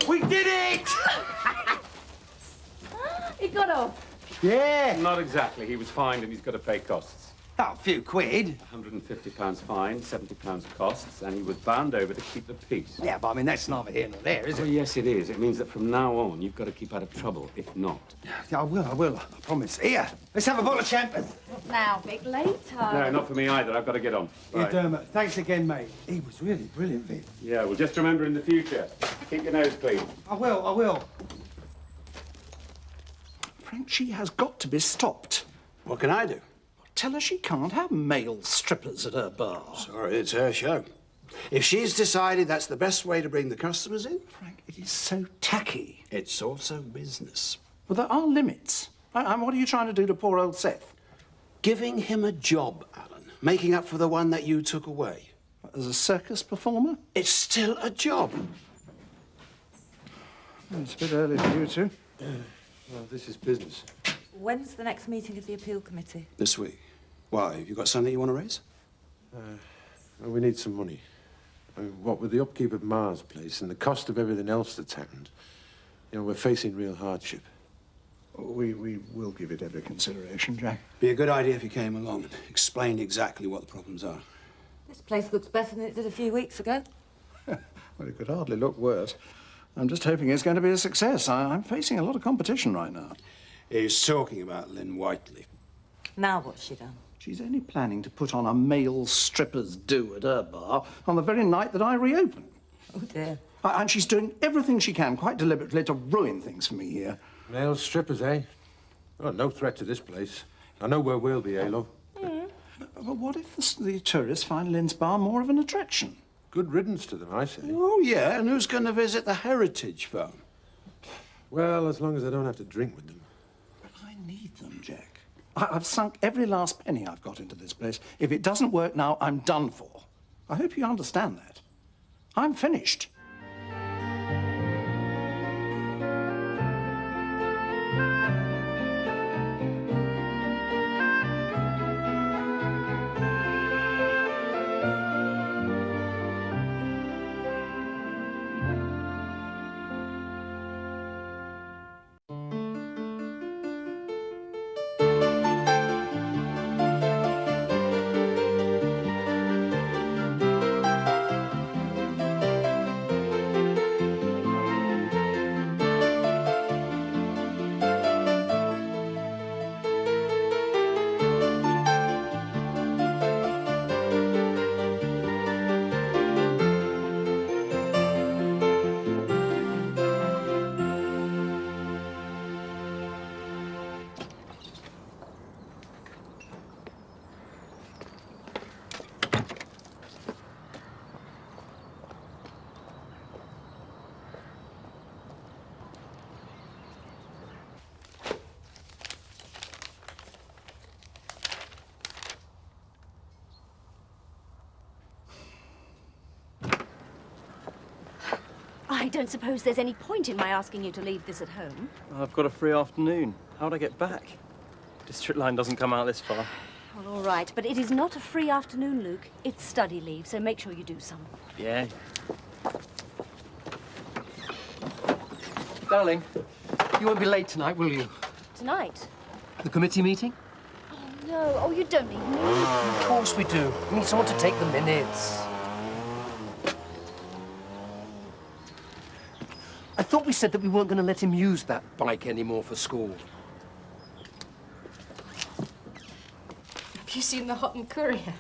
We did it! He got off. Yeah. Not exactly. He was fined and he's got to pay costs. Oh, a few quid. £150 fine, £70 costs, and he was bound over to keep the peace. Yeah, but I mean, that's neither here nor there, is it? Well, yes, it is. It means that from now on, you've got to keep out of trouble, if not. Yeah, I will, I promise. Here, let's have a bottle of champagne. Now, Vic, later. No, not for me either. I've got to get on. Yeah, Right. Dermot, thanks again, mate. He was really brilliant, Vic. Yeah, well, just remember in the future, keep your nose clean. I will. Frank, she has got to be stopped. What can I do? Tell her she can't have male strippers at her bar. Sorry, it's her show. If she's decided that's the best way to bring the customers in... Frank, it is so tacky. It's also business. Well, there are limits. And what are you trying to do to poor old Seth? Giving him a job, Alan. Making up for the one that you took away. As a circus performer? It's still a job. It's a bit early for you two. Well, this is business. When's the next meeting of the appeal committee? This week. Why, have you got something you want to raise? Well, we need some money. I mean, what with the upkeep of Ma's place and the cost of everything else that's happened, you know, we're facing real hardship. We will give it every consideration, Jack. Be a good idea if you came along and explained exactly what the problems are. This place looks better than it did a few weeks ago. Well, it could hardly look worse. I'm just hoping it's going to be a success. I'm facing a lot of competition right now. He's talking about Lynn Whiteley. Now what's she done? She's only planning to put on a male strippers do at her bar on the very night that I reopen. Oh, dear. And she's doing everything she can, quite deliberately, to ruin things for me here. Male strippers, eh? Oh, no threat to this place. I know where we'll be, eh, love? But what if the tourists find Lynn's bar more of an attraction? Good riddance to them, I say. Oh, yeah, and who's going to visit the Heritage Farm? Well, as long as I don't have to drink with them. But I need them, Jack. I've sunk every last penny I've got into this place. If it doesn't work now, I'm done for. I hope you understand that. I'm finished. I don't suppose there's any point in my asking you to leave this at home. I've got a free afternoon. How'd I get back? District line doesn't come out this far. Well, all right, but it is not a free afternoon, Luke. It's study leave, so make sure you do some. Yeah. Darling, you won't be late tonight, will you? Tonight? The committee meeting? No, oh, you don't need me. Of course we do. We need someone to take the minutes. I thought we said that we weren't going to let him use that bike anymore for school. Have you seen the Houghton Courier?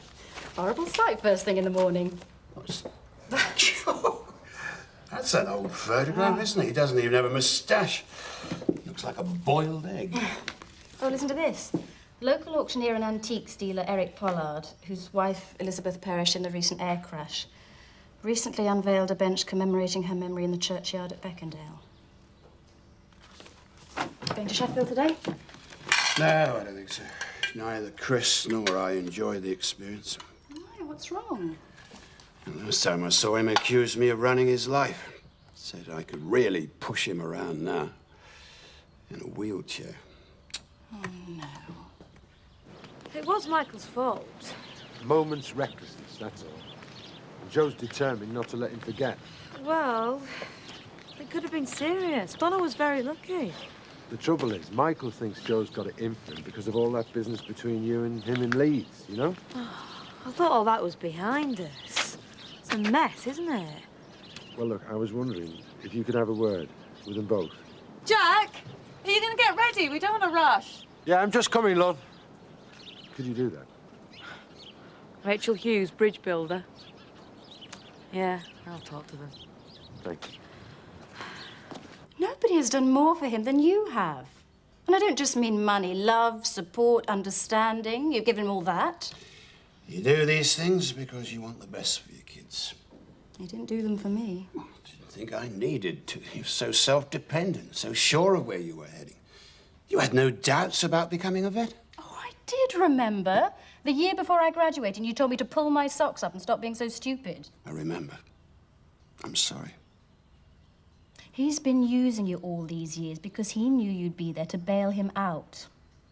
Horrible sight first thing in the morning. That's an old photograph, isn't it? He doesn't even have a moustache. Looks like a boiled egg. Oh, listen to this. Local auctioneer and antiques dealer Eric Pollard, whose wife Elizabeth perished in the recent air crash, recently unveiled a bench commemorating her memory in the churchyard at Beckendale. Going to Sheffield today? No, I don't think so. Neither Chris nor I enjoyed the experience. Why? What's wrong? The last time I saw him, he accused me of running his life. Said I could really push him around now. In a wheelchair. Oh, no. It was Michael's fault. Moment's recklessness, that's all. And Joe's determined not to let him forget. Well, it could have been serious. Donna was very lucky. The trouble is, Michael thinks Joe's got it in for him because of all that business between you and him in Leeds, you know? I thought all that was behind us. It's a mess, isn't it? Well, look, I was wondering if you could have a word with them both. Jack, are you going to get ready? We don't want to rush. Yeah, I'm just coming, love. Could you do that? Rachel Hughes, bridge builder. Yeah, I'll talk to them. Thanks. Nobody has done more for him than you have. And I don't just mean money, love, support, understanding. You've given him all that. You do these things because you want the best for your kids. You didn't do them for me. Didn't think I needed to. You're so self-dependent, so sure of where you were heading. You had no doubts about becoming a vet. I did remember. The year before I graduated, you told me to pull my socks up and stop being so stupid. I remember. I'm sorry. He's been using you all these years because he knew you'd be there to bail him out.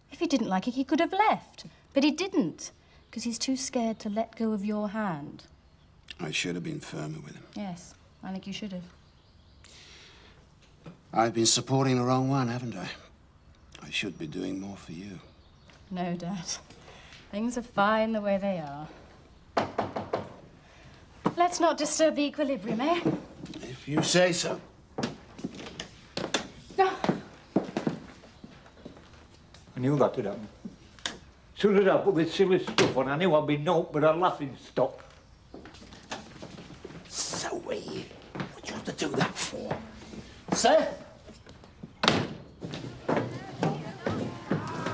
If he didn't like it, he could have left. But he didn't, because he's too scared to let go of your hand. I should have been firmer with him. Yes, I think you should have. I've been supporting the wrong one, haven't I? I should be doing more for you. No, Dad. Things are fine the way they are. Let's not disturb the equilibrium, eh? If you say so. I knew that would happen. As soon as I put this silly stuff on, I knew I'd be naught but a laughing stock. Zoe, what'd you have to do that for? Seth?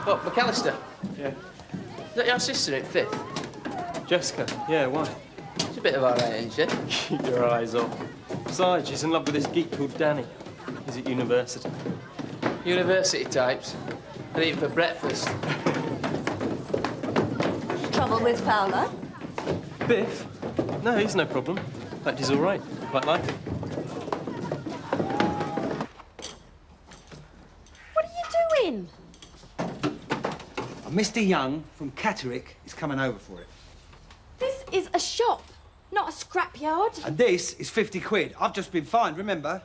Oh, McAllister. Yeah. Is that your sister at 5th? Jessica? Yeah, why? She's a bit of our age, ain't she? Keep your eyes up. Besides, she's in love with this geek called Danny. He's at university. University types. They eat for breakfast. Trouble with Fowler? Biff? No, he's no problem. In fact, he's all right. Quite like him. What are you doing? Mr. Young from Catterick is coming over for it. This is a shop, not a scrapyard. And this is 50 quid. I've just been fined, remember?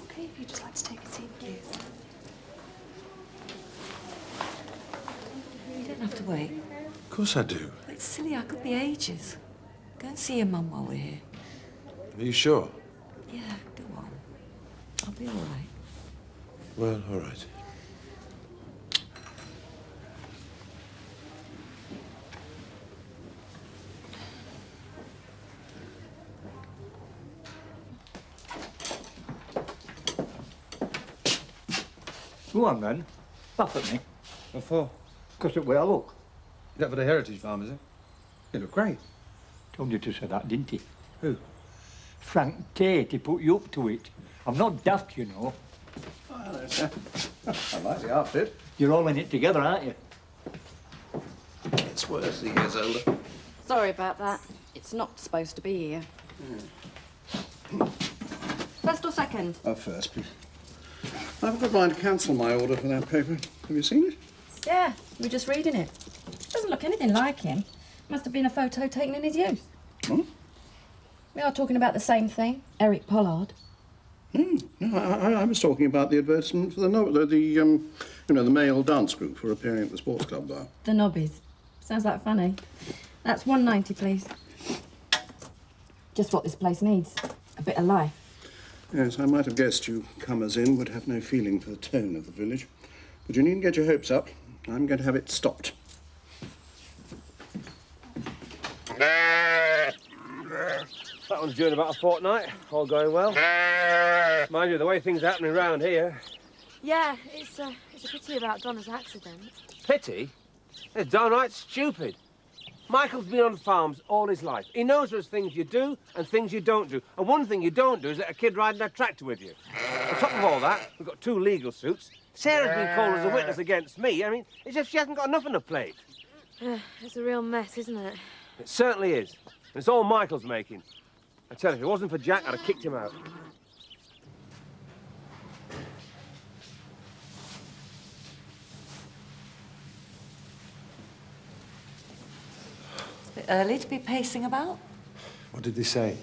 Okay, if you'd just like to take a seat, please. You don't have to wait. Of course I do. It's silly, I could be ages. Go and see your mum while we're here. Are you sure? Yeah, go on. I'll be all right. Well, all right. Go on, then. Laugh at me. What for? Because of the way I look. Is that for the heritage farm, is it? You look great. Told you to say that, didn't he? Who? Frank Tate, he put you up to it. I'm not daft, you know. Oh, hello, sir. I like the outfit. You're all in it together, aren't you? It's worse, he gets older. Sorry about that. It's not supposed to be here. First or second? First, please. I've got mind to cancel my order for that paper. Have you seen it? Yeah, we're just reading it. Doesn't look anything like him. Must have been a photo taken in his youth. Hmm? We are talking about the same thing, Eric Pollard. No, I was talking about the advertisement for the male dance group for appearing at the sports club bar. The Nobbies. Sounds like funny. That's $1.90, please. Just what this place needs. A bit of life. Yes, I might have guessed you comers in would have no feeling for the tone of the village. But you needn't get your hopes up. I'm going to have it stopped. That one's due in about a fortnight, all going well. Mind you, the way things are happening around here. Yeah, it's a pity about Donna's accident. Pity? It's downright stupid. Michael's been on farms all his life. He knows there's things you do and things you don't do. And one thing you don't do is let a kid ride in a tractor with you. On top of all that, we've got 2 legal suits. Sarah's been called as a witness against me. I mean, it's as if she hasn't got enough on her plate. It's a real mess, isn't it? It certainly is. And it's all Michael's making. I tell you, if it wasn't for Jack, I'd have kicked him out. It's a bit early to be pacing about. What did they say?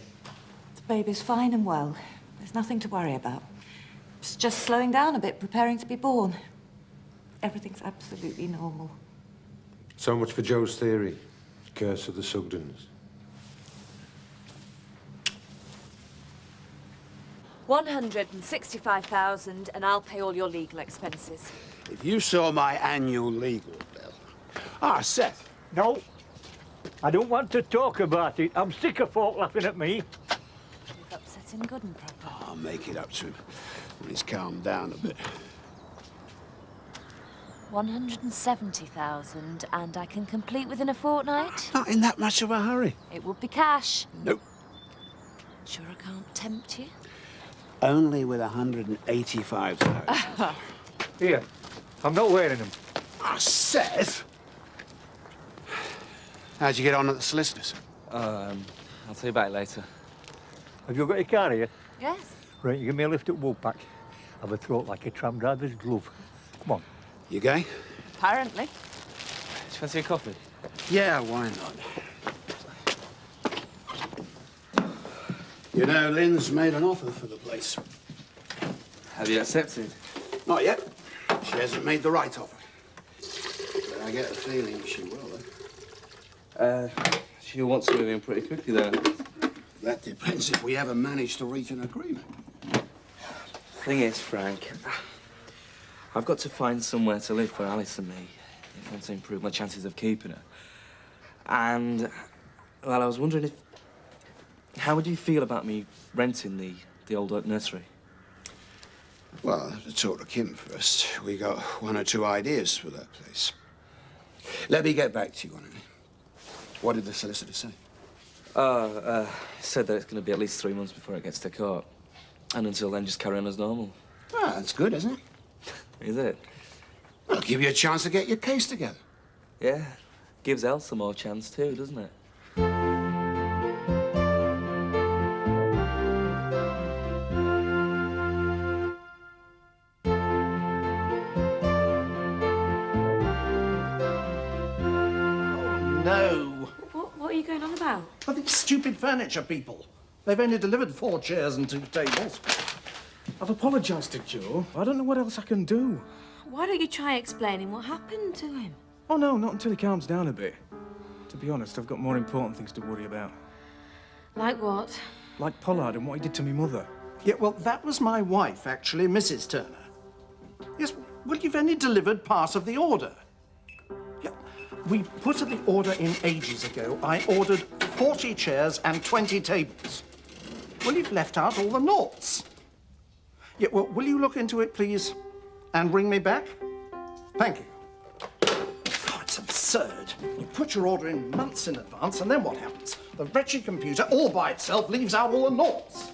The baby's fine and well. There's nothing to worry about. It's just slowing down a bit, preparing to be born. Everything's absolutely normal. So much for Joe's theory. Curse of the Sugdens. 165,000, and I'll pay all your legal expenses. If you saw my annual legal bill... Ah, Seth. No. I don't want to talk about it. I'm sick of folk laughing at me. You've upset him good and proper. I'll make it up to him when he's calmed down a bit. 170,000, and I can complete within a fortnight? Not in that much of a hurry. It would be cash. Nope. Sure I can't tempt you? Only with 185,000. Here, I'm not wearing them. Ah, Seth! How'd you get on at the solicitors? I'll tell you about it later. Have you got your car here? Yes. Right, you give me a lift at Woolpack. Have a throat like a tram driver's glove. Come on. You gay? Apparently. Do you fancy a coffee? Yeah, why not? You know, Lynn's made an offer for the place. Have you accepted? Not yet. She hasn't made the right offer. But I get a feeling she will, She'll want to move in pretty quickly, though. That depends if we ever manage to reach an agreement. Thing is, Frank, I've got to find somewhere to live for Alice and me if I want to improve my chances of keeping her. And, well, I was wondering if... How would you feel about me renting the old oak nursery? Well, I'll have to talk to Kim first. We got 1 or 2 ideas for that place. Let me get back to you on it. What did the solicitor say? Said that it's going to be at least 3 months before it gets to court. And until then, just carry on as normal. Ah, that's good, isn't it? Is it? Well, give you a chance to get your case together. Yeah. Gives Elsa more chance too, doesn't it? No. What are you going on about? Oh, these stupid furniture people. They've only delivered 4 chairs and 2 tables. I've apologised to Joe. I don't know what else I can do. Why don't you try explaining what happened to him? Oh, no, not until he calms down a bit. To be honest, I've got more important things to worry about. Like what? Like Pollard and what he did to me mother. Yeah, well, that was my wife, actually, Mrs. Turner. Yes, well, you've only delivered part of the order. Yeah, we put the order in ages ago. I ordered 40 chairs and 20 tables. Well, you've left out all the noughts. Yeah, well, will you look into it, please, and ring me back? Thank you. Oh, it's absurd. You put your order in months in advance, and then what happens? The wretched computer, all by itself, leaves out all the noughts.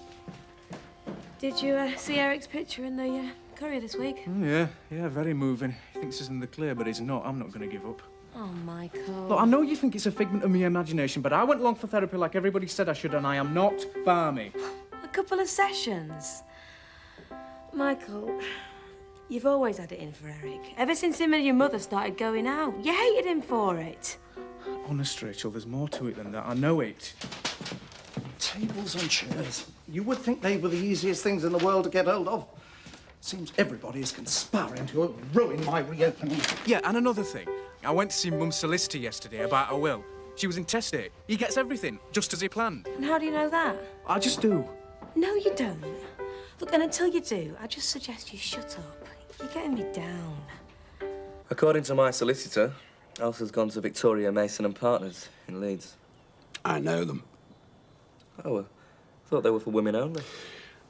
Did you see Eric's picture in the courier this week? Oh, yeah, very moving. He thinks he's in the clear, but he's not. I'm not going to give up. Oh, Michael. Look, I know you think it's a figment of my imagination, but I went along for therapy like everybody said I should, and I am not balmy. I couple of sessions. Michael, you've always had it in for Eric. Ever since him and your mother started going out. You hated him for it. Honest, Rachel, there's more to it than that. I know it. Tables and chairs. You would think they were the easiest things in the world to get hold of. Seems everybody is conspiring to ruin my reopening. Yeah, and another thing. I went to see Mum's solicitor yesterday about her will. She was intestate. He gets everything, just as he planned. And how do you know that? I just do. No, you don't. Look, and until you do, I just suggest you shut up. You're getting me down. According to my solicitor, Elsa's gone to Victoria Mason and Partners in Leeds. I know them. Oh, well, I thought they were for women only.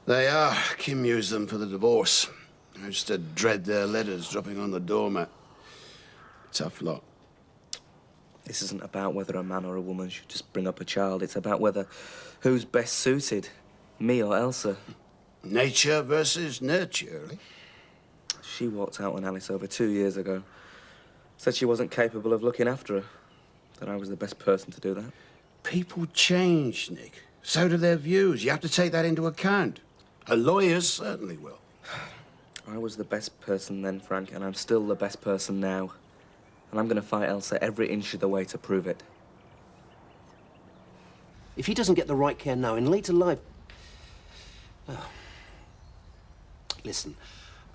They are. Kim used them for the divorce. I used to dread their letters dropping on the doormat. Tough lot. This isn't about whether a man or a woman should just bring up a child. It's about whether who's best suited, me or Elsa. Nature versus nurture, really. She walked out on Alice over 2 years ago. Said she wasn't capable of looking after her. That I was the best person to do that. People change, Nick. So do their views. You have to take that into account. A lawyer certainly will. I was the best person then, Frank, and I'm still the best person now. And I'm going to fight Elsa every inch of the way to prove it. If he doesn't get the right care now, in later life... Oh. Listen,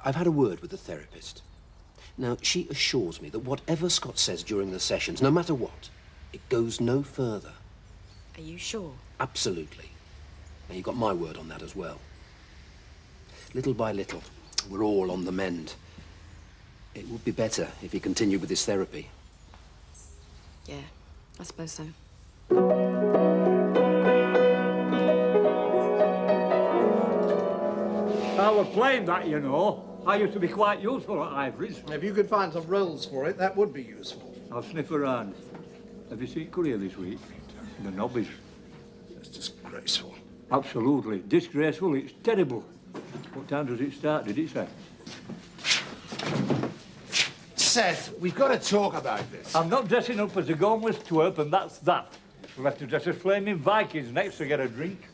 I've had a word with the therapist. Now, she assures me that whatever Scott says during the sessions, no matter what, it goes no further. Are you sure? Absolutely. And you got my word on that as well. Little by little, we're all on the mend. It would be better if he continued with his therapy. Yeah, I suppose so. I was playing that, you know. I used to be quite useful at Ivory's. If you could find some roles for it, that would be useful. I'll sniff around. Have you seen Courier this week? The nobbies. It's disgraceful. Absolutely. Disgraceful. It's terrible. What time does it start, did it say? Seth, we've got to talk about this. I'm not dressing up as a gormless twerp, and that's that. We'll have to dress as flaming Vikings next to get a drink.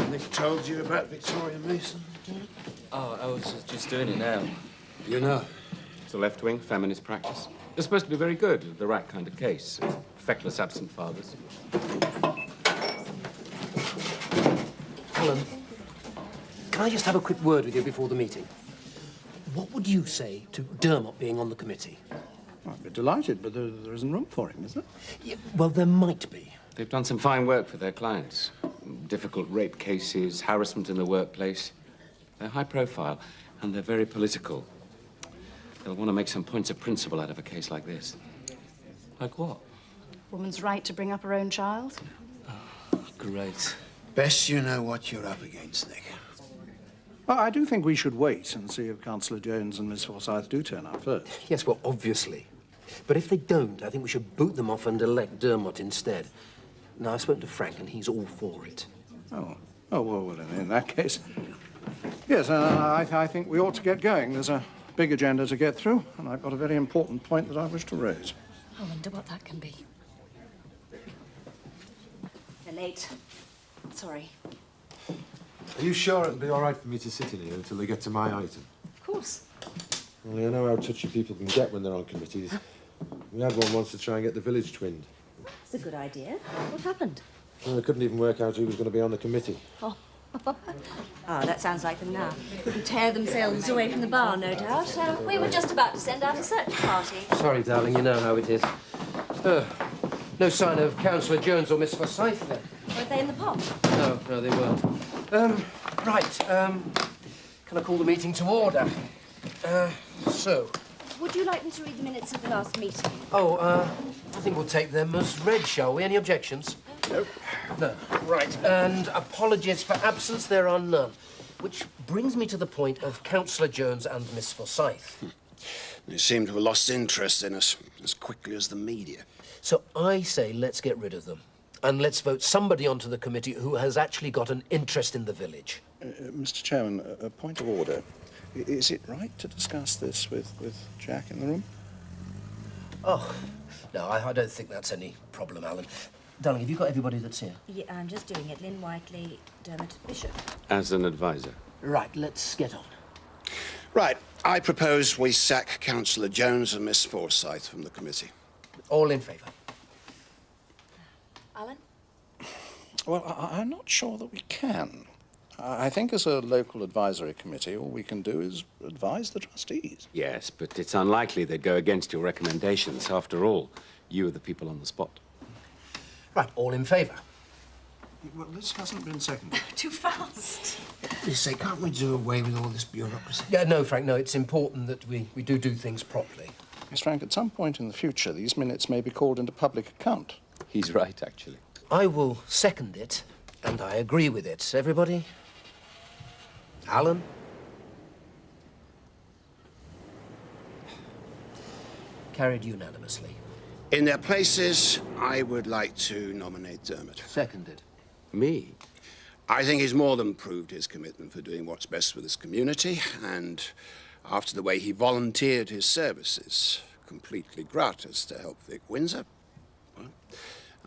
Nick told you about Victoria Mason? Oh, I was just doing it now. You know, it's a left-wing feminist practice. They're supposed to be very good, the right kind of case. Feckless absent fathers. Alan, can I just have a quick word with you before the meeting? What would you say to Dermot being on the committee? I'd be delighted, but there isn't room for him, is there? Yeah, well, there might be. They've done some fine work for their clients. Difficult rape cases, harassment in the workplace. They're high profile, and they're very political. They'll want to make some points of principle out of a case like this. Like what? Woman's right to bring up her own child. Great. Best you know what you're up against, Nick. Well, I do think we should wait and see if Councillor Jones and Miss Forsyth do turn up first. Yes, well, obviously. But if they don't, I think we should boot them off and elect Dermot instead. Now, I've spoken to Frank, and he's all for it. Oh, well, in that case... Yes, I think we ought to get going. There's a big agenda to get through, and I've got a very important point that I wish to raise. I wonder what that can be. They're late. Sorry. Are you sure it'll be all right for me to sit in here until they get to my item? Of course. Only I know how touchy people can get when they're on committees. We had one once to try and get the village twinned. That's a good idea. What happened? Well, they couldn't even work out who was going to be on the committee. Oh. Oh, that sounds like them now. Couldn't tear themselves away from the bar, no doubt. We were just about to send out a search party. Sorry, darling, you know how it is. No sign of Councillor Jones or Miss Forsyth, then? Weren't they in the pub? No, they weren't. Right, can I call the meeting to order? So... Would you like me to read the minutes of the last meeting? Oh, I think we'll take them as read, shall we? Any objections? No. No. Right, and apologies for absence, there are none. Which brings me to the point of Councillor Jones and Miss Forsyth. They seem to have lost interest in us as quickly as the media. So I say let's get rid of them. And let's vote somebody onto the committee who has actually got an interest in the village. Mr. Chairman, a point of order. Is it right to discuss this with Jack in the room? Oh, no, I don't think that's any problem, Alan. Darling, have you got everybody that's here? Yeah, I'm just doing it. Lynn Whiteley, Dermot Bishop. As an advisor. Right, let's get on. Right. I propose we sack Councillor Jones and Miss Forsyth from the committee. All in favour? Alan? Well, I'm not sure that we can. I think as a local advisory committee, all we can do is advise the trustees. Yes, but it's unlikely they'd go against your recommendations. After all, you are the people on the spot. Right, all in favour? Well, this hasn't been seconded. Too fast. You say, can't we do away with all this bureaucracy? Yeah, no, Frank, no, it's important that we do things properly. Yes, Frank, at some point in the future, these minutes may be called into public account. He's right, actually. I will second it, and I agree with it. Everybody? Alan? Carried unanimously. In their places, I would like to nominate Dermot. Seconded. Me? I think he's more than proved his commitment for doing what's best for this community, and after the way he volunteered his services, completely gratis, to help Vic Windsor, well,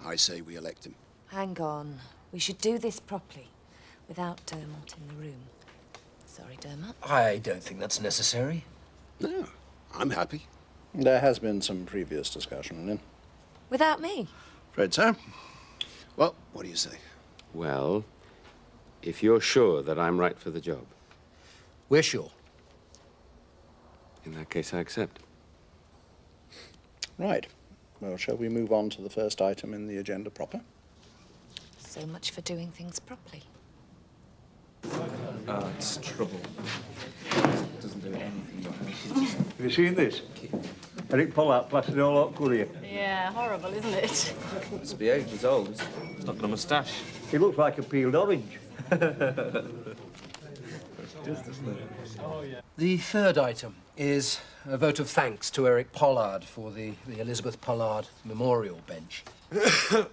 I say we elect him. Hang on. We should do this properly, without Dermot in the room. Sorry, Dermot. I don't think that's necessary. No, I'm happy. There has been some previous discussion, Lynn. Without me? Fred, sir? Well, what do you say? Well, if you're sure that I'm right for the job. We're sure. In that case, I accept. Right. Well, shall we move on to the first item in the agenda proper? So much for doing things properly. It's trouble. Doesn't do anything. Have you seen this? Eric Pollard plastered all up Korea. Yeah, horrible, isn't it? Must be 8 years old. It's not got a moustache. He looks like a peeled orange. It does, doesn't it? The third item is a vote of thanks to Eric Pollard for the Elizabeth Pollard Memorial Bench. But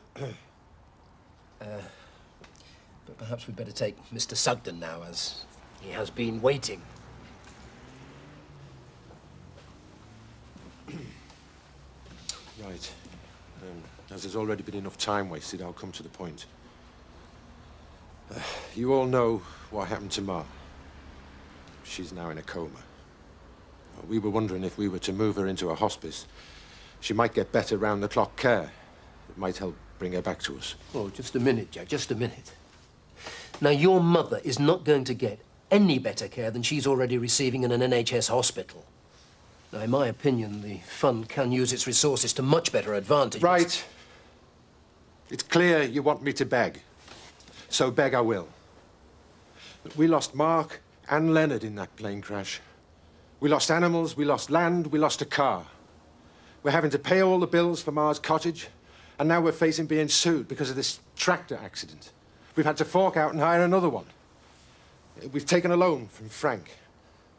perhaps we'd better take Mr. Sugden now, as he has been waiting. Right. As there's already been enough time wasted, I'll come to the point. You all know what happened to Ma. She's now in a coma. We were wondering if we were to move her into a hospice, she might get better round-the-clock care. It might help bring her back to us. Oh, just a minute, Jack, just a minute. Now, your mother is not going to get any better care than she's already receiving in an NHS hospital. Now, in my opinion, the fund can use its resources to much better advantage. Right. It's clear you want me to beg. So beg I will. But we lost Mark and Leonard in that plane crash. We lost animals, we lost land, we lost a car. We're having to pay all the bills for Ma's cottage, and now we're facing being sued because of this tractor accident. We've had to fork out and hire another one. We've taken a loan from Frank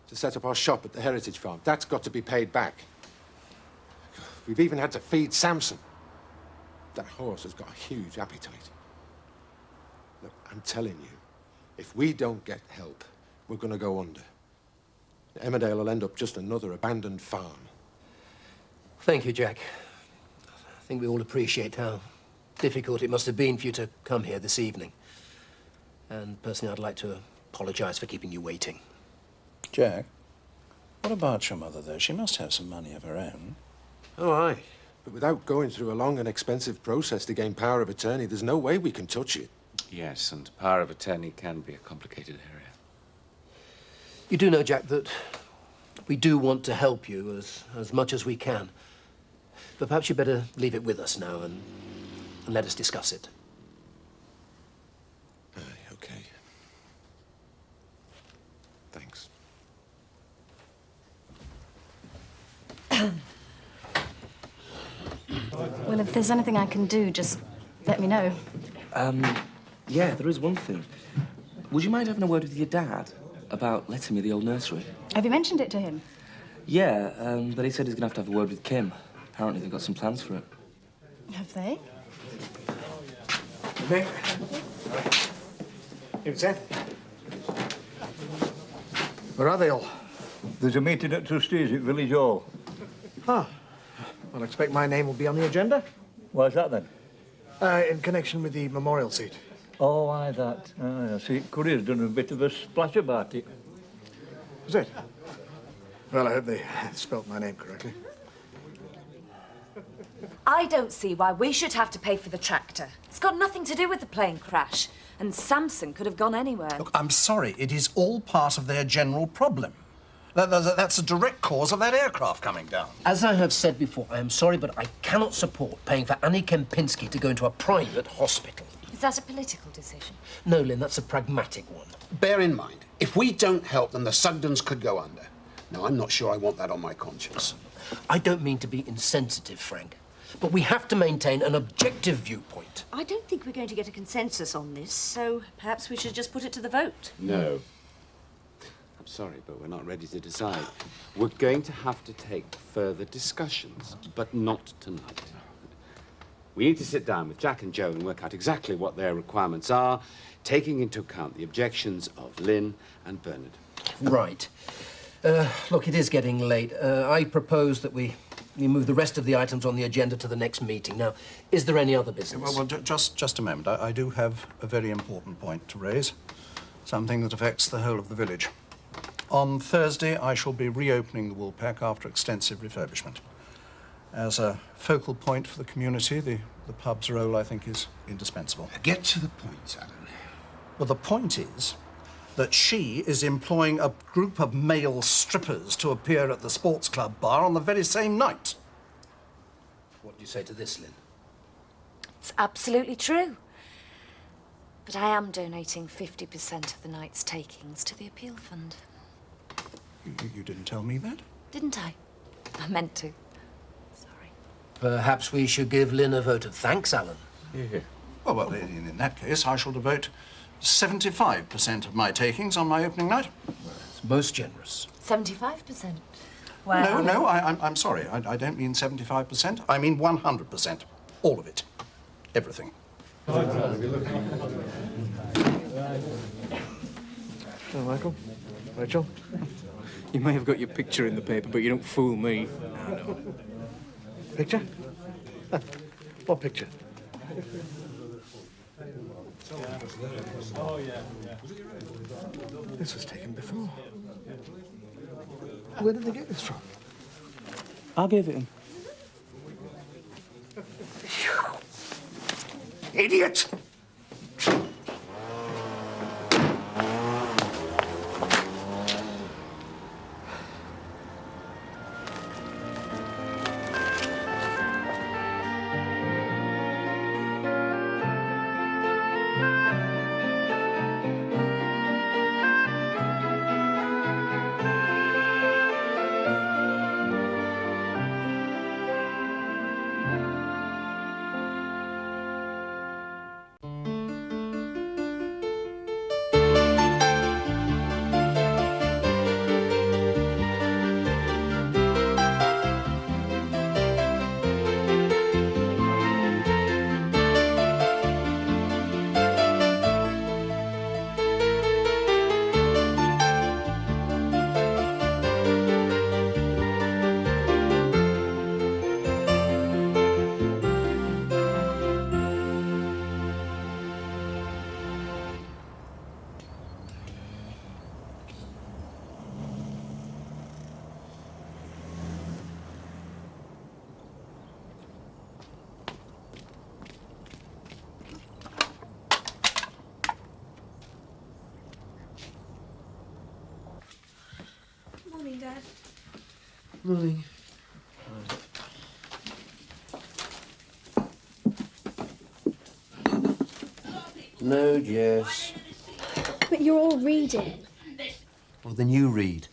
to set up our shop at the Heritage Farm. That's got to be paid back. We've even had to feed Samson. That horse has got a huge appetite. Look, I'm telling you, if we don't get help, we're going to go under. Emmerdale will end up just another abandoned farm. Thank you, Jack. I think we all appreciate how difficult it must have been for you to come here this evening. And personally, I'd like to apologise for keeping you waiting. Jack, what about your mother, though? She must have some money of her own. Oh, aye. But without going through a long and expensive process to gain power of attorney, there's no way we can touch it. Yes, and power of attorney can be a complicated area. You do know, Jack, that we do want to help you as much as we can. But perhaps you'd better leave it with us now and let us discuss it. Aye, okay. Thanks. Well, if there's anything I can do, just let me know. Yeah, there is one thing. Would you mind having a word with your dad about letting me the old nursery? Have you mentioned it to him? Yeah, but he said he's going to have a word with Kim. Apparently they've got some plans for it. Have they? Nick? Seth? Where are they all? There's a meeting at trustees at Village Hall. Ah. Well, I expect my name will be on the agenda. Why's that then? In connection with the memorial seat. Oh, aye, that. I see Courier's done a bit of a splash about it. Is it? Well, I hope they spelt my name correctly. I don't see why we should have to pay for the tractor. It's got nothing to do with the plane crash. And Samson could have gone anywhere. Look, I'm sorry, it is all part of their general problem. That's a direct cause of that aircraft coming down. As I have said before, I am sorry, but I cannot support paying for Annie Kempinski to go into a private hospital. Is that a political decision? No, Lynn, that's a pragmatic one. Bear in mind, if we don't help them, the Sugdens could go under. Now, I'm not sure I want that on my conscience. I don't mean to be insensitive, Frank, but we have to maintain an objective viewpoint. I don't think we're going to get a consensus on this, so perhaps we should just put it to the vote. No. I'm sorry, but we're not ready to decide. We're going to have to take further discussions, but not tonight. We need to sit down with Jack and Joe and work out exactly what their requirements are, taking into account the objections of Lynn and Bernard. Right. Look, it is getting late. I propose that we move the rest of the items on the agenda to the next meeting. Now, is there any other business? Well, just a moment. I do have a very important point to raise, something that affects the whole of the village. On Thursday, I shall be reopening the Woolpack after extensive refurbishment. As a focal point for the community, the pub's role, I think, is indispensable. Get to the point, Alan. Well, the point is that she is employing a group of male strippers to appear at the sports club bar on the very same night. What do you say to this, Lynn? It's absolutely true. But I am donating 50% of the night's takings to the appeal fund. You didn't tell me that? Didn't I? I meant to. Perhaps we should give Lynn a vote of thanks, Alan. Yeah. Well, in that case, I shall devote 75% of my takings on my opening night. It's most generous. 75%? Wow. No, I'm sorry. I don't mean 75%. I mean 100%. All of it. Everything. Hello, Michael. Rachel. You may have got your picture in the paper, but you don't fool me. No. Picture? What picture? This was taken before. Where did they get this from? I gave it him. Idiot! Morning, Dad. Morning. No, Jess. But you're all reading. Well, then you read.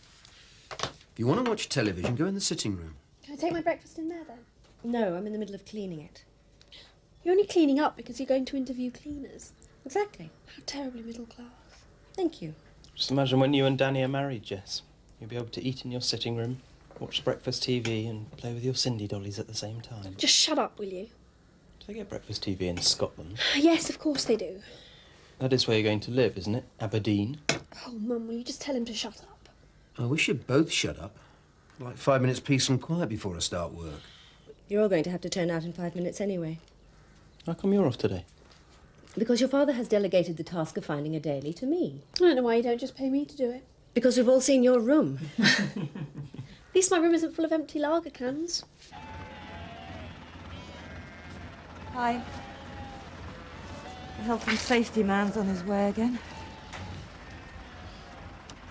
If you want to watch television, go in the sitting room. Can I take my breakfast in there, then? No, I'm in the middle of cleaning it. You're only cleaning up because you're going to interview cleaners. Exactly. How terribly middle class. Thank you. Just imagine when you and Danny are married, Jess. You'll be able to eat in your sitting room, watch breakfast TV and play with your Cindy dollies at the same time. Just shut up, will you? Do they get breakfast TV in Scotland? Yes, of course they do. That is where you're going to live, isn't it? Aberdeen? Oh, Mum, will you just tell him to shut up? Oh, we should both shut up. Like 5 minutes peace and quiet before I start work. You're all going to have to turn out in 5 minutes anyway. How come you're off today? Because your father has delegated the task of finding a daily to me. I don't know why you don't just pay me to do it. Because we've all seen your room. At least my room isn't full of empty lager cans. Hi. The health and safety man's on his way again.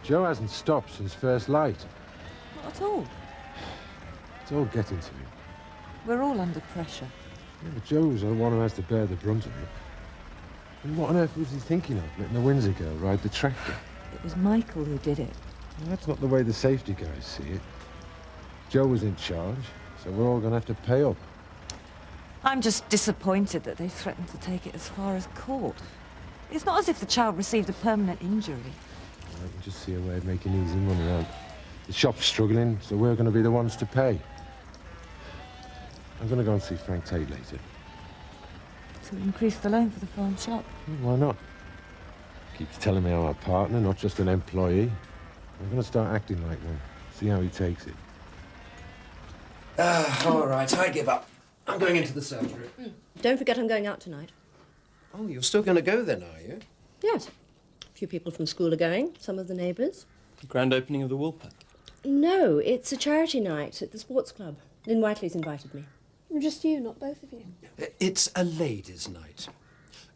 Joe hasn't stopped since first light. Not at all. It's all getting to me. We're all under pressure. Yeah, but Joe's the one who has to bear the brunt of it. And what on earth was he thinking of, letting the Windsor girl ride the tractor? It was Michael who did it. Well, that's not the way the safety guys see it. Joe was in charge, so we're all going to have to pay up. I'm just disappointed that they threatened to take it as far as court. It's not as if the child received a permanent injury. I can just see a way of making easy money out. The shop's struggling, so we're going to be the ones to pay. I'm going to go and see Frank Tate later. To increase the loan for the farm shop. Why not? Keeps telling me I'm a partner, not just an employee. I'm going to start acting like one. See how he takes it. All right, I give up. I'm going into the surgery. Don't forget I'm going out tonight. Oh, you're still going to go then, are you? Yes. A few people from school are going, some of the neighbours. The grand opening of the Woolpack. No, it's a charity night at the sports club. Lynn Whiteley's invited me. Just you, not both of you. It's a ladies' night.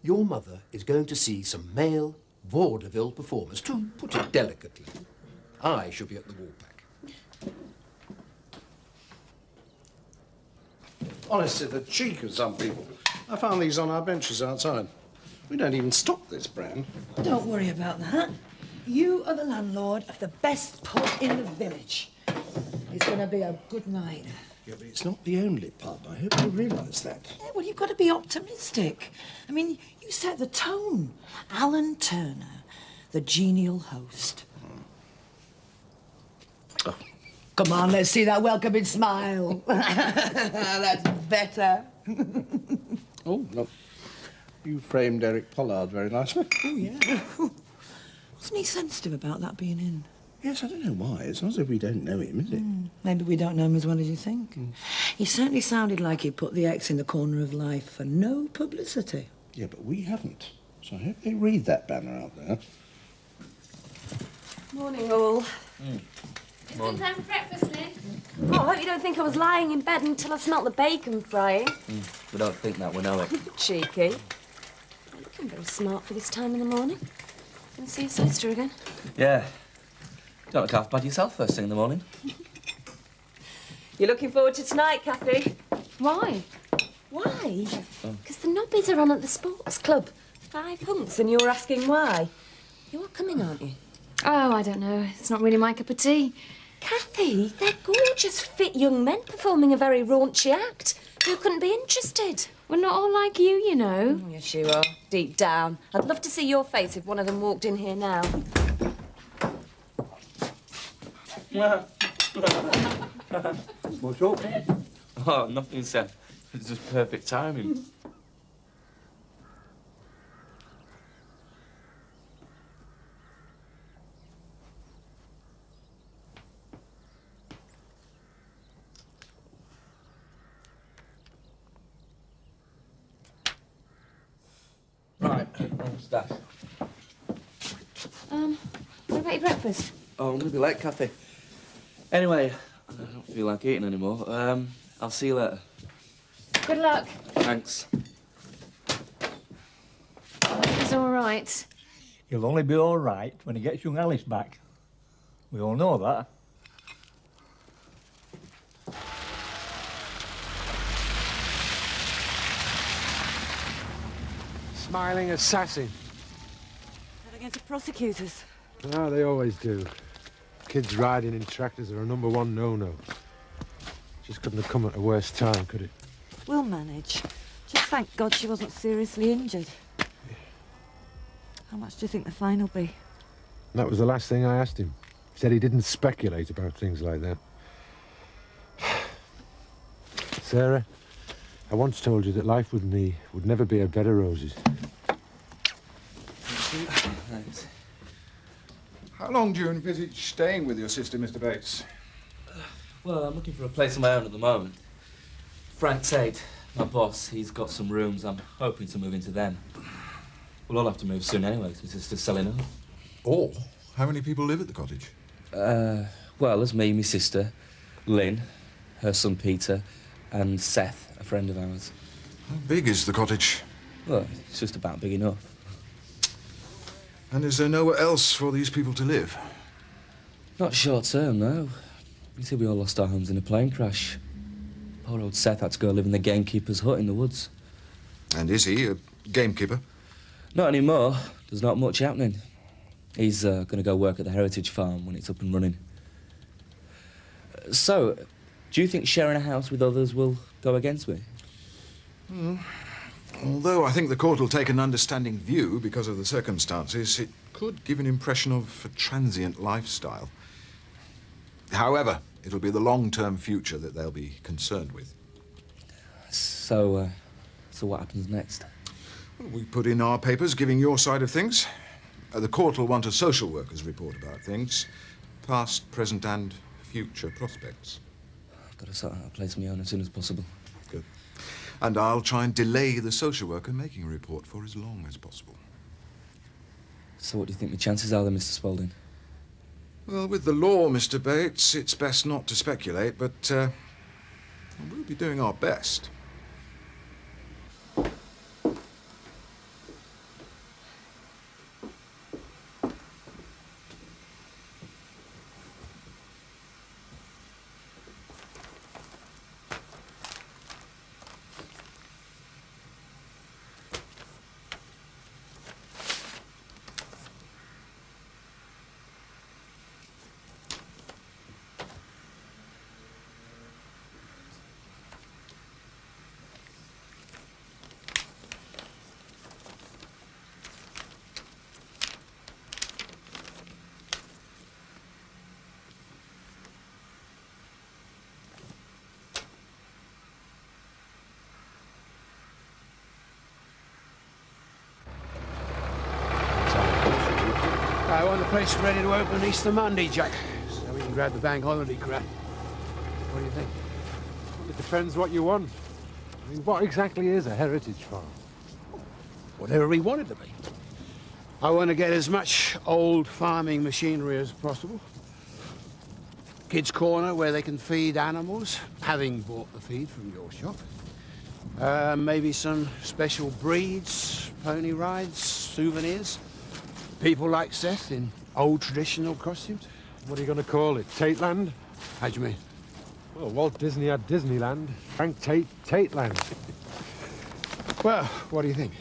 Your mother is going to see some male vaudeville performers, to put it delicately. I shall be at the Woolpack. Honestly, the cheek of some people. I found these on our benches outside. We don't even stock this brand. Don't worry about that. You are the landlord of the best pub in the village. It's going to be a good night. Yeah, but it's not the only pub. I hope you realise that. Yeah, well, you've got to be optimistic. I mean, you set the tone. Alan Turner, the genial host. Oh. Come on, let's see that welcoming smile. That's better. Oh, look. You framed Eric Pollard very nicely. Oh, yeah. Wasn't he sensitive about that being in? Yes, I don't know why. It's not as if we don't know him, is it? Maybe we don't know him as well as you think. He certainly sounded like he put the X in the corner of life for no publicity. Yeah, but we haven't. So I hope they read that banner out there. Morning, all. It's been time for breakfast, Lynn. Oh, I hope you don't think I was lying in bed until I smelt the bacon frying. We don't think that, we know it. Cheeky. You're looking very smart for this time in the morning. Gonna see your sister again? Yeah. Don't look half bad yourself first thing in the morning. You're looking forward to tonight, Kathy? Why? Why? Because the nobbies are on at the sports club. 5 hunks, and you're asking why. You're coming, aren't you? Oh, I don't know. It's not really my cup of tea. Kathy, they're gorgeous, fit young men performing a very raunchy act. Who couldn't be interested? We're not all like you know. Yes, you are, deep down. I'd love to see your face if one of them walked in here now. What's up? Oh, nothing, Seth. It's just perfect timing. Right, what's that? What about your breakfast? Oh, I'm gonna be late, Kathy. Anyway, I don't feel like eating anymore. I'll see you later. Good luck. Thanks. It's all right. He'll only be all right when he gets young Alice back. We all know that. Smiling assassin. They're going to prosecutors. Ah, they always do. Kids riding in tractors are a #1 no-no. Just couldn't have come at a worse time, could it? We'll manage. Just thank God she wasn't seriously injured. How much do you think the fine will be? That was the last thing I asked him. He said he didn't speculate about things like that. Sarah, I once told you that life with me would never be a bed of roses. Thanks. How long do you envisage staying with your sister, Mr. Bates? Well, I'm looking for a place of my own at the moment. Frank Tate, My boss, he's got some rooms. I'm hoping to move into them. We'll all have to move soon anyway, because it's just selling up. All? How many people live at the cottage? Well, there's me, my sister, Lynn, her son Peter, and Seth, a friend of ours. How big is the cottage? Well, it's just about big enough. And is there nowhere else for these people to live? Not short term, no. You see, we all lost our homes in a plane crash. Poor old Seth had to go live in the gamekeeper's hut in the woods. And is he a gamekeeper? Not anymore. There's not much happening. He's going to go work at the heritage farm when it's up and running. So, do you think sharing a house with others will go against me? Although I think the court will take an understanding view because of the circumstances, it could give an impression of a transient lifestyle. However, it'll be the long-term future that they'll be concerned with. So what happens next? Well, we put in our papers giving your side of things. The court will want a social worker's report about things, past, present and future prospects. I've got to sort out a place of my own as soon as possible. Good. And I'll try and delay the social worker making a report for as long as possible. So what do you think the chances are then, Mr. Spaulding? Well, with the law, Mr. Bates, it's best not to speculate, but we'll be doing our best. I want the place ready to open Easter Monday, Jack, so we can grab the bank holiday crap. What do you think? It depends what you want. I mean, what exactly is a heritage farm? Whatever we want it to be. I want to get as much old farming machinery as possible. Kids' corner where they can feed animals, having bought the feed from your shop. Maybe some special breeds, pony rides, souvenirs. People like Seth in old traditional costumes. What are you going to call it? Tateland? How do you mean? Well, Walt Disney had Disneyland. Frank Tate, Tateland. Well, what do you think?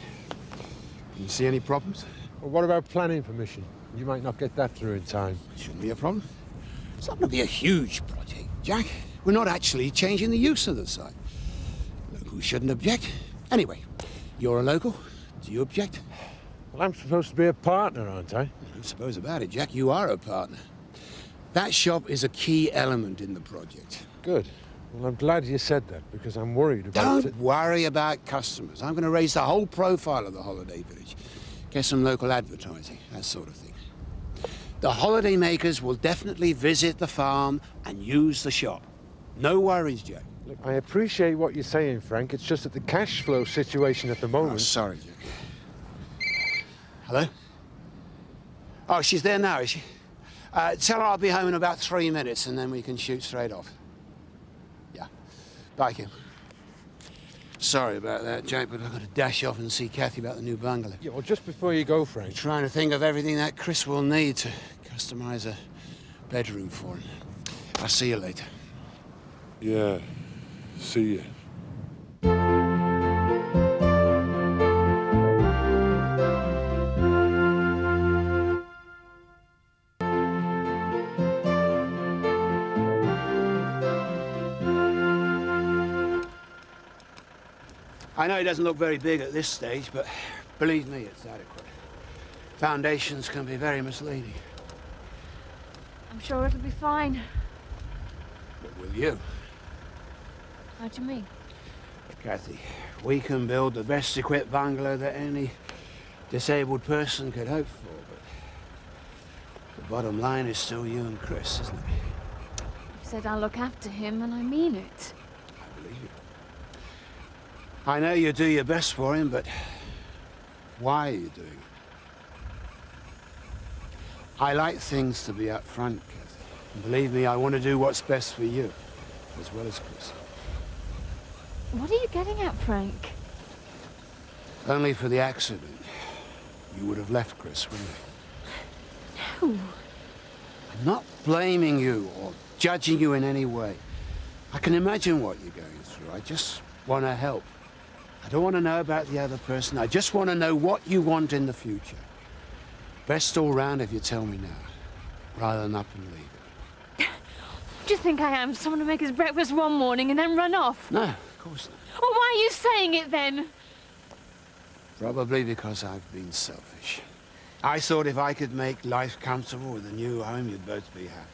Can you see any problems? Well, what about planning permission? You might not get that through in time. Shouldn't be a problem. It's not going to be a huge project, Jack. We're not actually changing the use of the site. Locals shouldn't object. Anyway, you're a local. Do you object? Well, I'm supposed to be a partner, aren't I? I suppose about it, Jack. You are a partner. That shop is a key element in the project. Good. Well, I'm glad you said that, because I'm worried about Don't worry about customers. I'm going to raise the whole profile of the holiday village. Get some local advertising, that sort of thing. The holiday makers will definitely visit the farm and use the shop. No worries, Jack. Look, I appreciate what you're saying, Frank. It's just that the cash flow situation at the moment... Oh, sorry, Jack. Hello? Oh, she's there now, is she? Tell her I'll be home in about 3 minutes and then we can shoot straight off. Yeah. Bye, Kim. Sorry about that, Jack, but I've got to dash off and see Kathy about the new bungalow. Yeah, well, just before you go, Frank... I'm trying to think of everything that Chris will need to customize a bedroom for him. I'll see you later. Yeah. See you. I know it doesn't look very big at this stage, but believe me, it's adequate. Foundations can be very misleading. I'm sure it'll be fine. But will you? How do you mean? Kathy, we can build the best equipped bungalow that any disabled person could hope for, but the bottom line is still you and Chris, isn't it? I've said I'll look after him, and I mean it. I believe you. I know you do your best for him, but why are you doing it? I like things to be up front, Kathy. And believe me, I want to do what's best for you, as well as Chris. What are you getting at, Frank? Only for the accident, you would have left Chris, wouldn't you? No. I'm not blaming you or judging you in any way. I can imagine what you're going through. I just want to help. I don't want to know about the other person. I just want to know what you want in the future. Best all round if you tell me now, rather than up and leave it. Do you think I am someone to make his breakfast one morning and then run off? No, of course not. Well, why are you saying it then? Probably because I've been selfish. I thought if I could make life comfortable with a new home, you'd both be happy.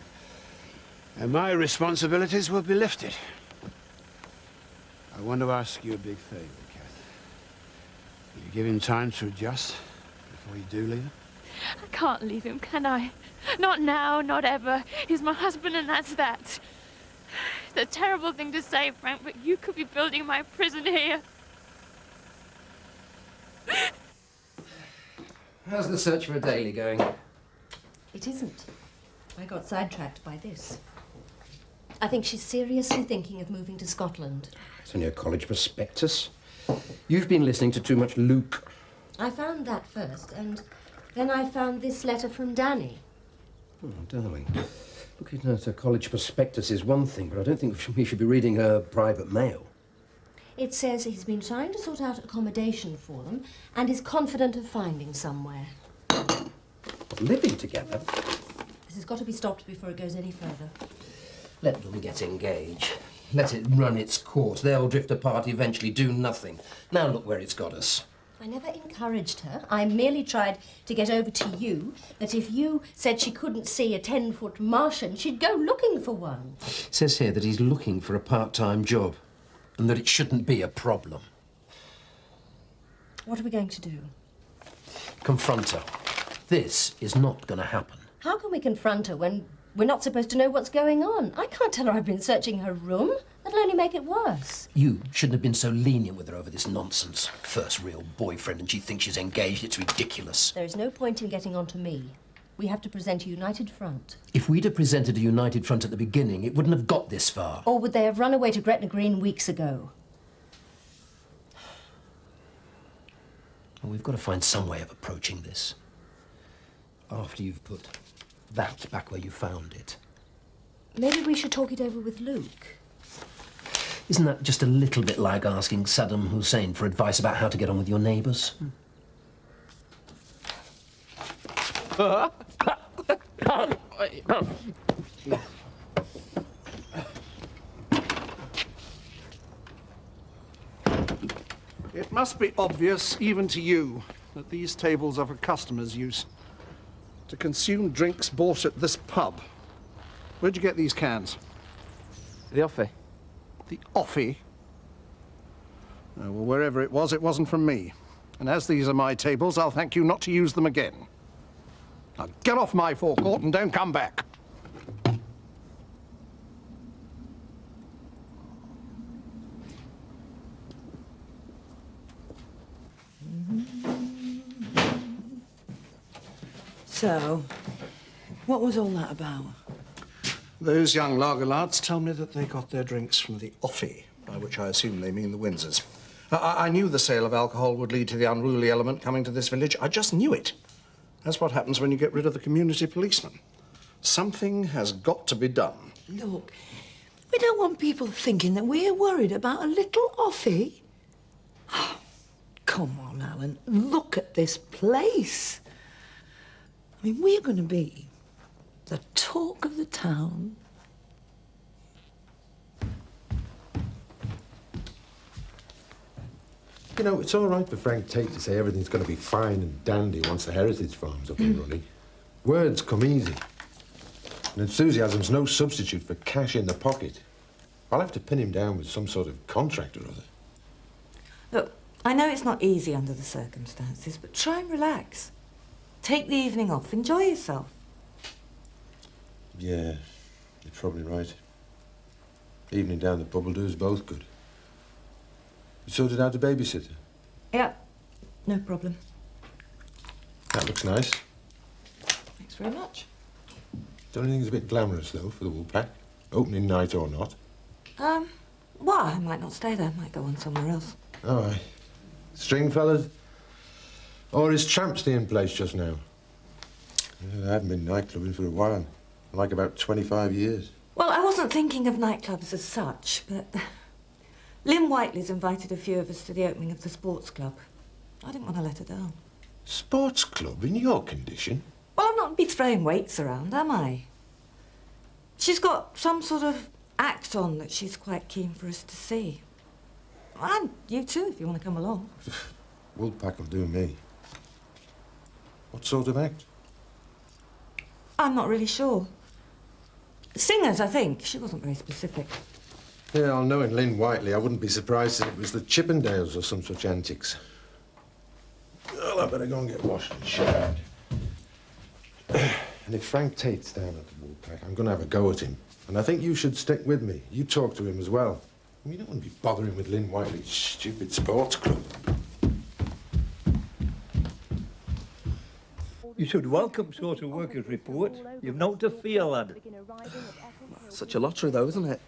And my responsibilities would be lifted. I want to ask you a big favour, Kath. Will you give him time to adjust before you do leave him? I can't leave him, can I? Not now, not ever. He's my husband and that's that. It's a terrible thing to say, Frank, but you could be building my prison here. How's the search for a daily going? It isn't. I got sidetracked by this. I think she's seriously thinking of moving to Scotland. It's only a college prospectus. You've been listening to too much Luke. I found that first, and then I found this letter from Danny. Oh, darling. Looking at a college prospectus is one thing, but I don't think we should be reading her private mail. It says he's been trying to sort out accommodation for them and is confident of finding somewhere. Living together? This has got to be stopped before it goes any further. Let them get engaged. Let it run its course. They'll drift apart eventually, do nothing. Now look where it's got us. I never encouraged her. I merely tried to get over to you that if you said she couldn't see a 10-foot Martian, she'd go looking for one. It says here that he's looking for a part-time job and that it shouldn't be a problem. What are we going to do? Confront her. This is not going to happen. How can we confront her when we're not supposed to know what's going on? I can't tell her I've been searching her room. That'll only make it worse. You shouldn't have been so lenient with her over this nonsense. First real boyfriend and she thinks she's engaged. It's ridiculous. There is no point in getting on to me. We have to present a united front. If we'd have presented a united front at the beginning, it wouldn't have got this far. Or would they have run away to Gretna Green weeks ago? Well, we've got to find some way of approaching this. After you've put that back where you found it. Maybe we should talk it over with Luke. Isn't that just a little bit like asking Saddam Hussein for advice about how to get on with your neighbours? It must be obvious, even to you, that these tables are for customers' use. To consume drinks bought at this pub. Where'd you get these cans? The offie. The offie? Oh, well, wherever it wasn't from me. And as these are my tables, I'll thank you not to use them again. Now get off my forecourt and don't come back. So, what was all that about? Those young lager lads tell me that they got their drinks from the offie, by which I assume they mean the Windsors. I knew the sale of alcohol would lead to the unruly element coming to this village. I just knew it. That's what happens when you get rid of the community policeman. Something has got to be done. Look, we don't want people thinking that we're worried about a little offie. Oh, come on, Alan, look at this place. I mean, we're going to be the talk of the town. You know, it's all right for Frank Tate to say everything's going to be fine and dandy once the heritage farm's up and running. Words come easy. And enthusiasm's no substitute for cash in the pocket. I'll have to pin him down with some sort of contract or other. Look, I know it's not easy under the circumstances, but try and relax. Take the evening off, enjoy yourself. Yeah, you're probably right. Evening down the pub will do us both good. You sorted out a babysitter? Yeah, no problem. That looks nice. Thanks very much. Don't you think it's a bit glamorous, though, for the Woolpack? Opening night or not? Well, I might not stay there. Might go on somewhere else. All right. String fellas? Or is Trampsty in place just now? I haven't been nightclubbing for a while. Like about 25 years. Well, I wasn't thinking of nightclubs as such, but Lynn Whiteley's invited a few of us to the opening of the sports club. I didn't want to let her down. Sports club in your condition? Well, I'm not be throwing weights around, am I? She's got some sort of act on that she's quite keen for us to see. And you too, if you want to come along. Woolpack will do me. What sort of act? I'm not really sure. Singers, I think. She wasn't very specific. Yeah, I'll knowing Lynn Whiteley, I wouldn't be surprised if it was the Chippendales or some such antics. Well, I better go and get washed and showered. And if Frank Tate's down at the Woolpack, I'm going to have a go at him. And I think you should stick with me. You talk to him as well. I mean, you don't want to be bothering with Lynn Whiteley's stupid sports club. You should welcome social workers' report. You've not to fear, lad. Such a lottery, though, isn't it?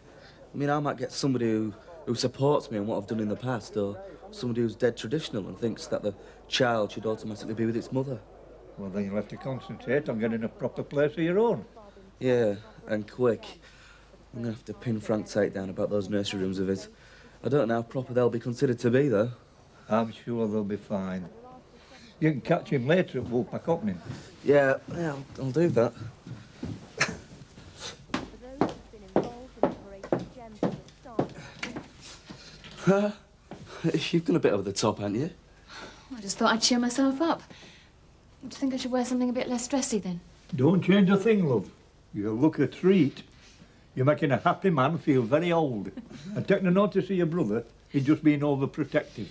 I mean, I might get somebody who supports me in what I've done in the past, or somebody who's dead traditional and thinks that the child should automatically be with its mother. Well, then you'll have to concentrate on getting a proper place of your own. Yeah, and quick. I'm going to have to pin Frank Tate down about those nursery rooms of his. I don't know how proper they'll be considered to be, though. I'm sure they'll be fine. You can catch him later at Woolpack opening. Yeah, I'll do that. You've gone a bit over the top, haven't you? I just thought I'd cheer myself up. Do you think I should wear something a bit less stressy then? Don't change a thing, love. You look a treat. You're making a happy man feel very old. And taking a notice of your brother, he's just being overprotective.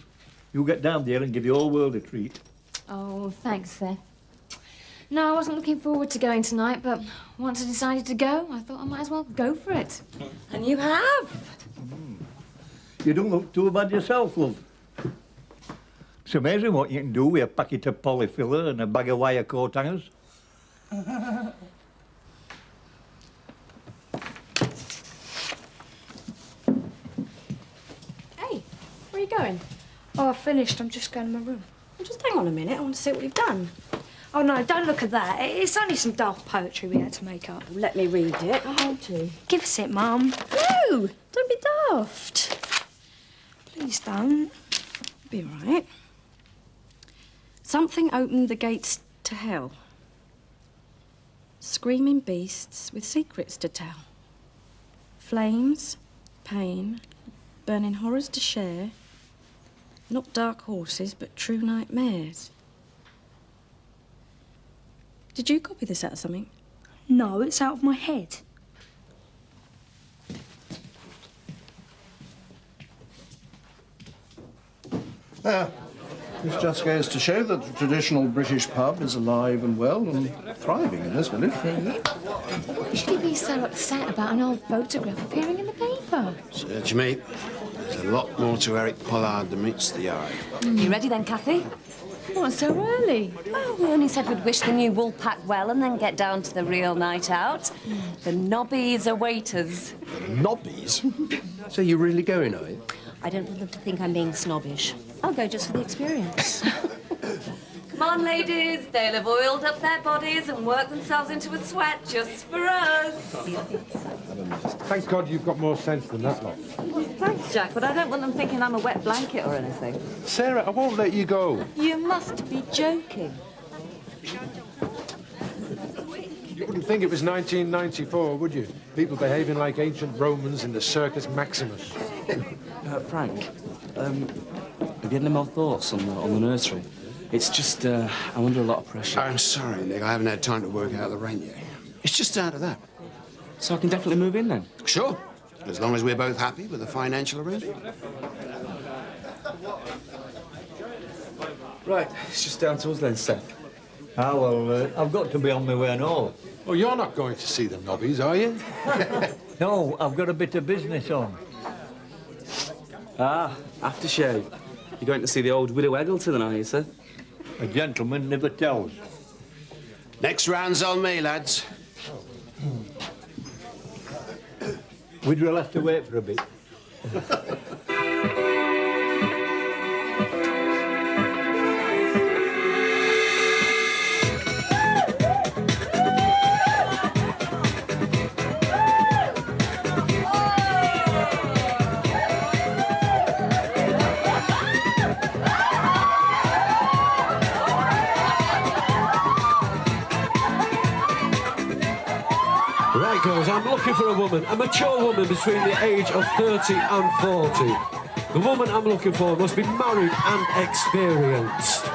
You get down there and give your whole world a treat. Oh, thanks, Seth. No, I wasn't looking forward to going tonight, but once I decided to go, I thought I might as well go for it. And you have. You don't look too bad yourself, love. It's amazing what you can do with a packet of polyfiller and a bag of wire coat hangers. Hey, where are you going? Oh, I've finished. I'm just going to my room. Well, just hang on a minute. I want to see what you've done. Oh, no, don't look at that. It's only some daft poetry we had to make up. Let me read it. I want to. Give us it, Mum. No, don't be daft. Please don't. Be all right. Something opened the gates to hell. Screaming beasts with secrets to tell. Flames, pain, burning horrors to share. Not dark horses, but true nightmares. Did you copy this out of something? No, it's out of my head. This just goes to show that the traditional British pub is alive and well and thriving in this village. Why should he be so upset about an old photograph appearing in the paper? Search me. There's a lot more to Eric Pollard than meets the eye. You ready then, Kathy? What, so early? Oh, we only said we'd wish the new Woolpack well and then get down to the real night out. The nobbies are waiters. Nobbies? So you're really going, are you? I don't want them to think I'm being snobbish. I'll go just for the experience. Come on, ladies. They'll have oiled up their bodies and worked themselves into a sweat just for us. Thank God you've got more sense than that lot. Thanks, Jack, but I don't want them thinking I'm a wet blanket or anything. Sarah, I won't let you go. You must be joking. You wouldn't think it was 1994, would you? People behaving like ancient Romans in the Circus Maximus. Frank, have you had any more thoughts on the nursery? It's just, I'm under a lot of pressure. I'm sorry, Nick. I haven't had time to work out the rent yet. It's just out of that. So I can definitely move in then? Sure. As long as we're both happy with the financial arrangement. Right, it's just down to us then, Seth. Ah, well, I've got to be on my way and all. Oh, you're not going to see the nobbies, are you? No, I've got a bit of business on. Ah, aftershave. You're going to see the old Widow Eggleton, are you, sir? A gentleman never tells. Next round's on me, lads. We'd really have to wait for a bit. Right, girls, I'm looking for a woman, a mature woman between the age of 30 and 40. The woman I'm looking for must be married and experienced.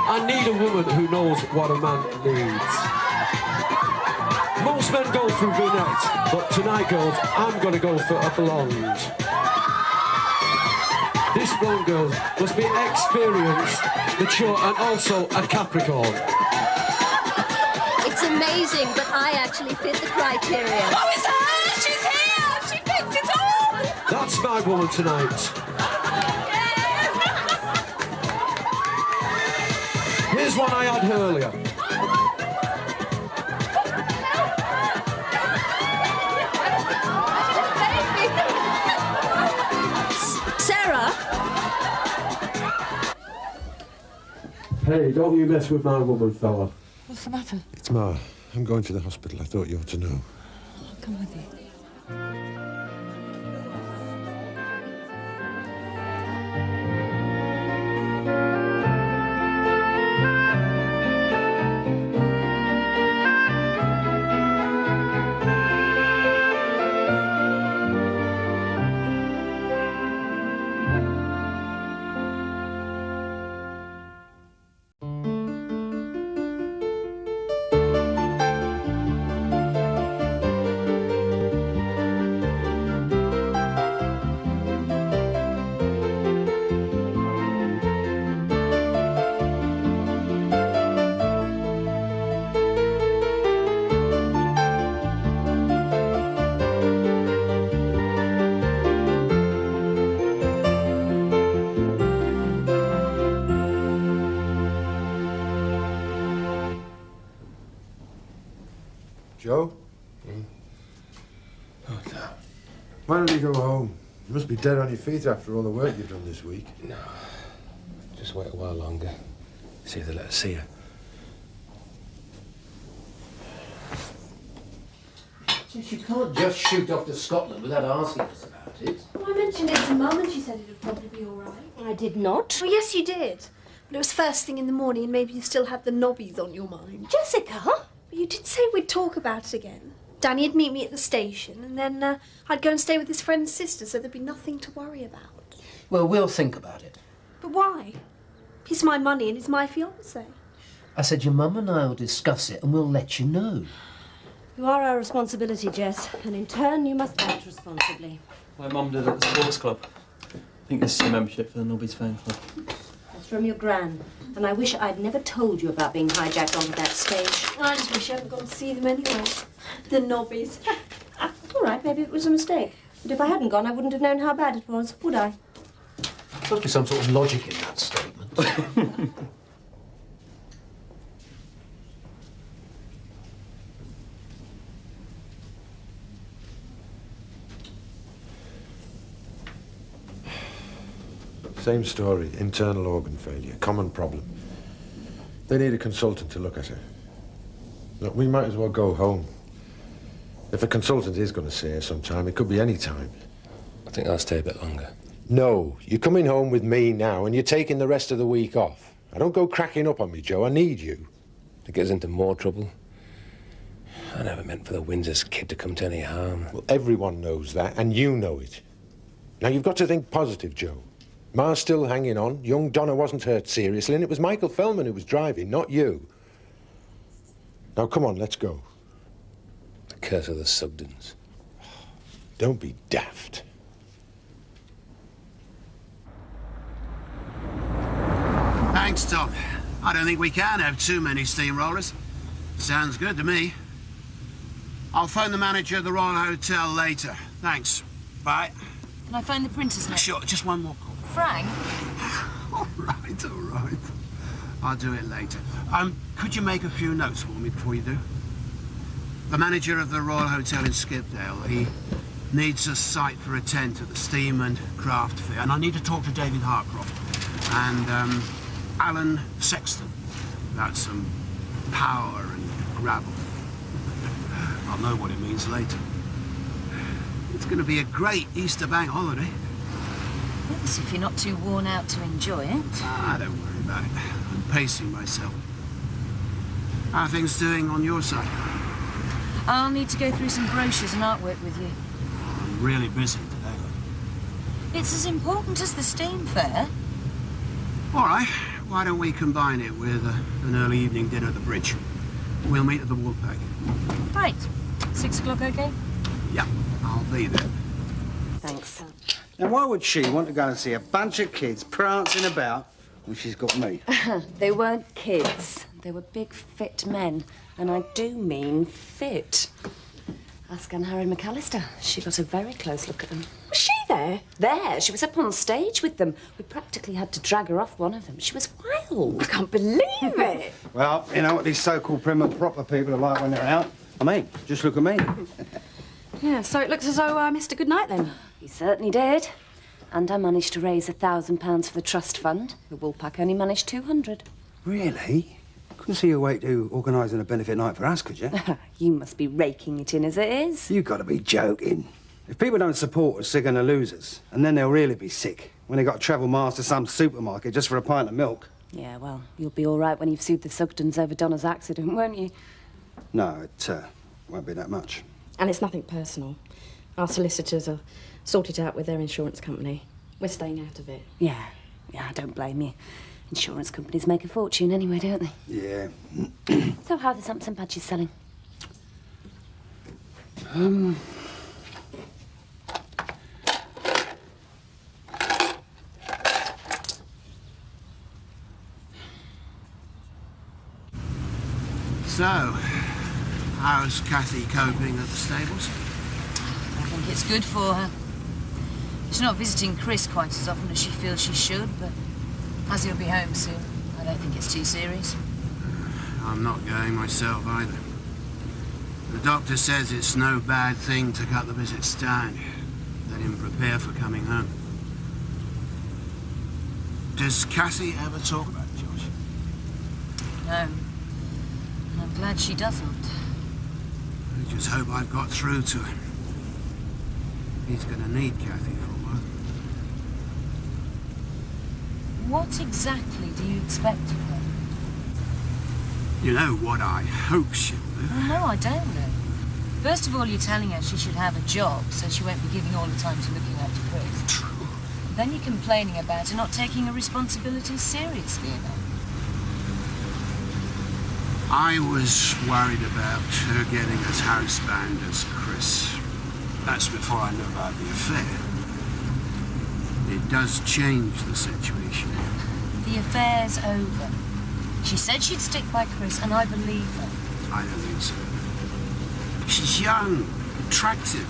I need a woman who knows what a man needs. Most men go through brunettes, but tonight, girls, I'm going to go for a blonde. This blonde girl must be experienced, mature, and also a Capricorn. It's amazing, but I actually fit the criteria. Oh, it's her! She's here! She fits it all! That's my woman tonight. Here's one I had earlier. Sarah? Hey, don't you mess with my woman, fella. What's the matter? It's Ma. I'm going to the hospital. I thought you ought to know. I'll come with you. Joe? Oh, no. Why don't you go home? You must be dead on your feet after all the work you've done this week. No. Just wait a while longer. See if they let us see her. Jess, you can't just shoot off to Scotland without asking us about it. Well, I mentioned it to Mum and she said it would probably be all right. I did not. Well, yes, you did. But it was first thing in the morning and maybe you still had the nobbies on your mind. Jessica? But you did say we'd talk about it again. Danny'd meet me at the station and then I'd go and stay with his friend's sister so there'd be nothing to worry about. Well, we'll think about it. But why? He's my money and he's my fiancé. I said your mum and I will discuss it and we'll let you know. You are our responsibility, Jess, and in turn you must act responsibly. My mum did at the sports club. I think this is a membership for the Nobbies fan club. That's from your gran, and I wish I'd never told you about being hijacked onto that stage. I just wish I hadn't gone to see them anyway. The Nobbies. All right, maybe it was a mistake. But if I hadn't gone, I wouldn't have known how bad it was, would I? There must be some sort of logic in that statement. Same story, internal organ failure, common problem. They need a consultant to look at her. Look, we might as well go home. If a consultant is going to see her sometime, it could be any time. I think I'll stay a bit longer. No, you're coming home with me now and you're taking the rest of the week off. I don't go cracking up on me, Joe. I need you. To get us into more trouble. I never meant for the Windsor's kid to come to any harm. Well, everyone knows that, and you know it. Now, you've got to think positive, Joe. Ma's still hanging on. Young Donna wasn't hurt seriously, and it was Michael Fellman who was driving, not you. Now, come on, let's go. The curse of the Sugdens. Don't be daft. Thanks, Tom. I don't think we can have too many steamrollers. Sounds good to me. I'll phone the manager of the Royal Hotel later. Thanks. Bye. Can I phone the printers now? Sure, just one more call. Frank? All right. I'll do it later. Could you make a few notes for me before you do? The manager of the Royal Hotel in Skipdale, he needs a site for a tent at the Steam and Craft Fair, and I need to talk to David Harcroft and Alan Sexton about some power and gravel. I'll know what it means later. It's going to be a great Easter bank holiday. Yes, if you're not too worn out to enjoy it. Ah, don't worry about it. I'm pacing myself. How are things doing on your side? I'll need to go through some brochures and artwork with you. I'm really busy today. It's as important as the Steam Fair. All right, why don't we combine it with an early evening dinner at the bridge? We'll meet at the Woolpack. Right. 6 o'clock, okay? Yeah, I'll be there. Thanks. Now, why would she want to go and see a bunch of kids prancing about when she's got me? They weren't kids. They were big, fit men. And I do mean fit. Ask Anne Harry McAllister. She got a very close look at them. Was she there? There. She was up on stage with them. We practically had to drag her off one of them. She was wild. I can't believe it. Well, you know what these so-called prim and proper people are like when they're out? I mean, just look at me. Yeah, so it looks as though I missed a good night then. You certainly did. And I managed to raise £1,000 for the trust fund. The Woolpack only managed 200. Really? Couldn't see your way to organising a benefit night for us, could you? You must be raking it in as it is. You've got to be joking. If people don't support us, they're going to lose us. And then they'll really be sick when they've got to travel miles to some supermarket just for a pint of milk. Yeah, well, you'll be all right when you've sued the Sugdens over Donna's accident, won't you? No, it won't be that much. And it's nothing personal. Our solicitors will sort it out with their insurance company. We're staying out of it. Yeah, I don't blame you. Insurance companies make a fortune anyway, don't they? Yeah. So how are the Samson badges selling? So, how's Kathy coping at the stables? I think it's good for her. She's not visiting Chris quite as often as she feels she should, but as he'll be home soon, I don't think it's too serious. I'm not going myself either. The doctor says it's no bad thing to cut the visits down. Let him prepare for coming home. Does Kathy ever talk about it, George? No. And I'm glad she doesn't. I just hope I've got through to him. He's going to need Kathy for a while. What exactly do you expect of her? You know what I hope she'll do. Well, no, I don't know. First of all, you're telling her she should have a job, so she won't be giving all the time to looking after Chris. True. Then you're complaining about her not taking her responsibilities seriously enough. I was worried about her getting as housebound as Chris. That's before I knew about the affair. It does change the situation. The affair's over. She said she'd stick by Chris, and I believe her. I don't think so. She's young, attractive.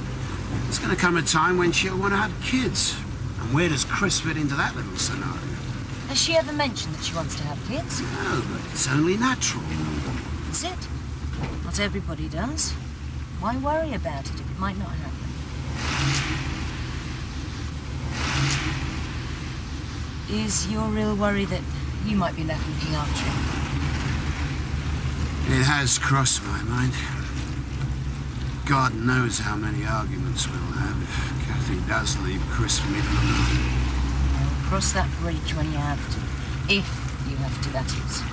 There's going to come a time when she'll want to have kids. And where does Chris fit into that little scenario? Has she ever mentioned that she wants to have kids? No, but it's only natural. Is it? Not everybody does. Why worry about it if it might not happen? Is your real worry that you might be left looking after him? It has crossed my mind. God knows how many arguments we'll have if Kathy does leave Chris for me to look after. We'll cross that bridge when you have to. If you have to, that is.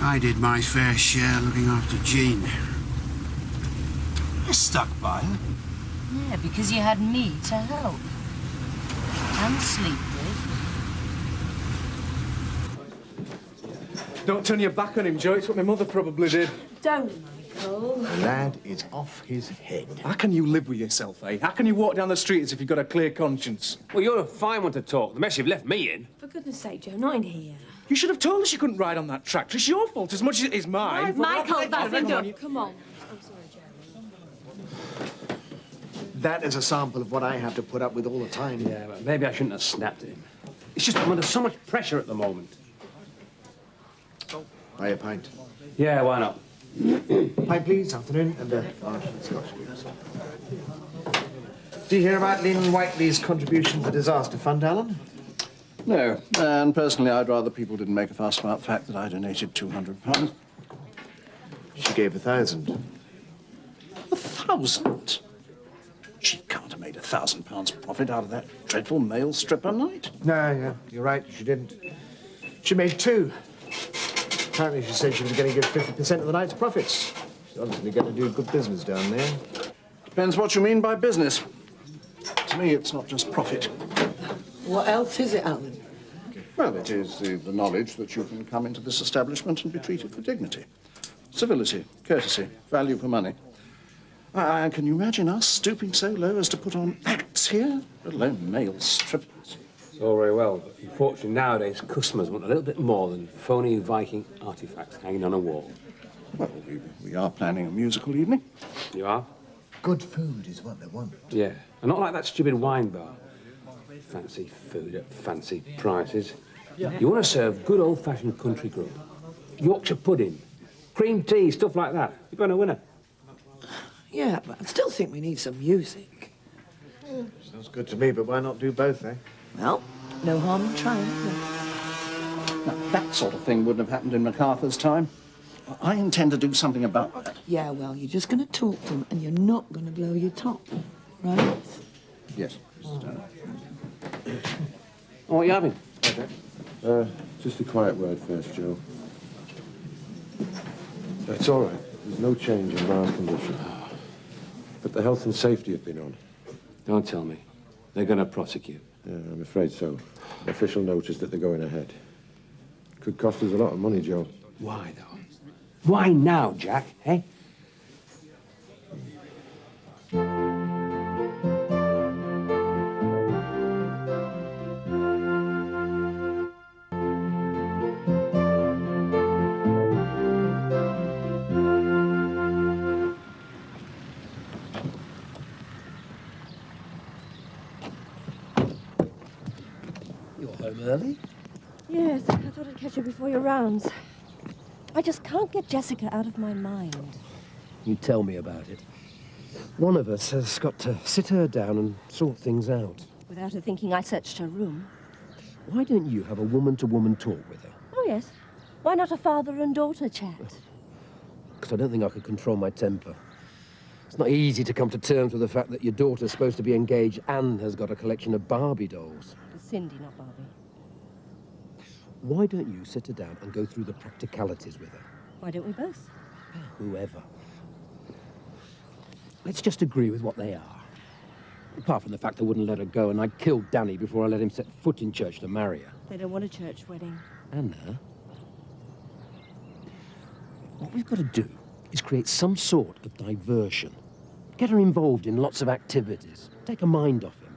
I did my fair share looking after Jean. I stuck by her. Yeah, because you had me to help. And sleep with. Don't turn your back on him, Joe. It's what my mother probably did. Don't, Michael. The lad is off his head. How can you live with yourself, eh? How can you walk down the street as if you've got a clear conscience? Well, you're a fine one to talk. The mess you've left me in. For goodness sake, Joe, not in here. You should have told her she couldn't ride on that tractor. It's your fault as much as it is mine. Michael, that's enough. Come on. I'm sorry, Jeremy. That is a sample of what I have to put up with all the time. Yeah, but maybe I shouldn't have snapped at him. It's just I'm under so much pressure at the moment. Buy a pint. Yeah, why not? Pint, please. Afternoon. And Scotch, please. Do you hear about Lynn Whiteley's contribution to the disaster fund, Alan? No, and personally, I'd rather people didn't make a fuss about the fact that I donated £200. She gave 1,000. 1,000? She can't have made £1,000 profit out of that dreadful male stripper night. No, yeah, you're right. She didn't. She made 2. Apparently, she said she was going to give 50% of the night's profits. She's obviously going to do good business down there. Depends what you mean by business. To me, it's not just profit. What else is it, Alan? Well, it is the knowledge that you can come into this establishment and be treated with dignity, civility, courtesy, value for money. Can you imagine us stooping so low as to put on acts here, let alone male strippers? It's all very well, but unfortunately nowadays customers want a little bit more than phony Viking artifacts hanging on a wall. Well, we are planning a musical evening. You are? Good food is what they want. Yeah, and not like that stupid wine bar. Fancy food at fancy prices. You want to serve good old-fashioned country grub. Yorkshire pudding, cream tea, stuff like that. You're going to win it. Yeah, but I still think we need some music. Sounds good to me, but why not do both, eh? Well, no harm in trying, is there? Now, that sort of thing wouldn't have happened in MacArthur's time. I intend to do something about that. Yeah, well, you're just going to talk to him and you're not going to blow your top, right? Yes, Mrs. Turner. Oh, what are you having? Just a quiet word first, Joe. It's all right. There's no change in Mar's condition. But the health and safety have been on. Don't tell me. They're going to prosecute. Yeah, I'm afraid so. Official notice that they're going ahead. Could cost us a lot of money, Joe. Why, though? Why now, Jack, eh? You're home early? Yes, I thought I'd catch you before your rounds. I just can't get Jessica out of my mind. You tell me about it. One of us has got to sit her down and sort things out. Without her thinking I searched her room. Why don't you have a woman-to-woman talk with her? Oh, yes. Why not a father and daughter chat? Because I don't think I could control my temper. It's not easy to come to terms with the fact that your daughter's supposed to be engaged and has got a collection of Barbie dolls. It's Cindy, not Barbie. Why don't you sit her down and go through the practicalities with her? Why don't we both? Whoever. Let's just agree with what they are. Apart from the fact I wouldn't let her go and I'd kill Danny before I let him set foot in church to marry her. They don't want a church wedding. Anna, what we've got to do is create some sort of diversion. Get her involved in lots of activities. Take her mind off him.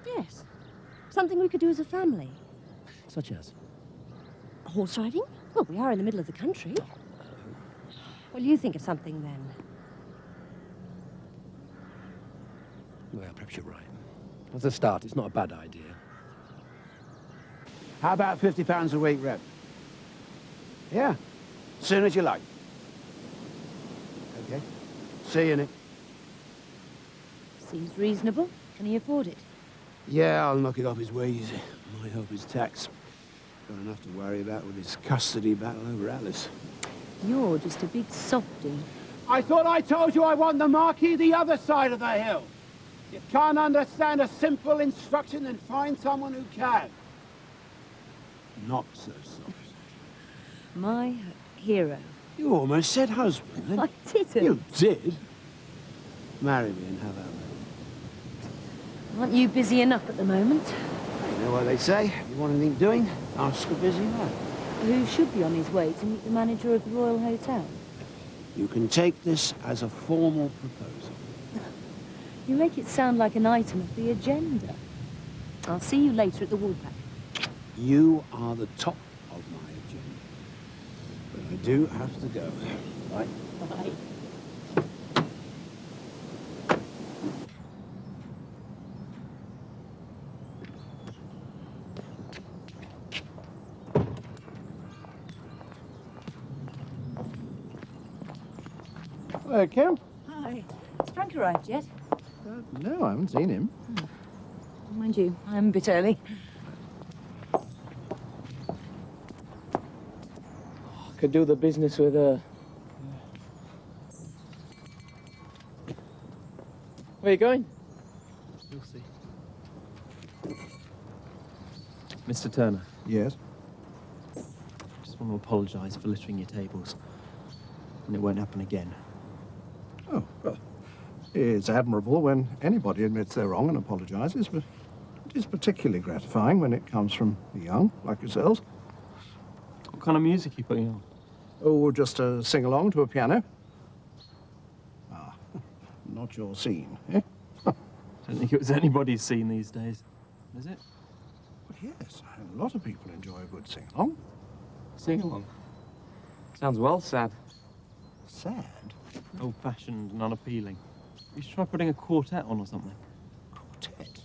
Yes. Something we could do as a family. Such as? Horse riding? Well, we are in the middle of the country. Well, you think of something then. Well, perhaps you're right. As a start, it's not a bad idea. How about £50 a week, Rep? Yeah, soon as you like. Okay. See you, Nick. Seems reasonable. Can he afford it? Yeah, I'll knock it off his wages. My hope is tax. Got enough to worry about with his custody battle over Alice. You're just a big softy. I thought I told you I want the marquee the other side of the hill. You can't understand a simple instruction, then find someone who can. Not so soft. My hero. You almost said husband, then. I didn't. You did. Marry me and have our way. Aren't you busy enough at the moment? You know what they say? If you want anything doing, ask a busy man. Who should be on his way to meet the manager of the Royal Hotel? You can take this as a formal proposal. You make it sound like an item of the agenda. I'll see you later at the Woolpack. You are the top of my agenda. But I do have to go. Bye. Bye. Hello, Kim. Hi. Has Frank arrived yet? No, I haven't seen him. Mind you, I'm a bit early. Could do the business with her. Where are you going? You'll see. Mr. Turner. Yes? Just want to apologise for littering your tables. And it won't happen again. Oh, well, it's admirable when anybody admits they're wrong and apologises, but it is particularly gratifying when it comes from the young, like yourselves. What kind of music are you putting on? Oh, just a sing-along to a piano. Ah, not your scene, eh? I don't think it was anybody's scene these days, is it? Well, yes, a lot of people enjoy a good sing-along. Sing-along? Sounds well sad. Sad? Old-fashioned and unappealing. You should try putting a quartet on or something. Quartet?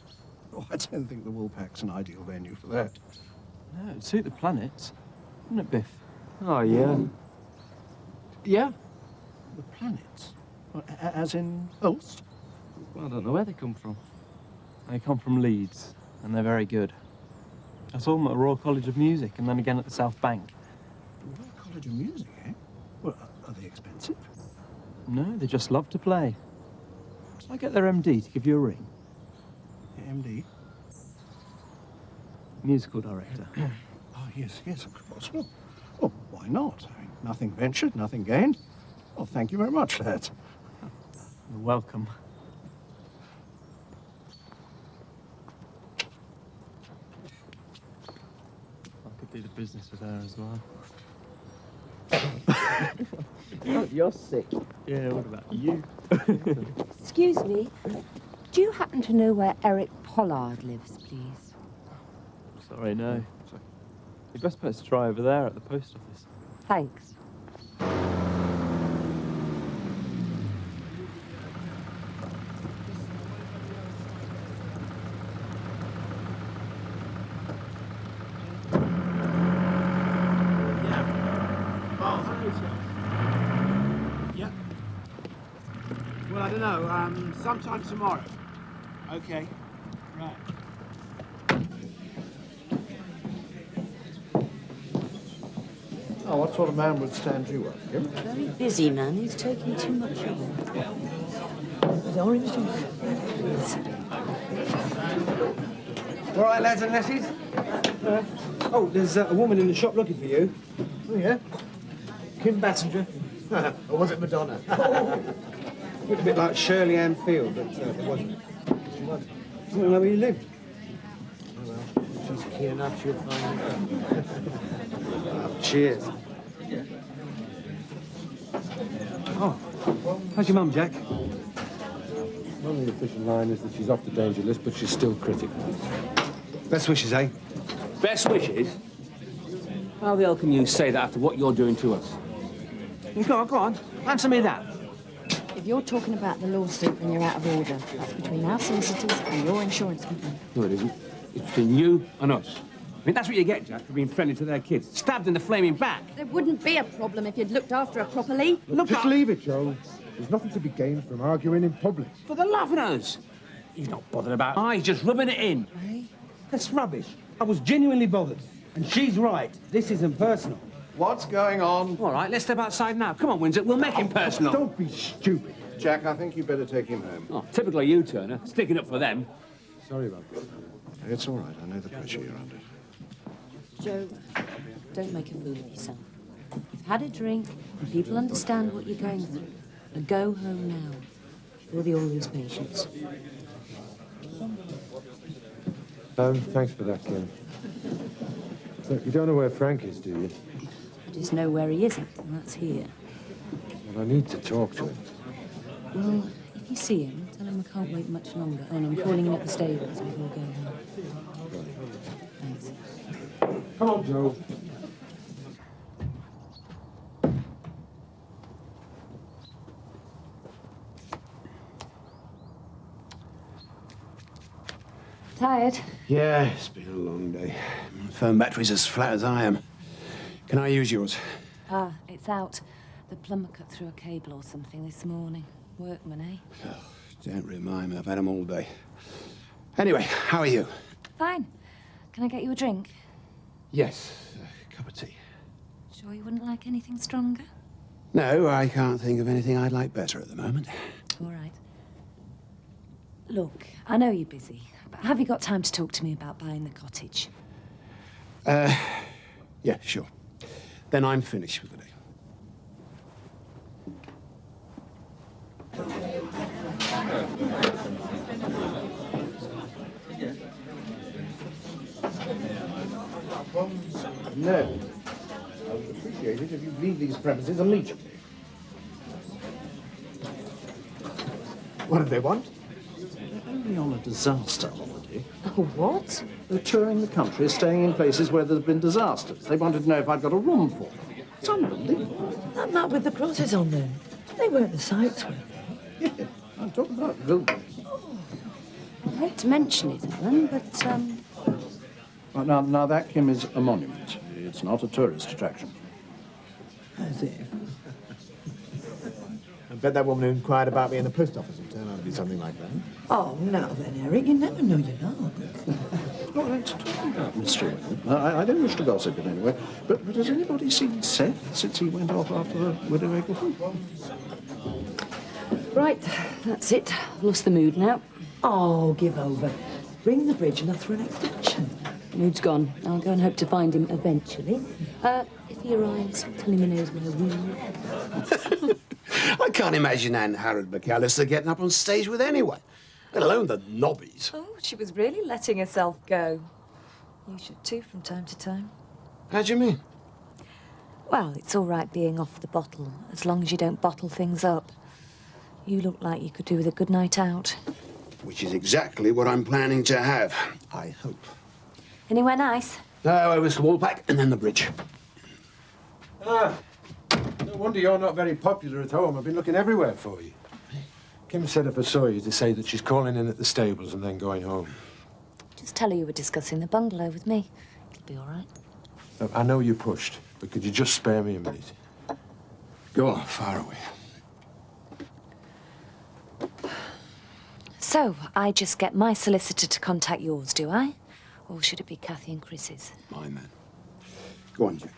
Oh, I don't think the Woolpack's an ideal venue for that. No, it'd suit the planets. Wouldn't it, Biff? Oh, yeah. Yeah? The planets? As in Ulst? Well, I don't know where they come from. They come from Leeds, and they're very good. I saw them at the Royal College of Music, and then again at the South Bank. The Royal College of Music, eh? Well, are they expensive? No, they just love to play. Shall I get their MD to give you a ring? MD? Musical director. Oh, yes, yes, of course. Well, why not? I mean, nothing ventured, nothing gained. Well, thank you very much, lads. You're welcome. I could do the business with her as well. You're sick. Yeah, what about you? Excuse me, do you happen to know where Eric Pollard lives, please? Sorry, no. You're best place to try over there at the post office. Thanks. Yeah. Well, I don't know. Sometime tomorrow. Okay. Right. Oh, what sort of man would stand you up, Kim? Very busy man. He's taking too much on. With orange juice. All right, lads and lassies. Oh, there's a woman in the shop looking for you. Oh, yeah? Kim Bassinger? Or was it Madonna? Looked a bit like Shirley Ann Field, but it wasn't. She wasn't. I don't know where you lived. Oh, well, she's keen enough, she'll find you. Cheers. Oh, how's your mum, Jack? Only official line is that she's off the danger list, but she's still critical. Best wishes, eh? Best wishes? How the hell can you say that after what you're doing to us? Go on. Answer me that. If you're talking about the lawsuit, then you're out of order. That's between our solicitors and your insurance company. No, it isn't. It's between you and us. I mean, that's what you get, Jack, for being friendly to their kids. Stabbed in the flaming back. There wouldn't be a problem if you'd looked after her properly. Just leave it, Joe. There's nothing to be gained from arguing in public. But they're laughing at us. He's not bothered about it. He's just rubbing it in. Hey, that's rubbish. I was genuinely bothered. And she's right. This isn't personal. What's going on? All right, let's step outside now. Come on, Windsor. We'll make him personal. Don't be stupid. Jack, I think you better take him home. Oh, typically you, Turner. Sticking up for them. Sorry about this. It's all right. I know the pressure you're under. Joe, don't make a fool of yourself. You've had a drink, and people understand what you're going through. Now go home now, before they all lose patience. Thanks for that, Kim. Look, you don't know where Frank is, do you? I just know where he isn't, and that's here. Well, I need to talk to him. Well, if you see him, tell him I can't wait much longer. Oh, and I'm calling him at the stables before going home. Thanks. Come on, Joe. Tired? Yeah, it's been a long day. My phone battery's as flat as I am. Can I use yours? Ah, it's out. The plumber cut through a cable or something this morning. Workman, eh? Oh, don't remind me, I've had them all day. Anyway, how are you? Fine. Can I get you a drink? Yes, a cup of tea. Sure you wouldn't like anything stronger? No, I can't think of anything I'd like better at the moment. All right. Look, I know you're busy, but have you got time to talk to me about buying the cottage? Yeah, sure. Then I'm finished for the day. No. I would appreciate it if you leave these premises immediately. What do they want? They're only on a disaster holiday. Oh, what? They're touring the country, staying in places where there's been disasters. They wanted to know if I'd got a room for them. It's unbelievable. That map with the crosses on them. They weren't the sites, were they? Yeah, I'm talking about buildings. I hate to mention it, Alan, but, Well, now that, Kim, is a monument. It's not a tourist attraction. As if. I bet that woman who inquired about me in the post office will turn out to be something like that. Oh, now then, Eric, you never know you're not. Well, let's talk about mystery. I don't wish to gossip in any way, but has anybody seen Seth since he went off after the Widow Eggleton? right, that's it. I've lost the mood now. Oh, give over. Bring the bridge and I'll throw an extension. Mood's gone. I'll go and hope to find him eventually. If he arrives, tell him he knows my room. I can't imagine Anne Harold McAllister getting up on stage with anyone, let alone the nobbies. Oh, she was really letting herself go. You should too from time to time. How do you mean? Well, it's all right being off the bottle, as long as you don't bottle things up. You look like you could do with a good night out. Which is exactly what I'm planning to have, I hope. Anywhere nice? Oh, over to Wallpack and then the bridge. Ah, no wonder you're not very popular at home. I've been looking everywhere for you. Kim said if I saw you to say that she's calling in at the stables and then going home. Just tell her you were discussing the bungalow with me. It'll be all right. Look, I know you're pushed, but could you just spare me a minute? Go on, far away. So, I just get my solicitor to contact yours, do I? Or should it be Kathy and Chris's? My man. Go on, Jack.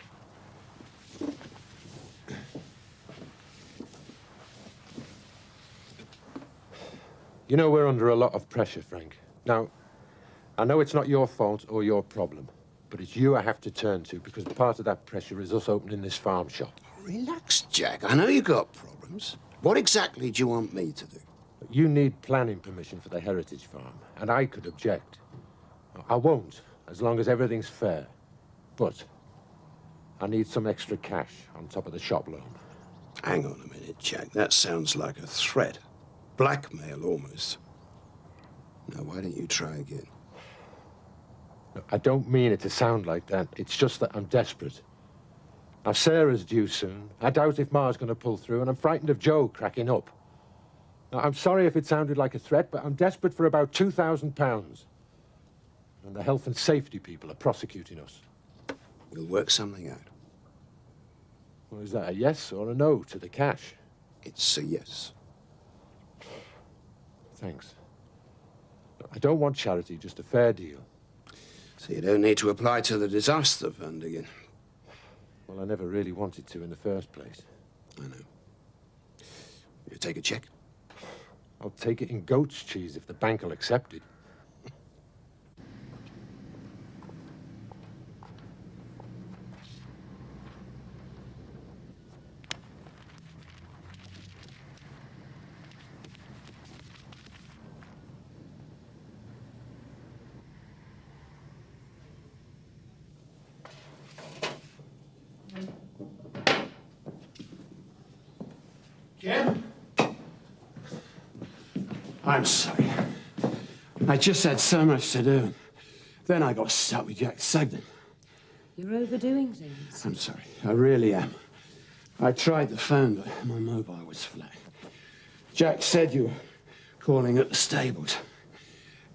You know we're under a lot of pressure, Frank. Now, I know it's not your fault or your problem, but it's you I have to turn to because part of that pressure is us opening this farm shop. Relax, Jack. I know you've got problems. What exactly do you want me to do? You need planning permission for the heritage farm, and I could object. I won't, as long as everything's fair. But I need some extra cash on top of the shop loan. Hang on a minute, Jack. That sounds like a threat. Blackmail, almost. Now, why don't you try again? No, I don't mean it to sound like that. It's just that I'm desperate. Now, Sarah's due soon. I doubt if Ma's going to pull through, and I'm frightened of Joe cracking up. Now, I'm sorry if it sounded like a threat, but I'm desperate for about £2,000. And the health and safety people are prosecuting us. We'll work something out. Well, is that a yes or a no to the cash? It's a yes. Thanks. I don't want charity, just a fair deal. So you don't need to apply to the disaster fund again? Well, I never really wanted to in the first place. I know. You take a check? I'll take it in goat's cheese if the bank will accept it. Jim? I'm sorry. I just had so much to do. Then I got stuck with Jack Sugden. You're overdoing things. I'm sorry. I really am. I tried the phone, but my mobile was flat. Jack said you were calling at the stables.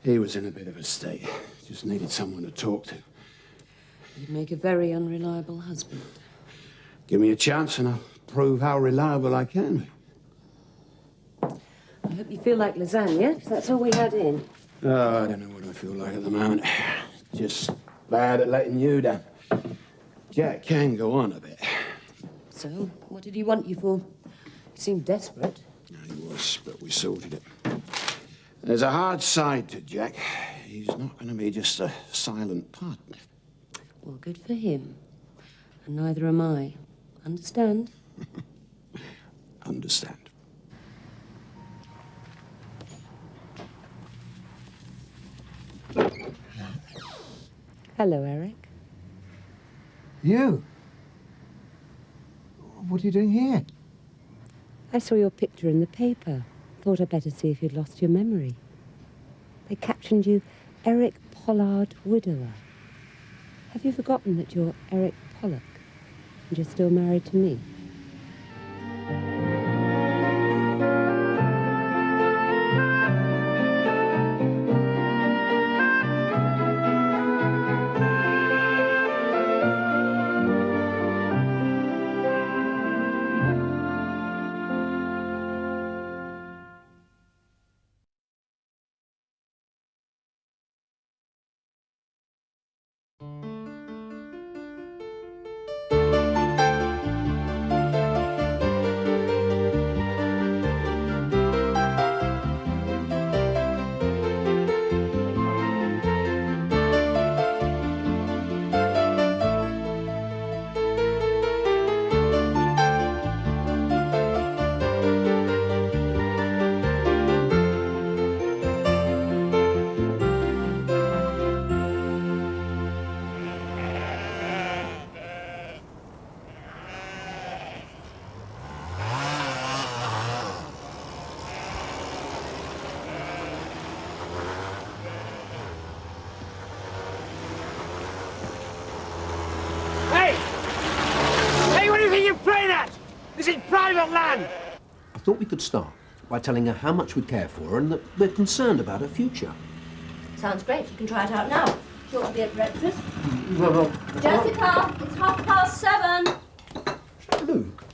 He was in a bit of a state. Just needed someone to talk to. You'd make a very unreliable husband. Give me a chance and I'll prove how reliable I can be. I hope you feel like lasagna, 'cause that's all we had in. Oh, I don't know what I feel like at the moment. Just bad at letting you down. Jack can go on a bit. So, what did he want you for? He seemed desperate. He was, but we sorted it. There's a hard side to Jack. He's not going to be just a silent partner. Well, good for him. And neither am I. Understand? Understand. Hello, Eric. You? What are you doing here? I saw your picture in the paper. Thought I'd better see if you'd lost your memory. They captioned you Eric Pollard, widower. Have you forgotten that you're Eric Pollock and you're still married to me? This is private land! I thought we could start by telling her how much we care for her and that we're concerned about her future. Sounds great. You can try it out now. Do you want to be at breakfast? Well, Jessica, it's 7:30. Luke,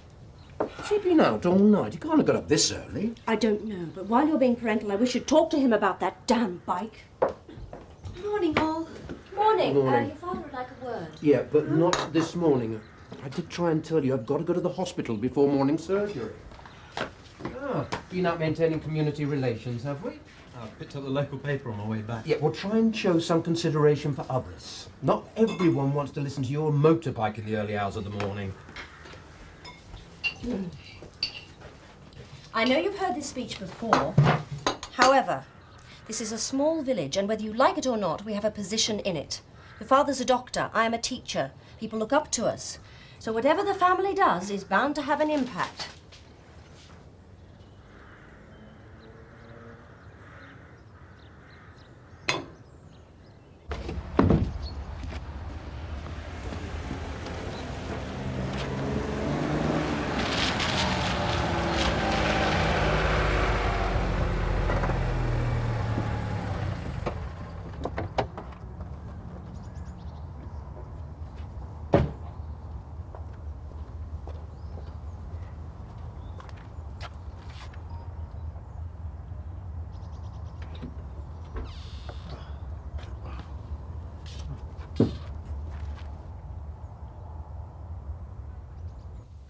she's been out all night. You can't have got up this early. I don't know, but while you're being parental, I wish you'd talk to him about that damn bike. Morning, all. Morning. Morning. Your father would like a word. Yeah, but not this morning. I did try and tell you I've got to go to the hospital before morning surgery. Ah, been out maintaining community relations, have we? I picked up the local paper on my way back. Yeah, well, try and show some consideration for others. Not everyone wants to listen to your motorbike in the early hours of the morning. I know you've heard this speech before. However, this is a small village, and whether you like it or not, we have a position in it. Your father's a doctor. I am a teacher. People look up to us. So whatever the family does is bound to have an impact.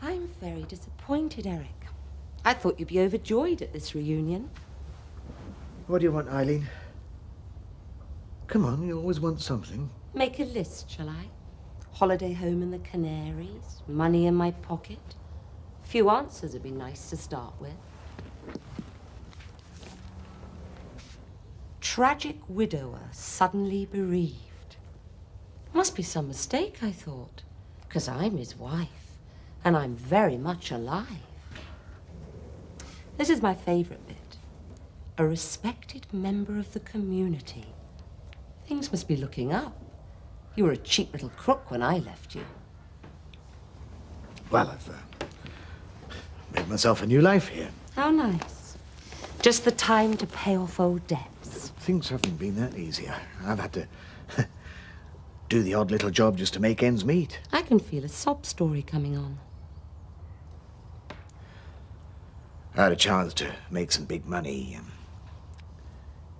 I'm very disappointed, Eric. I thought you'd be overjoyed at this reunion. What do you want, Eileen? Come on, you always want something. Make a list, shall I? Holiday home in the Canaries, money in my pocket. A few answers would be nice to start with. Tragic widower, suddenly bereaved. Must be some mistake, I thought, because I'm his wife, and I'm very much alive. This is my favorite bit. A respected member of the community. Things must be looking up. You were a cheap little crook when I left you. Well, I've made myself a new life here. How nice. Just the time to pay off old debts. Things haven't been that easy. I've had to do the odd little job just to make ends meet. I can feel a sob story coming on. I had a chance to make some big money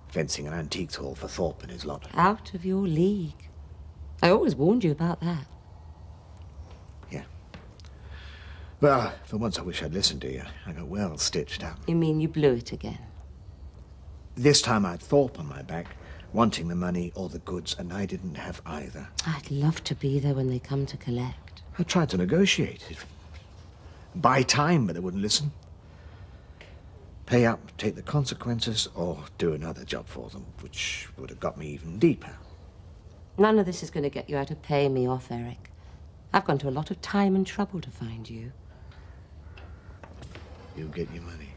fencing an antiques hall for Thorpe and his lot. Out of your league. I always warned you about that. Well, for once I wish I'd listened to you. I got well stitched up. You mean you blew it again? This time I had Thorpe on my back, wanting the money or the goods, and I didn't have either. I'd love to be there when they come to collect. I tried to negotiate it. Buy time, but they wouldn't listen. Pay up, take the consequences, or do another job for them, which would have got me even deeper. None of this is going to get you out of paying me off, Eric. I've gone to a lot of time and trouble to find you. You'll get your money.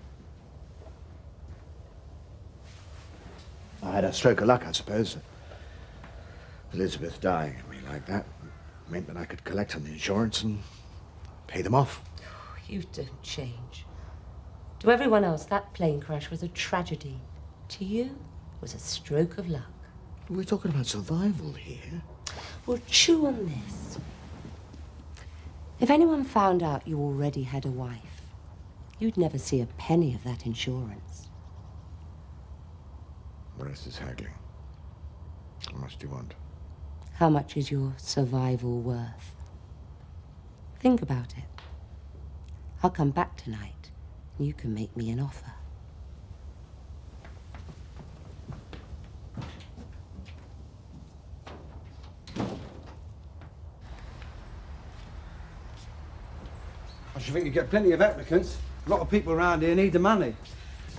I had a stroke of luck, I suppose. Elizabeth dying of me like that meant that I could collect on the insurance and pay them off. You don't change. To everyone else, that plane crash was a tragedy. To you, it was a stroke of luck. We're talking about survival here. Well, chew on this. If anyone found out you already had a wife, you'd never see a penny of that insurance. The rest is haggling. How much do you want? How much is your survival worth? Think about it. I'll come back tonight, and you can make me an offer. I should think you get plenty of applicants. A lot of people around here need the money.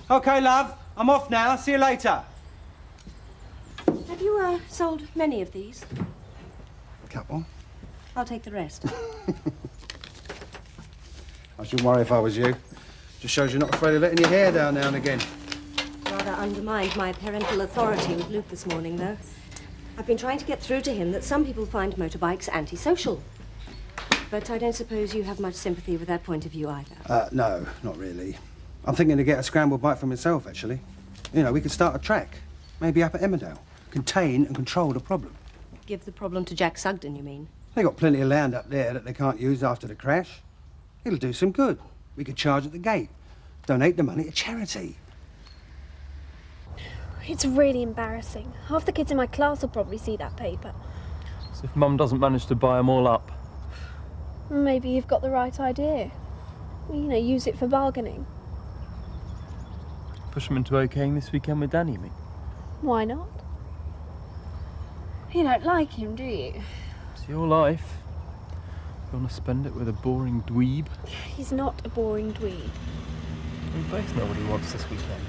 OK, love, I'm off now. See you later. Have you, sold many of these? Couple. I'll take the rest. I shouldn't worry if I was you. Just shows you're not afraid of letting your hair down now and again. Rather undermined my parental authority with Luke this morning, though. I've been trying to get through to him that some people find motorbikes antisocial. But I don't suppose you have much sympathy with that point of view either. No, not really. I'm thinking to get a scrambled bike for myself, actually. You know, we could start a track. Maybe up at Emmerdale. Contain and control the problem. Give the problem to Jack Sugden, you mean? They got plenty of land up there that they can't use after the crash. It'll do some good. We could charge at the gate. Donate the money to charity. It's really embarrassing. Half the kids in my class will probably see that paper. So if Mum doesn't manage to buy them all up? Maybe you've got the right idea. You know, use it for bargaining. Push them into okaying this weekend with Danny, you mean? Why not? You don't like him, do you? It's your life. You want to spend it with a boring dweeb? He's not a boring dweeb. We both know what he wants this weekend.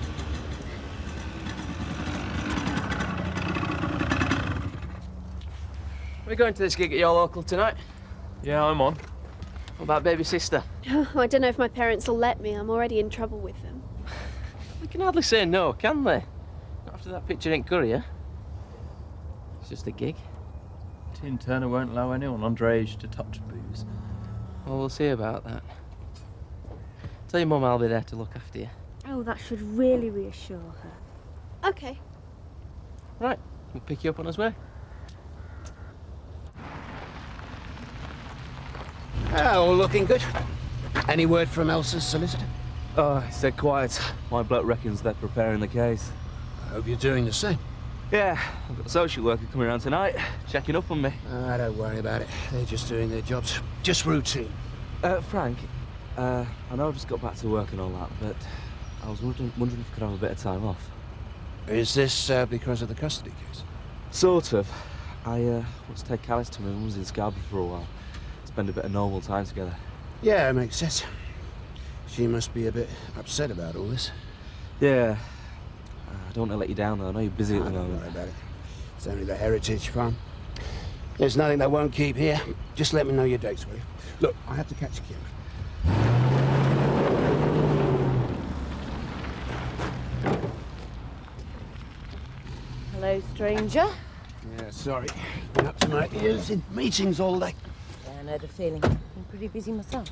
We're going to this gig at your local tonight. Yeah, I'm on. What about baby sister? Oh, I don't know if my parents will let me. I'm already in trouble with them. We can hardly say no, can they? Not after that picture in Courier. It's just a gig. Tim Turner won't allow anyone underage to touch booze. Well, we'll see about that. Tell your mum I'll be there to look after you. Oh, that should really reassure her. OK. Right, we'll pick you up on his way. All looking good. Any word from Elsa's solicitor? Oh, he said quiet. My bloke reckons they're preparing the case. I hope you're doing the same. Yeah, I've got a social worker coming around tonight, checking up on me. Don't worry about it. They're just doing their jobs. Just routine. Frank, I know I've just got back to work and all that, but I was wondering if I could have a bit of time off. Is this because of the custody case? Sort of. I want to take Alice to my mum's in Scarborough for a while. Spend a bit of normal time together. Yeah, it makes sense. She must be a bit upset about all this. Yeah. I don't want to let you down, though. I know you're busy at the moment. Don't worry about it. It's only the heritage farm. There's nothing they won't keep here. Just let me know your dates, will you? Look, I have to catch Kim. Hello, stranger. Yeah, sorry. Been up to my ears in meetings all day. Yeah, I know the feeling. Been pretty busy myself.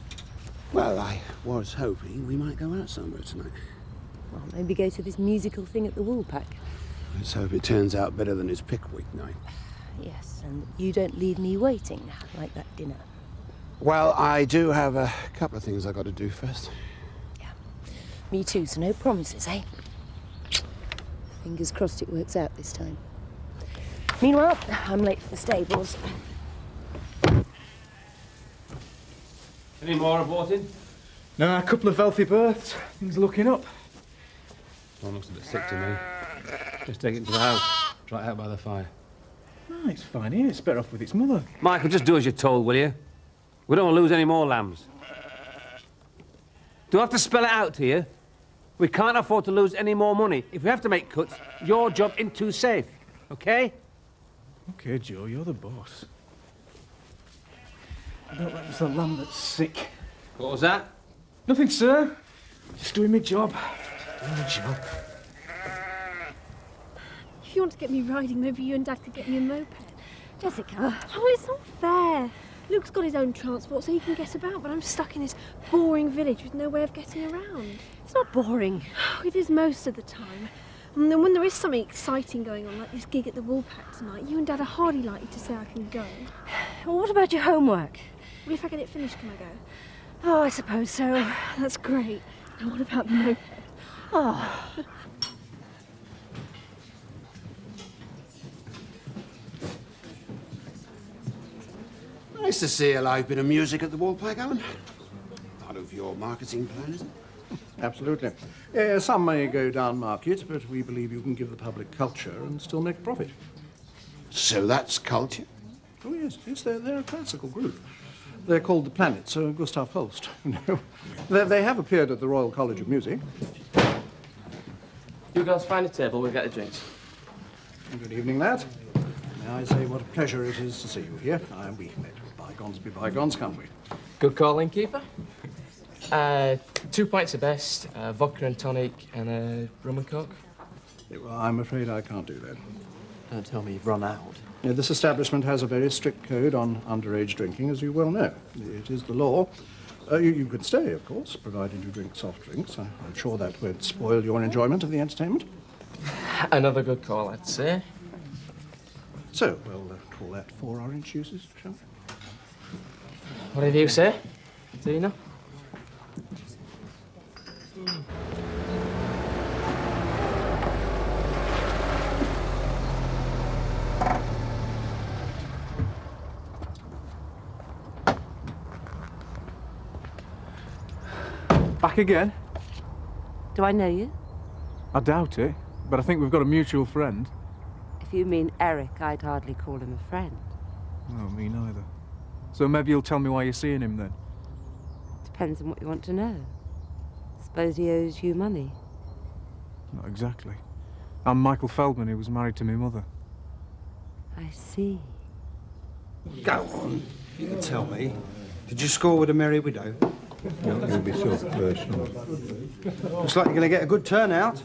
Well, I was hoping we might go out somewhere tonight. Well, maybe go to this musical thing at the Woolpack. Let's hope it turns out better than his Pickwick night. Yes, and you don't leave me waiting, like that dinner. Well, I do have a couple of things I've got to do first. Me too, so no promises, eh? Fingers crossed it works out this time. Meanwhile, I'm late for the stables. Any more aborted? No, a couple of healthy births. Things are looking up. One looks a bit sick to me. Just take it to the house. Try it out by the fire. No, it's fine here. It's better off with its mother. Michael, just do as you're told, will you? We don't want to lose any more lambs. Do I have to spell it out to you? We can't afford to lose any more money. If we have to make cuts, your job ain't too safe, OK? OK, Joe, you're the boss. I don't like the lamb that's sick. What was that? Nothing, sir. Just doing my job. Doing my job. If you want to get me riding, maybe you and Dad could get me a moped. Jessica. Oh, it's not fair. Luke's got his own transport so he can get about, but I'm stuck in this boring village with no way of getting around. It's not boring. It is most of the time. And then when there is something exciting going on, like this gig at the Woolpack tonight, you and Dad are hardly likely to say I can go. Well, what about your homework? Well, if I get it finished, can I go? Oh, I suppose so. That's great. And what about the moped? Oh. Nice to see a live bit of music at the Woolpack, Alan. Part of your marketing plan, is it? Absolutely. Some may go down market, but we believe you can give the public culture and still make a profit. So that's culture? Oh, yes. Yes, they're a classical group. They're called the Planets, Gustav Holst. You know, they have appeared at the Royal College of Music. You girls find a table, we'll get the drinks. Good evening, lad. May I say what a pleasure it is to see you here. We let bygones be bygones, can't we? Good call, innkeeper. 2 pints of best, vodka and tonic, and a rum and coke. Yeah, well, I'm afraid I can't do that. Don't tell me you've run out. Yeah, this establishment has a very strict code on underage drinking, as you well know. It is the law. You can stay, of course, provided you drink soft drinks. I'm sure that won't spoil your enjoyment of the entertainment. Another good call, I'd say. So, we'll call that 4 orange juices, shall we? Whatever you say, Tina. Back again? Do I know you? I doubt it, but I think we've got a mutual friend. If you mean Eric, I'd hardly call him a friend. No, me neither. So maybe you'll tell me why you're seeing him then? Depends on what you want to know. Suppose he owes you money. Not exactly. I'm Michael Feldman, who was married to my mother. I see. Go on. You can tell me. Did you score with a merry widow? Don't you be so personal. Looks like you're going to get a good turnout.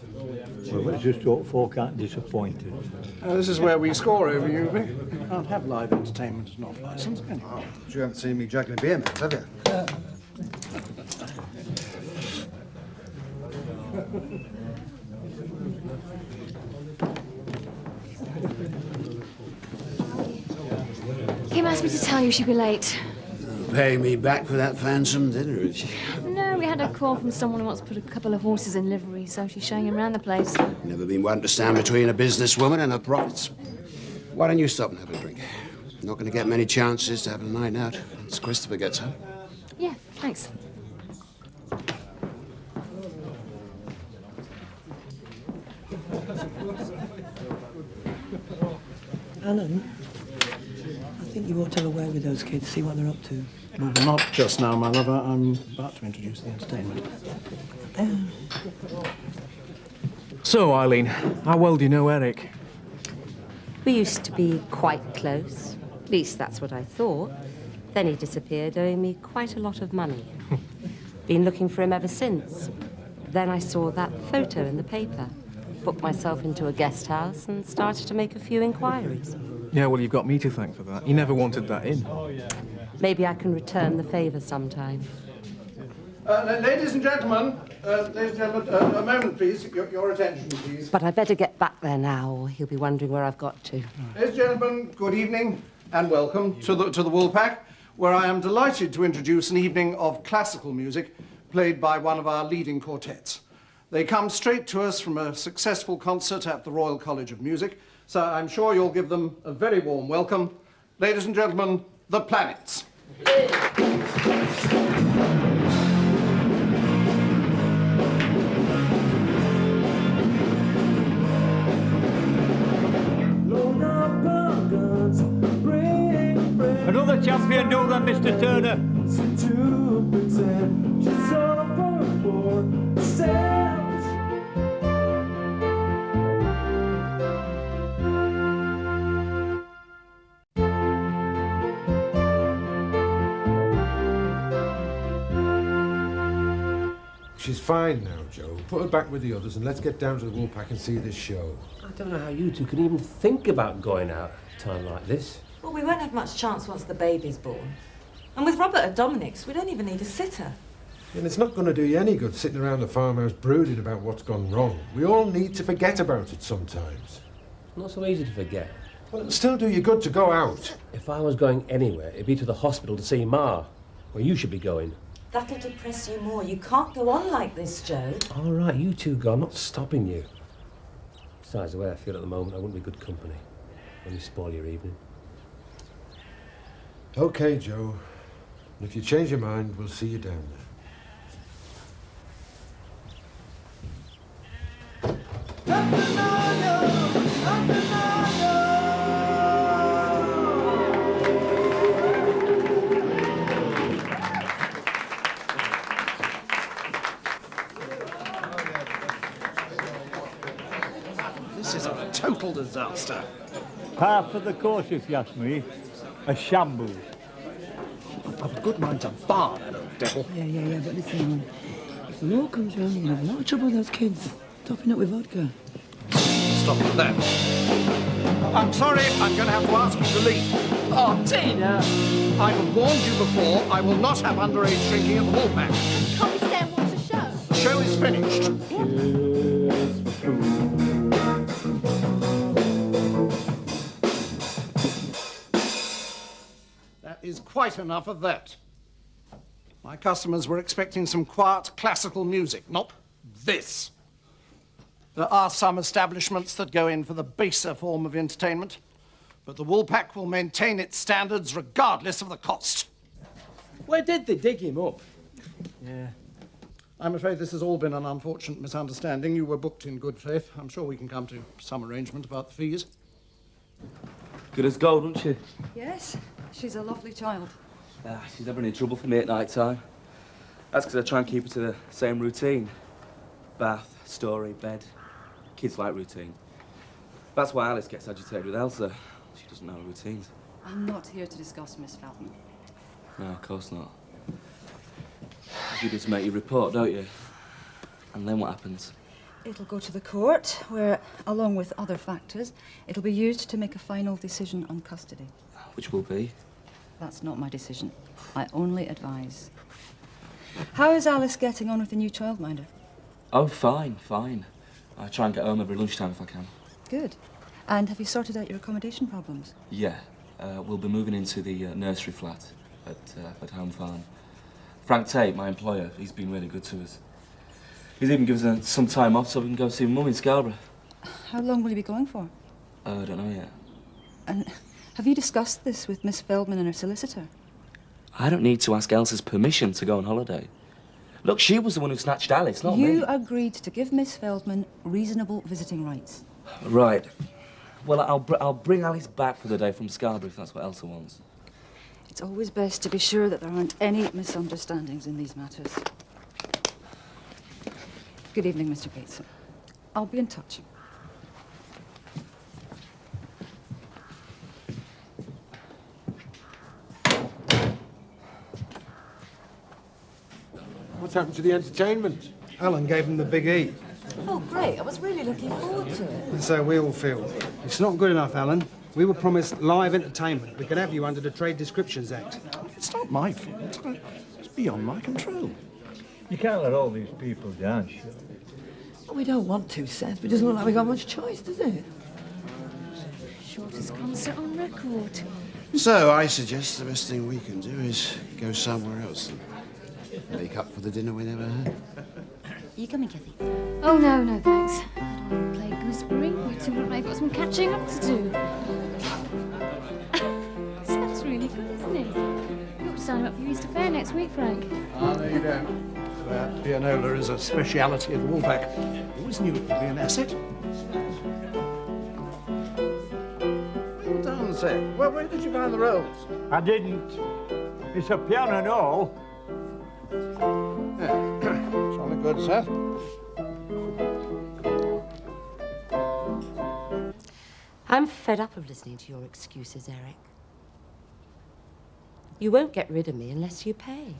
Well, let's just hope folk aren't disappointed. This is where we score over you. You can't have live entertainment as not licensed, can you? Oh, you haven't seen me juggling beer mats, have you? Kim asked me to tell you she'd be late. Pay me back for that fansom dinner, is she? No, we had a call from someone who wants to put a couple of horses in livery, so she's showing him around the place. Never been one to stand between a businesswoman and her profits. Why don't you stop and have a drink? Not going to get many chances to have a night out once Christopher gets home. Yeah, thanks. Alan, I think you ought to have a word with those kids, see what they're up to. Well, not just now, my lover. I'm about to introduce the entertainment. So, Eileen, how well do you know Eric? We used to be quite close. At least that's what I thought. Then he disappeared, owing me quite a lot of money. Been looking for him ever since. Then I saw that photo in the paper. Booked myself into a guest house and started to make a few inquiries. Yeah, well, you've got me to thank for that. He never wanted that in. Maybe I can return the favour sometime. Ladies and gentlemen, a moment, please. Your attention, please. But I better get back there now, or he'll be wondering where I've got to. Ladies and gentlemen, good evening and welcome to the Woolpack, where I am delighted to introduce an evening of classical music played by one of our leading quartets. They come straight to us from a successful concert at the Royal College of Music, so I'm sure you'll give them a very warm welcome. Ladies and gentlemen, the Planets. Another champion, do that, Mr. Turner. She's fine now, Joe. Put her back with the others and let's get down to the Woolpack and see this show. I don't know how you two can even think about going out at a time like this. Well, we won't have much chance once the baby's born. And with Robert at Dominic's, we don't even need a sitter. And it's not going to do you any good sitting around the farmhouse brooding about what's gone wrong. We all need to forget about it sometimes. Not so easy to forget. Well, it'll still do you good to go out. If I was going anywhere, it'd be to the hospital to see Ma, where you should be going. That'll depress you more. You can't go on like this, Joe. All right, you two go. I'm not stopping you. Besides, the way I feel at the moment, I wouldn't be good company. Only spoil your evening. OK, Joe. And if you change your mind, we'll see you down there. This is a total disaster. Par for the course, if you ask me. A shambles. I've a good mind to bar that old devil. Yeah, but listen, man. If the law comes round, you're going to have a lot of trouble with those kids. Topping up with vodka. Stop that. I'm sorry, I'm going to have to ask you to leave. Oh, Tina! I've warned you before, I will not have underage drinking at the Woolpack. Can't we stay and watch the show? The show is finished. That is quite enough of that. My customers were expecting some quiet classical music, not this. There are some establishments that go in for the baser form of entertainment, but the Woolpack will maintain its standards regardless of the cost. Where did they dig him up? Yeah. I'm afraid this has all been an unfortunate misunderstanding. You were booked in good faith. I'm sure we can come to some arrangement about the fees. Good as gold, isn't she? Yes, she's a lovely child. She's never any trouble for me at night time. That's because I try and keep her to the same routine. Bath, story, bed. Kids like routine. That's why Alice gets agitated with Elsa. She doesn't know her routines. I'm not here to discuss Miss Feldman. No, of course not. You just make your report, don't you? And then what happens? It'll go to the court, where, along with other factors, it'll be used to make a final decision on custody. Which will be? That's not my decision. I only advise. How is Alice getting on with the new childminder? Oh, fine, fine. I try and get home every lunchtime if I can. Good. And have you sorted out your accommodation problems? Yeah. We'll be moving into the nursery flat at Home Farm. Frank Tate, my employer, he's been really good to us. He's even given us some time off so we can go see Mum in Scarborough. How long will you be going for? I don't know yet. And have you discussed this with Miss Feldman and her solicitor? I don't need to ask Elsa's permission to go on holiday. Look, she was the one who snatched Alice, not me. You agreed to give Miss Feldman reasonable visiting rights. Right. Well, I'll bring Alice back for the day from Scarborough if that's what Elsa wants. It's always best to be sure that there aren't any misunderstandings in these matters. Good evening, Mr. Gates. I'll be in touch. What's happened to the entertainment? Alan gave him the big E. Oh, great. I was really looking forward to it. And so we all feel. It's not good enough, Alan. We were promised live entertainment. We could have you under the Trade Descriptions Act. It's not my fault. It's beyond my control. You can't let all these people down, sure. Well, we don't want to, Seth, but it doesn't look like we've got much choice, does it? Shortest concert on record. So I suggest the best thing we can do is go somewhere else and make up for the dinner we never had. Are you coming, Kathy? Oh, no, no, thanks. I don't want to play gooseberry. We too look like we've got some catching up to do. That's really good, isn't it? You ought to sign him up for your Easter fair next week, Frank. Ah, no, you don't. That pianola is a speciality of the Woolpack. Always knew it would be an asset. Well done, Seth. Well, where did you find the rolls? I didn't. It's a piano and all. Yeah. Jolly good, Seth. I'm fed up of listening to your excuses, Eric. You won't get rid of me unless you pay.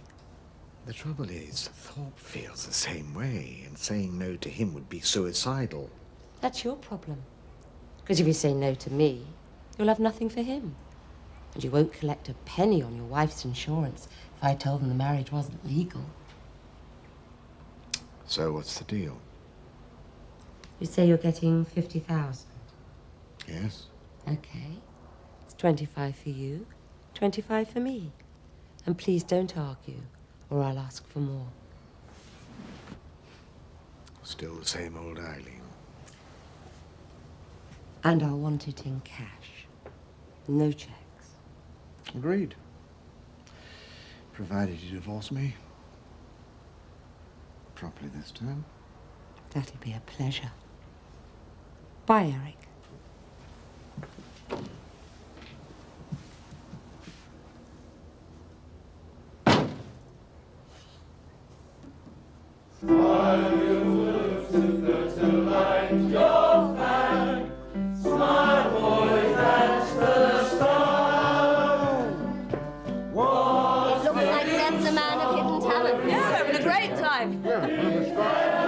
The trouble is, Thorpe feels the same way, and saying no to him would be suicidal. That's your problem. Because if you say no to me, you'll have nothing for him. And you won't collect a penny on your wife's insurance if I told them the marriage wasn't legal. So what's the deal? You say you're getting 50,000. Yes? Okay. It's 25 for you, 25 for me. And please don't argue, or I'll ask for more. Still the same old Eileen. And I'll want it in cash. No checks. Agreed. Provided you divorce me. Properly this time. That'll be a pleasure. Bye, Eric.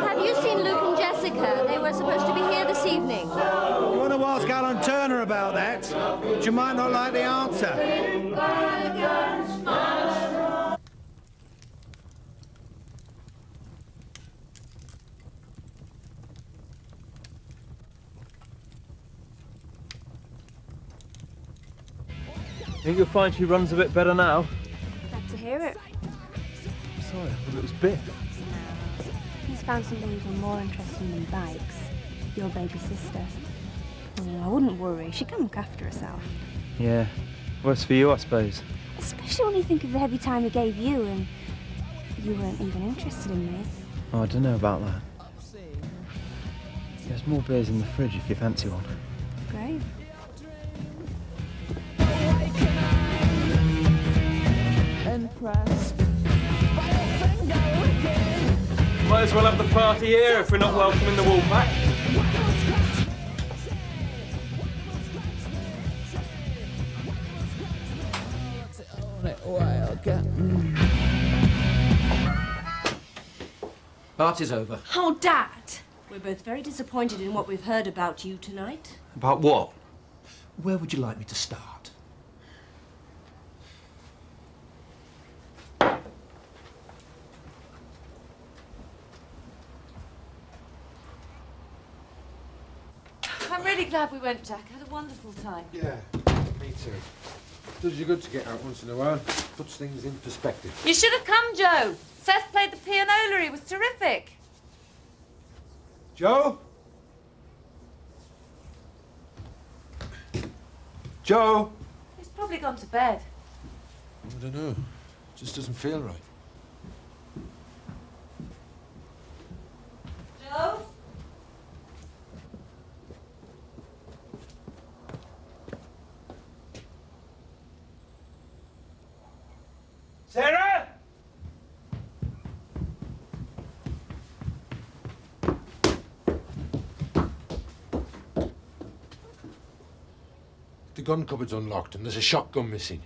Have you seen Luke and Jessica? They were supposed to be here this evening. You want to ask Alan Turner about that? But you might not like the answer. Think you'll find she runs a bit better now? Glad to hear it. Sorry, I thought it was Biff. He's found something even more interesting than bikes. Your baby sister. Oh, I wouldn't worry. She can look after herself. Yeah, worse for you, I suppose. Especially when you think of the heavy time he gave you and you weren't even interested in me. Oh, I don't know about that. There's more beers in the fridge if you fancy one. Great. Might as well have the party here if we're not welcoming the Woolpack. Party's over. Oh, Dad! We're both very disappointed in what we've heard about you tonight. About what? Where would you like me to start? I'm really glad we went, Jack. I had a wonderful time. Yeah, me too. Does you good to get out once in a while. Puts things in perspective. You should have come, Joe. Seth played the pianola. He was terrific. Joe? Joe? He's probably gone to bed. I don't know. Just doesn't feel right. Joe? Sarah? The gun cupboard's unlocked and there's a shotgun missing.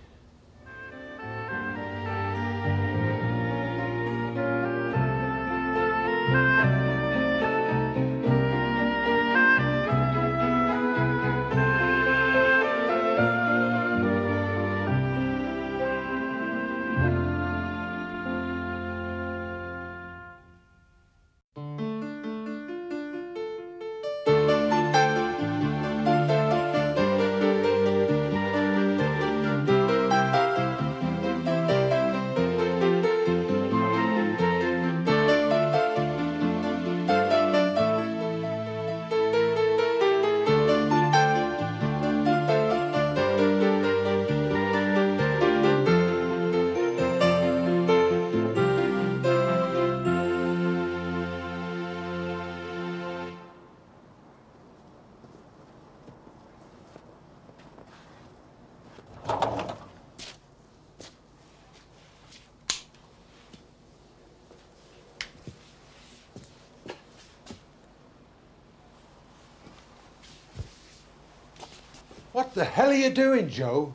What the hell are you doing, Joe?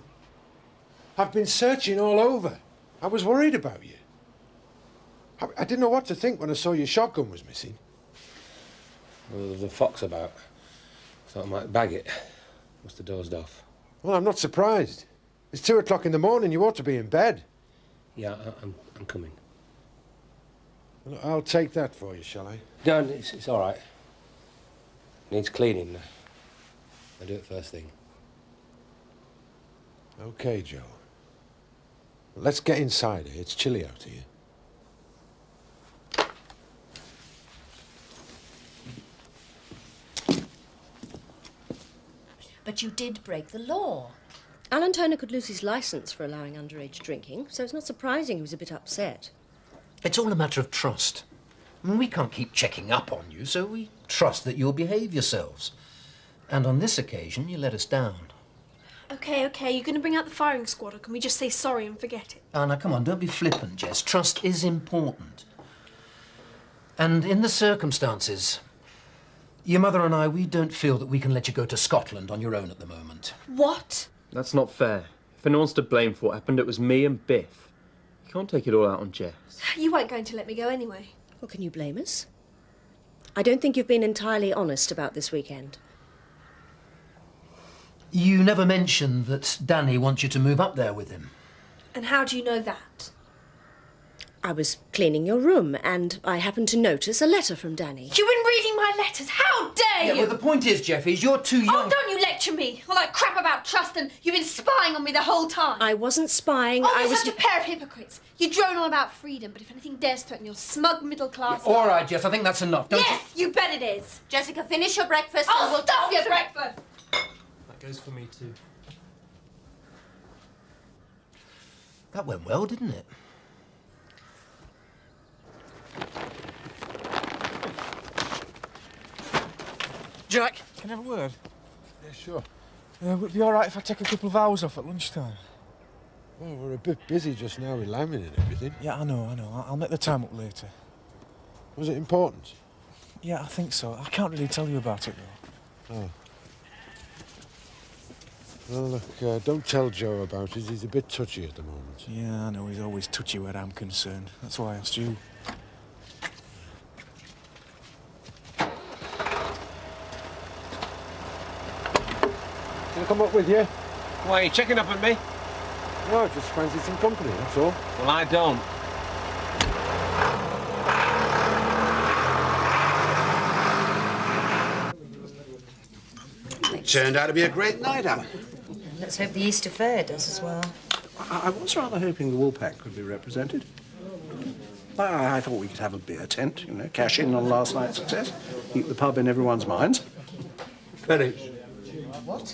I've been searching all over. I was worried about you. I didn't know what to think when I saw your shotgun was missing. Well, there was a fox about. Thought I might bag it. Must have dozed off. Well, I'm not surprised. It's 2 o'clock in the morning. You ought to be in bed. Yeah, I'm coming. Well, I'll take that for you, shall I? No, it's all right. Needs cleaning. I'll do it first thing. Okay, Joe. Let's get inside here. It's chilly out here. But you did break the law. Alan Turner could lose his licence for allowing underage drinking, so it's not surprising he was a bit upset. It's all a matter of trust. I mean, we can't keep checking up on you, so we trust that you'll behave yourselves. And on this occasion, you let us down. Okay, you're going to bring out the firing squad, or can we just say sorry and forget it? Oh, now, come on, don't be flippant, Jess. Trust is important. And in the circumstances, your mother and I, we don't feel that we can let you go to Scotland on your own at the moment. What? That's not fair. If anyone's to blame for what happened, it was me and Biff. You can't take it all out on Jess. You weren't going to let me go anyway. Well, can you blame us? I don't think you've been entirely honest about this weekend. You never mentioned that Danny wants you to move up there with him. And how do you know that? I was cleaning your room, and I happened to notice a letter from Danny. You've been reading my letters. How dare you? Yeah, well, the point is, Jeffy, is you're too young... Oh, don't you lecture me. All that crap about trust, and you've been spying on me the whole time. I wasn't spying. Oh, I you're was... such a pair of hypocrites. You drone on about freedom, but if anything dares threaten your smug middle class... All right, Jess, I think that's enough, don't Yes, you bet it is. Jessica, finish your breakfast Oh, and we'll... stop your breakfast! That goes for me too. That went well, didn't it? Jack, can I have a word? Yeah, sure. Would it be all right if I take a couple of hours off at lunchtime? Well, we're a bit busy just now with lambing and everything. Yeah, I know. I'll make the time up later. Was it important? Yeah, I think so. I can't really tell you about it, though. Oh. Well, look, don't tell Joe about it. He's a bit touchy at the moment. Yeah, I know. He's always touchy where I'm concerned. That's why I asked you. Can I come up with you? Why, are you checking up on me? No, I just fancy some company, that's all. Well, I don't. It turned out to be a great night, Alan. Let's hope the Easter Fair does as well. I was rather hoping the Woolpack could be represented. I thought we could have a beer tent, you know, cash in on last night's success, keep the pub in everyone's minds. Ferrets. What?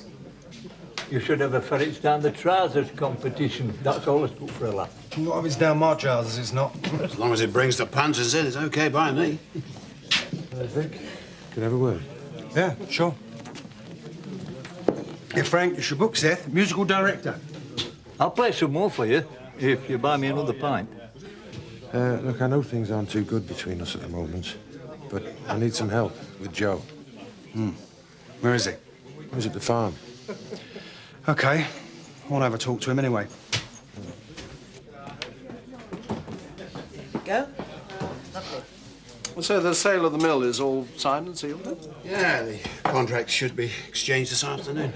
You should have a ferrets down the trousers competition. That's always good for a laugh. Not if it's down my trousers, it's not. As long as it brings the punters in, it's okay by me. I think. Can I have a word? Yeah, sure. Hey, Frank, you should book Seth, musical director. I'll play some more for you, if you buy me another pint. Look, I know things aren't too good between us at the moment, but I need some help with Joe. Where is he? He's at the farm. Okay. I'll have a talk to him anyway. Go. So the sale of the mill is all signed and sealed, then? Yeah, the contract should be exchanged this afternoon.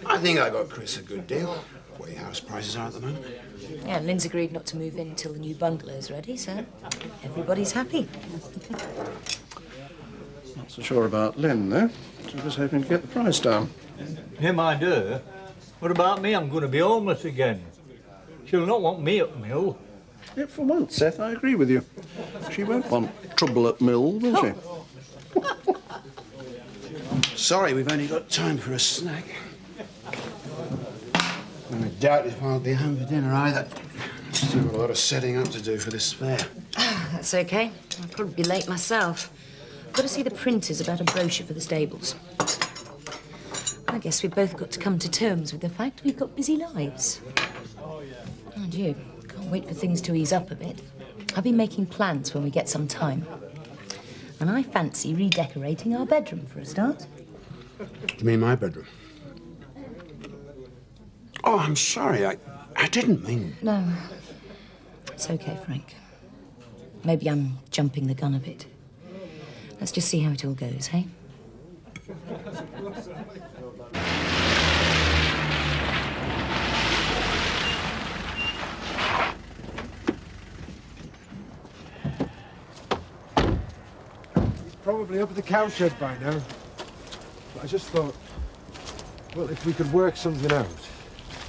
I think I got Chris a good deal. What your house prices are at the moment. Yeah, and Lynn's agreed not to move in until the new bungalow's ready, so everybody's happy. Not so sure about Lynn, though. She was hoping to get the price down. Him I do. What about me? I'm going to be homeless again. She'll not want me at mill. Yeah, for once, Seth, I agree with you. She won't want trouble at mill, will she? Sorry, we've only got time for a snack. I doubt if I'll be home for dinner either. Still got a lot of setting up to do for this fair. That's okay. I'll probably be late myself. Got to see the printers about a brochure for the stables. I guess we've both got to come to terms with the fact we've got busy lives. And you, can't wait for things to ease up a bit. I've been making plans when we get some time. And I fancy redecorating our bedroom for a start. You mean my bedroom? Oh, I'm sorry. I didn't mean... No. It's okay, Frank. Maybe I'm jumping the gun a bit. Let's just see how it all goes, hey? He's probably up at the cowshed by now. But I just thought, well, if we could work something out,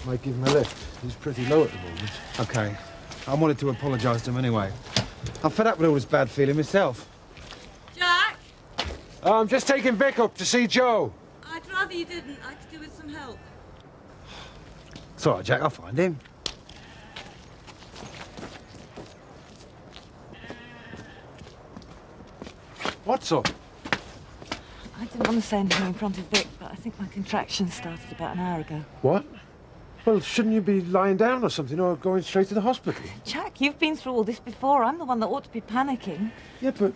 might give him a lift. He's pretty low at the moment. Okay. I wanted to apologise to him anyway. I'm fed up with all this bad feeling myself. Jack? I'm just taking Vic up to see Joe. I'd rather you didn't. I could do with some help. It's all right, Jack. I'll find him. What's up? I didn't want to say anything in front of Vic, but I think my contractions started about an hour ago. What? Well, shouldn't you be lying down or something, or going straight to the hospital? Jack, you've been through all this before. I'm the one that ought to be panicking. Yeah, but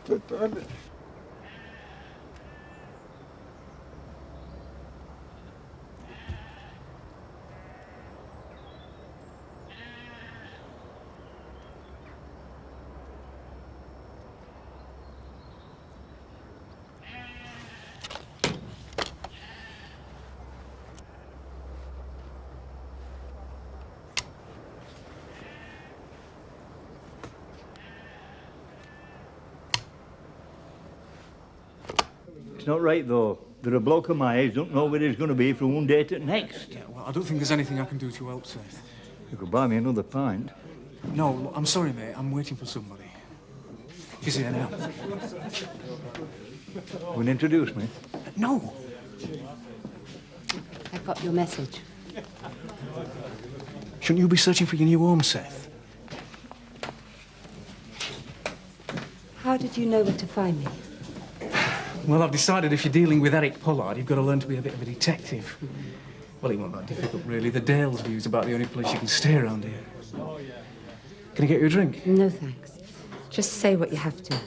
It's not right, though. That a bloke of my age don't know where he's going to be from one day to the next. Yeah, well, I don't think there's anything I can do to help, Seth. You could buy me another pint. No, look, I'm sorry, mate. I'm waiting for somebody. She's here now. Will you introduce me? No. I got your message. Shouldn't you be searching for your new home, Seth? How did you know where to find me? Well, I've decided if you're dealing with Eric Pollard, you've got to learn to be a bit of a detective. Well, it wasn't that difficult, really. The Dales view's about the only place you can stay around here. Can I get you a drink? No, thanks. Just say what you have to.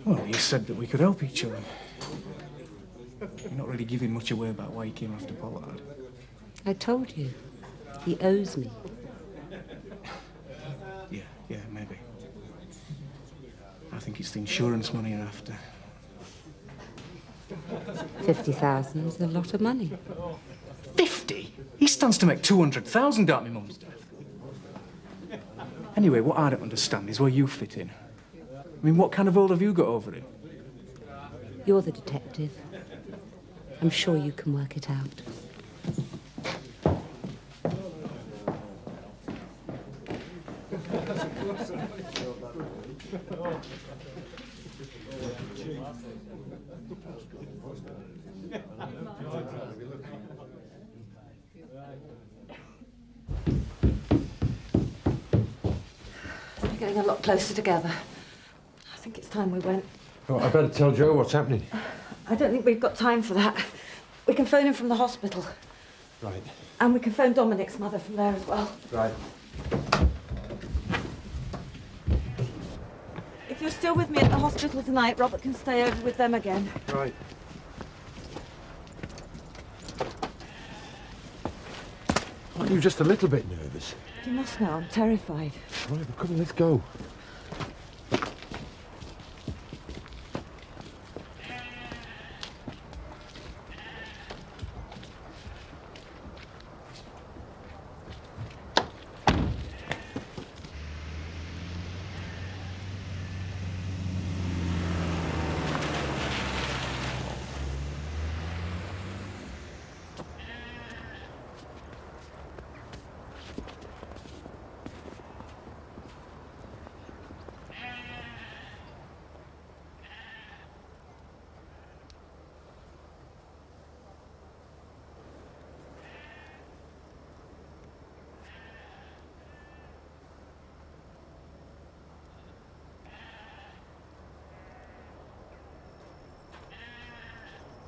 Well, you said that we could help each other. You're not really giving much away about why you came after Pollard. I told you. He owes me. Yeah, maybe. I think it's the insurance money you're after. 50,000 is a lot of money. 50? He stands to make 200,000 out of my mum's death. Anyway, what I don't understand is where you fit in. I mean, what kind of hold have you got over him? You're the detective. I'm sure you can work it out. We're getting a lot closer together. I think it's time we went. Oh, I better tell Joe what's happening. I don't think we've got time for that. We can phone him from the hospital. Right. And we can phone Dominic's mother from there as well. Right. If you're still with me at the hospital tonight, Robert can stay over with them again. Right. Aren't you just a little bit nervous? You must know, I'm terrified. Right, but come on, let's go.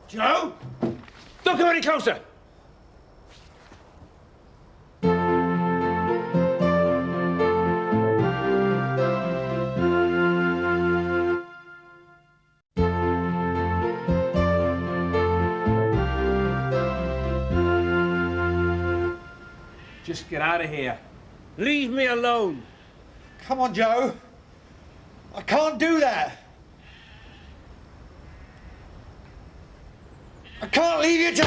Joe! Don't come any closer! Just get out of here. Leave me alone. Come on, Joe. I can't do that. I can't leave you to...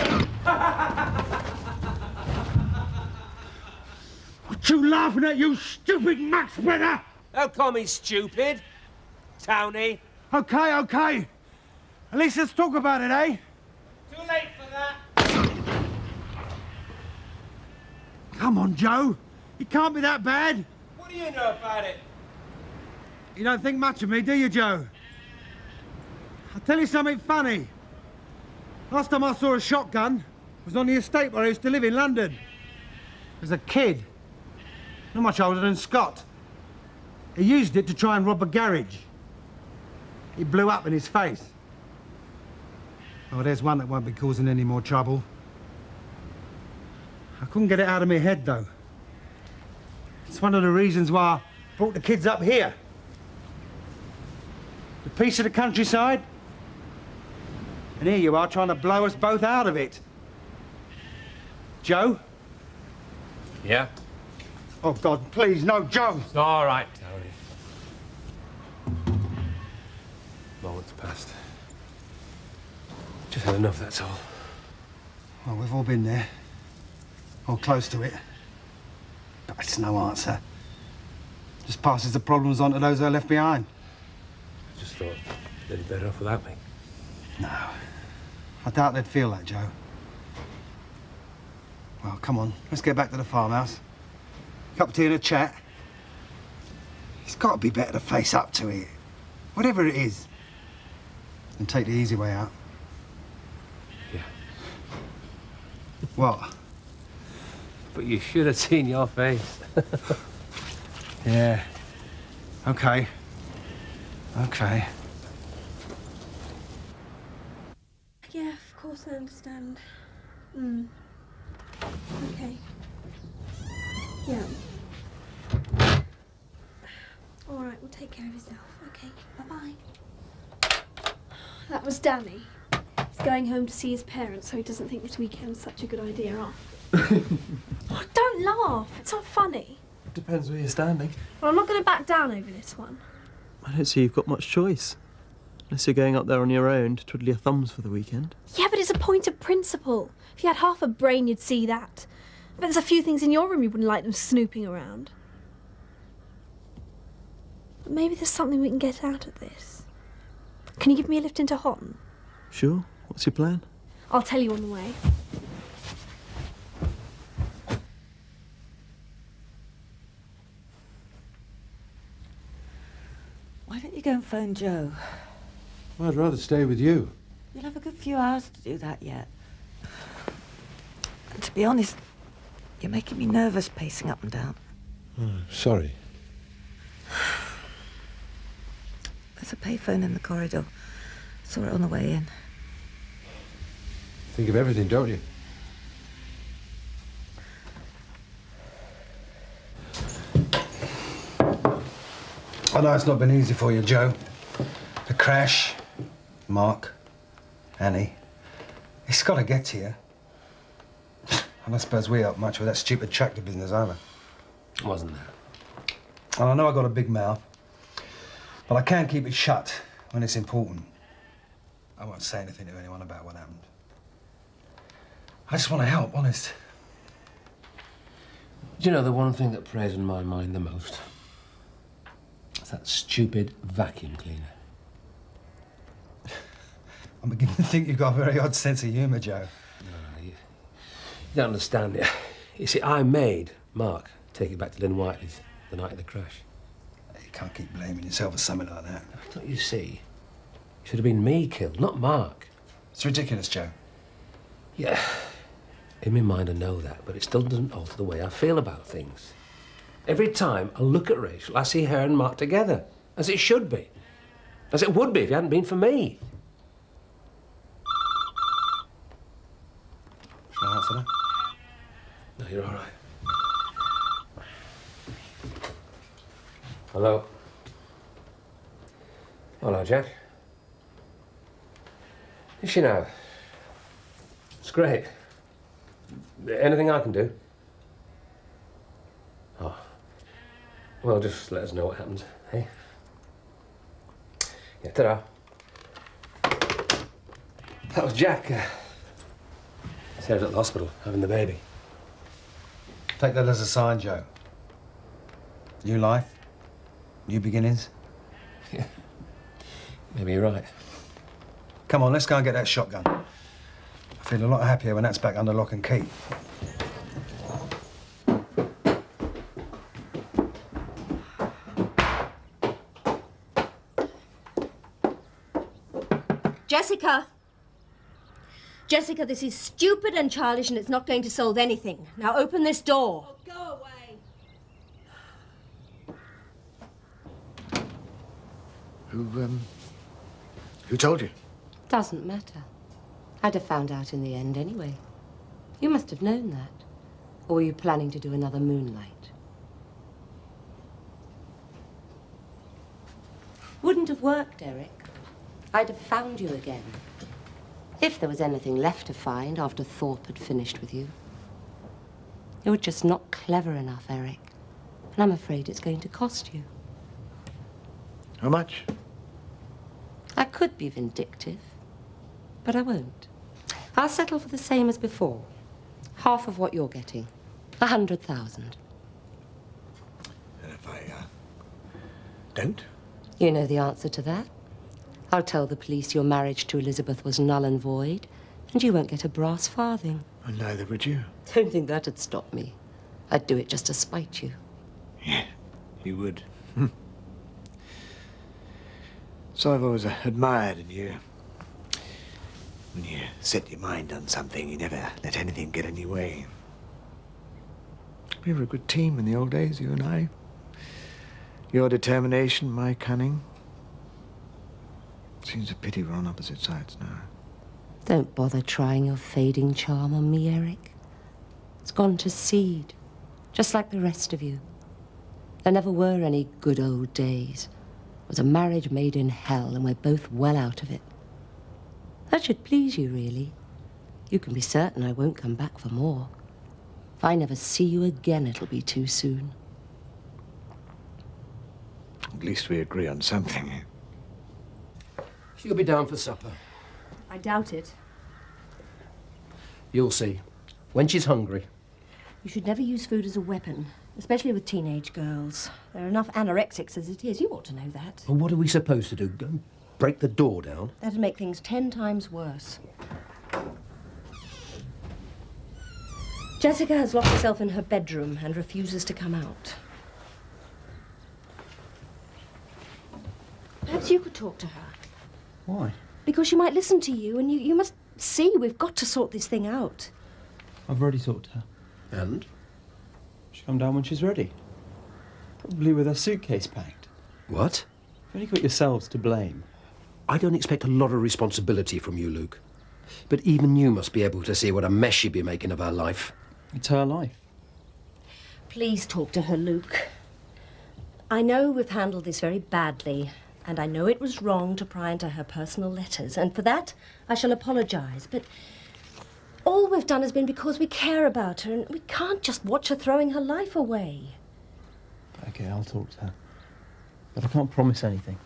What you laughing at, you stupid muck spreader? Don't call me stupid, Townie. Okay, okay. At least let's talk about it, eh? Too late for that. Come on, Joe. It can't be that bad. What do you know about it? You don't think much of me, do you, Joe? I'll tell you something funny. Last time I saw a shotgun was on the estate where I used to live in London. As a kid. Not much older than Scott. He used it to try and rob a garage. It blew up in his face. Oh, there's one that won't be causing any more trouble. I couldn't get it out of my head, though. It's one of the reasons why I brought the kids up here. The peace of the countryside. And here you are trying to blow us both out of it. Joe? Yeah? Oh, God, please, no, Joe! It's all right, Townie. Moment's passed. Just had enough, that's all. Well, we've all been there. Or close to it. But it's no answer. Just passes the problems on to those who are left behind. I just thought they'd be better off without me. No. I doubt they'd feel that, Joe. Well, come on. Let's get back to the farmhouse. Cup of tea and a chat. It's got to be better to face up to it. Whatever it is. And take the easy way out. Yeah. What? But you should have seen your face. Yeah. Okay. Okay. Yeah, of course I understand. Okay. Yeah. All right, well, take care of yourself. Okay, bye-bye. That was Danny. He's going home to see his parents so he doesn't think this weekend's such a good idea off. Oh, don't laugh. It's not funny. Depends where you're standing. Well, I'm not going to back down over this one. I don't see you've got much choice. Unless you're going up there on your own to twiddle your thumbs for the weekend. Yeah, but it's a point of principle. If you had half a brain, you'd see that. But there's a few things in your room you wouldn't like them snooping around. But maybe there's something we can get out of this. Can you give me a lift into Houghton? Sure. What's your plan? I'll tell you on the way. Why don't you go and phone Joe? Well, I'd rather stay with you. You'll have a good few hours to do that yet. And to be honest, you're making me nervous pacing up and down. Oh, sorry. There's a payphone in the corridor. Saw it on the way in. Think of everything, don't you? I know it's not been easy for you, Joe. The crash, Mark, Annie. It's got to get to you. And I suppose we helped much with that stupid tractor business either. Wasn't there? And I know I got a big mouth, but I can keep it shut when it's important. I won't say anything to anyone about what happened. I just want to help, honest. Do you know the one thing that preys on my mind the most? It's that stupid vacuum cleaner. I'm beginning to think you've got a very odd sense of humour, Joe. No, you don't understand it. You see, I made Mark take it back to Lynn Whiteley's the night of the crash. You can't keep blaming yourself for something like that. Don't you see? It should have been me killed, not Mark. It's ridiculous, Joe. Yeah, in my mind I know that, but it still doesn't alter the way I feel about things. Every time I look at Rachel, I see her and Mark together, as it should be. As it would be if it hadn't been for me. Shall I answer that? No, you're all right. Hello? Hello, Jack. Is she now? It's great. Anything I can do? Oh. Well, just let us know what happens, hey? Yeah, ta-da. That was Jack. He's out at the hospital, having the baby. Take that as a sign, Joe. New life, new beginnings. Yeah. Maybe you're right. Come on, let's go and get that shotgun. I feel a lot happier when that's back under lock and key. Jessica! Jessica, this is stupid and childish and it's not going to solve anything. Now open this door. Go away. Who told you? Doesn't matter. I'd have found out in the end anyway. You must have known that. Or were you planning to do another moonlight? Wouldn't have worked, Eric. I'd have found you again. If there was anything left to find after Thorpe had finished with you. You're just not clever enough, Eric. And I'm afraid it's going to cost you. How much? I could be vindictive, but I won't. I'll settle for the same as before. Half of what you're getting. 100,000. And if I, don't? You know the answer to that. I'll tell the police your marriage to Elizabeth was null and void, and you won't get a brass farthing. And neither would you. Don't think that'd stop me. I'd do it just to spite you. Yeah, you would. So I've always admired in you. When you set your mind on something, you never let anything get in your way. We were a good team in the old days, you and I. Your determination, my cunning. Seems a pity we're on opposite sides now. Don't bother trying your fading charm on me, Eric. It's gone to seed, just like the rest of you. There never were any good old days. It was a marriage made in hell, and we're both well out of it. That should please you, really. You can be certain I won't come back for more. If I never see you again, it'll be too soon. At least we agree on something. She'll be down for supper. I doubt it. You'll see. When she's hungry. You should never use food as a weapon, especially with teenage girls. There are enough anorexics as it is. You ought to know that. Well, what are we supposed to do? Go and break the door down? That'd make things 10 times worse. Jessica has locked herself in her bedroom and refuses to come out. Perhaps you could talk to her. Why? Because she might listen to you, and you must see we've got to sort this thing out. I've already talked to her. And? She'll come down when she's ready. Probably with her suitcase packed. What? You've only got yourselves to blame. I don't expect a lot of responsibility from you, Luke. But even you must be able to see what a mess she'd be making of her life. It's her life. Please talk to her, Luke. I know we've handled this very badly, and I know it was wrong to pry into her personal letters, and for that I shall apologise, but all we've done has been because we care about her, and we can't just watch her throwing her life away. Okay, I'll talk to her. But I can't promise anything.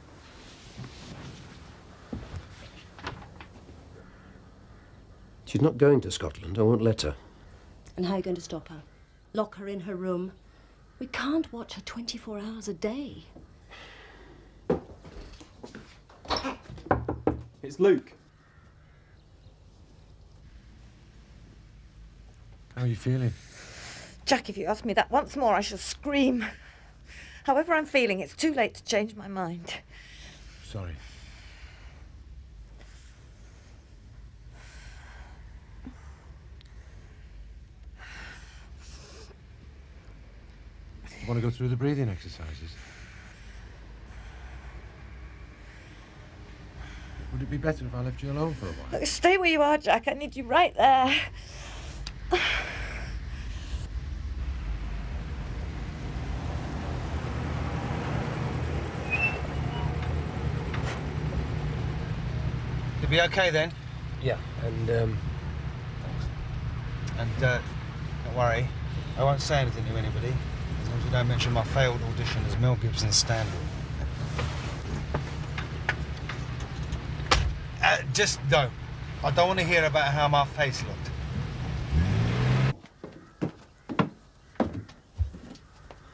She's not going to Scotland. I won't let her. And how are you going to stop her? Lock her in her room? We can't watch her 24 hours a day. It's Luke. How are you feeling? Jack, if you ask me that once more, I shall scream. However I'm feeling, it's too late to change my mind. Sorry. Want to go through the breathing exercises? Would it be better if I left you alone for a while? Look, stay where you are, Jack. I need you right there. You'll be okay then? Yeah, and, And, don't worry. I won't say anything to anybody. There's long as you don't mention my failed audition as Mel Gibson's stand-in. Just don't. I don't want to hear about how my face looked.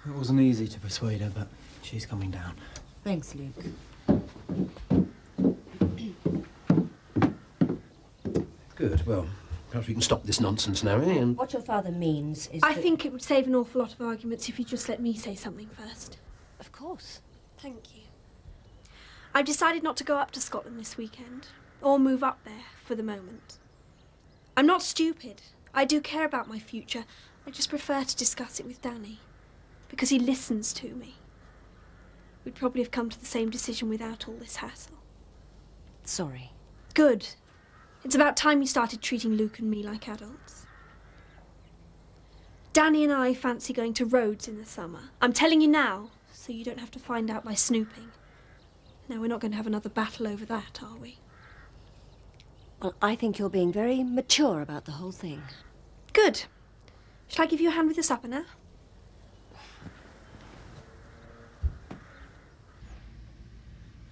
It wasn't easy to persuade her, but she's coming down. Thanks, Luke. Good, well, perhaps we can stop this nonsense now, eh? And What your father means is I that... think it would save an awful lot of arguments if you just let me say something first. Of course. Thank you. I've decided not to go up to Scotland this weekend, or move up there for the moment. I'm not stupid. I do care about my future. I just prefer to discuss it with Danny, because he listens to me. We'd probably have come to the same decision without all this hassle. Sorry. Good. It's about time you started treating Luke and me like adults. Danny and I fancy going to Rhodes in the summer. I'm telling you now, so you don't have to find out by snooping. Now, we're not going to have another battle over that, are we? Well, I think you're being very mature about the whole thing. Good. Shall I give you a hand with the supper now?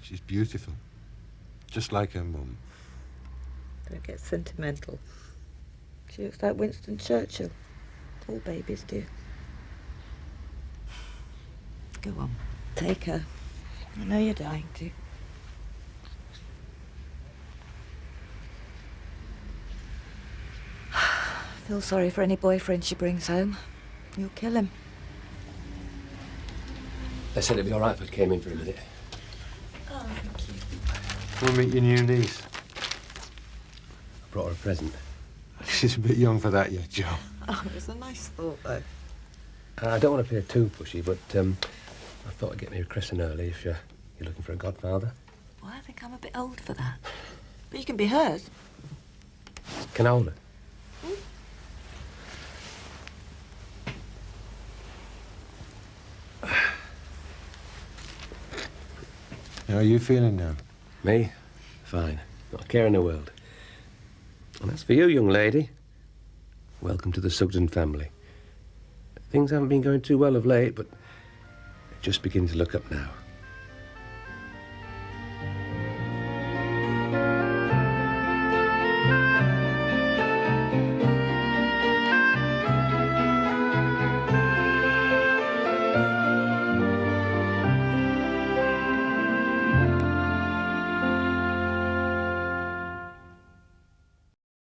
She's beautiful. Just like her mum. Don't get sentimental. She looks like Winston Churchill. All babies do. Go on. Take her. I know you're dying to. Feel sorry for any boyfriend she brings home. You'll kill him. they said it'd be all right if I came in for a minute. Oh, thank you. We'll meet your new niece. I brought her a present. She's a bit young for that yet, Joe. Oh, it was a nice thought, though. I don't want to appear too pushy, but I thought I'd get me a christen early if you're looking for a godfather. Well, I think I'm a bit old for that. But you can be hers. Can I hold her? How are you feeling now? Me? Fine. Not a care in the world. And as for you, young lady, welcome to the Sugden family. Things haven't been going too well of late, but it just begins to look up now.